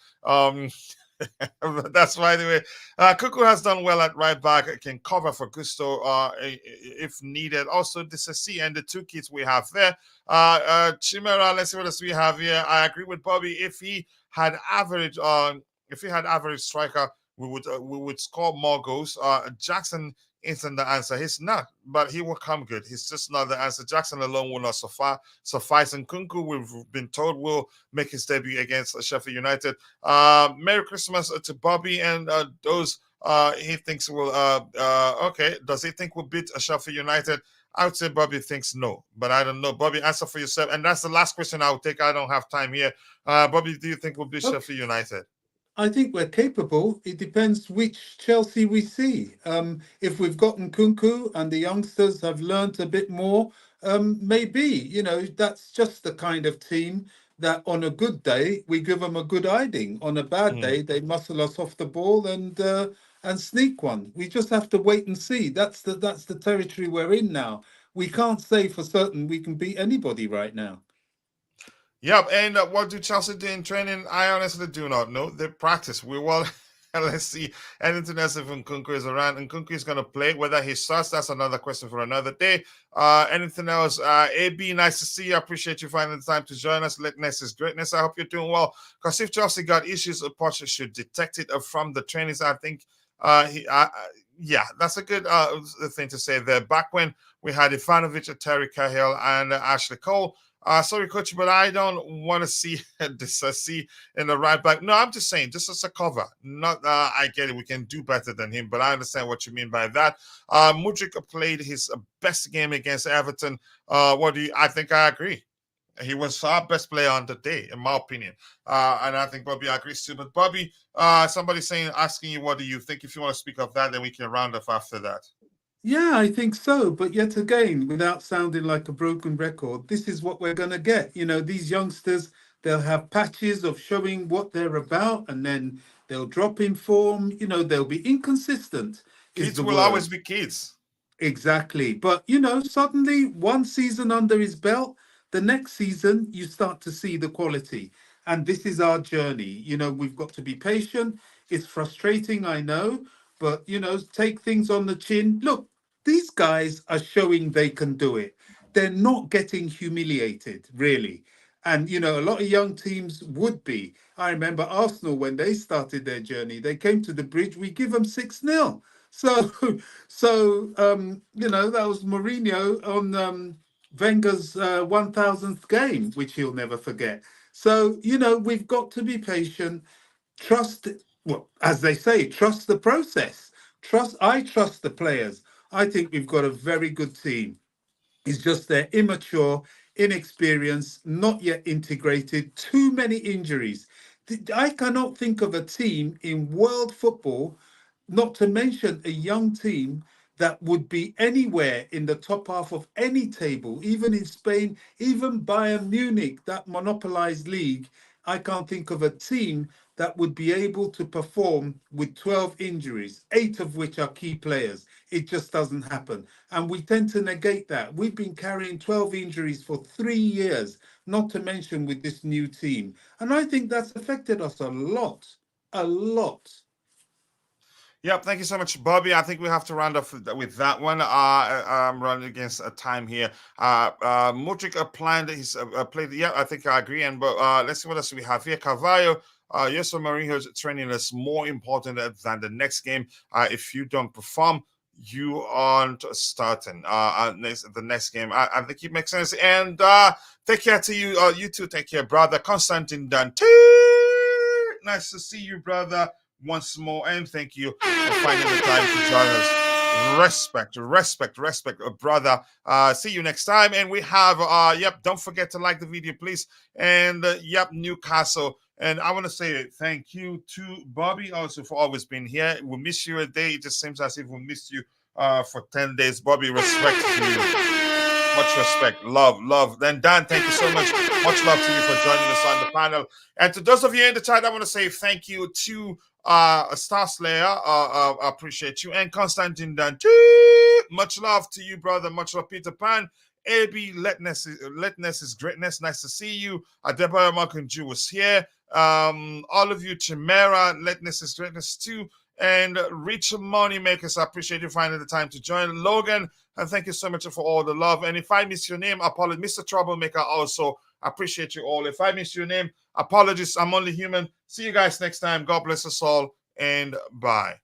That's why the way Kuku has done well at right back. Can cover for Gusto if needed. Also, this is C and the two kids we have there. Chimera, let's see what else we have here. I agree with Bobby. If he had average striker, we would score more goals. Jackson isn't the answer. He's not, but he will come good. He's just not the answer. Jackson alone will not suffice. And Kunku, we've been told, will make his debut against Sheffield United. Merry Christmas to Bobby and those he thinks will. Okay, does he think we'll beat Sheffield United? I would say Bobby thinks no, but I don't know. Bobby, answer for yourself. And that's the last question I'll take. I don't have time here. Bobby, do you think we'll beat Sheffield United? I think we're capable. It depends which Chelsea we see. If we've gotten Nkunku and the youngsters have learnt a bit more, maybe, that's just the kind of team that on a good day, we give them a good hiding. On a bad day, they muscle us off the ball and sneak one. We just have to wait and see. That's the territory we're in now. We can't say for certain we can beat anybody right now. Yep, and what do Chelsea do in training? I honestly do not know. They practice. We will. Let's see. Anything else if Nkunku is around? Nkunku is going to play. Whether he starts, that's another question for another day. Anything else? AB, nice to see you. I appreciate you finding the time to join us. Lateness is greatness. I hope you're doing well. Because if Chelsea got issues, Potter should detect it from the trainings. I think yeah, that's a good thing to say there. Back when we had Ivanovic, Terry Cahill, and Ashley Cole, sorry, coach, but I don't want to see this in the right back. No, I'm just saying, just as a cover. Not, I get it. We can do better than him, but I understand what you mean by that. Mudryk played his best game against Everton. I think I agree. He was our best player on the day, in my opinion. And I think Bobby agrees too. But Bobby, somebody asking you, what do you think? If you want to speak of that, then we can round off after that. Yeah, I think so. But yet again, without sounding like a broken record, this is what we're going to get. These youngsters, they'll have patches of showing what they're about, and then they'll drop in form. They'll be inconsistent. Kids will always be kids. Exactly. But, suddenly 1 season under his belt, the next season, you start to see the quality. And this is our journey. We've got to be patient. It's frustrating, I know, but, take things on the chin. Look, these guys are showing they can do it. They're not getting humiliated, really. And, a lot of young teams would be. I remember Arsenal, when they started their journey, they came to the bridge, we give them 6-0. So, that was Mourinho on Wenger's 1000th game, which he'll never forget. So, we've got to be patient, trust, well, as they say, trust the process. I trust the players. I think we've got a very good team. It's just they're immature, inexperienced, not yet integrated, too many injuries. I cannot think of a team in world football, not to mention a young team, that would be anywhere in the top half of any table, even in Spain, even Bayern Munich, that monopolized league. I can't think of a team that would be able to perform with 12 injuries, 8 of which are key players. It just doesn't happen. And we tend to negate that. We've been carrying 12 injuries for 3 years, not to mention with this new team. And I think that's affected us a lot, a lot. Yep, thank you so much, Bobby. I think we have to round off with that one. I'm running against a time here. Modric planned his played. Yeah, I think I agree. And but let's see what else we have here. Carvalho. Yes, Mourinho's training is more important than the next game. If you don't perform, you aren't starting. The next game. I think it makes sense. And take care to you. You too. Take care, brother. Constantine Dante. Nice to see you, brother. Once more, and thank you for finding the time to join us. Respect, brother. See you next time. And we have, don't forget to like the video, please. And Newcastle. And I want to say thank you to Bobby also for always being here. We'll miss you a day. It just seems as if we missed you for 10 days. Bobby, respect to you. Much respect, love. Then Dan, thank you so much. Much love to you for joining us on the panel. And to those of you in the chat, I want to say thank you to Star Slayer. I appreciate you. And Constantine Dante. Much love to you, brother. Much love, Peter Pan. AB, letness is greatness. Nice to see you. Adebayo Makunju was here. All of you, Chimera, letness is greatness too. And Rich Moneymakers, I appreciate you finding the time to join. Logan, and thank you so much for all the love. And if I miss your name, apologies. Mr. Troublemaker also, appreciate you all. If I miss your name, apologies. I'm only human. See you guys next time. God bless us all, and bye.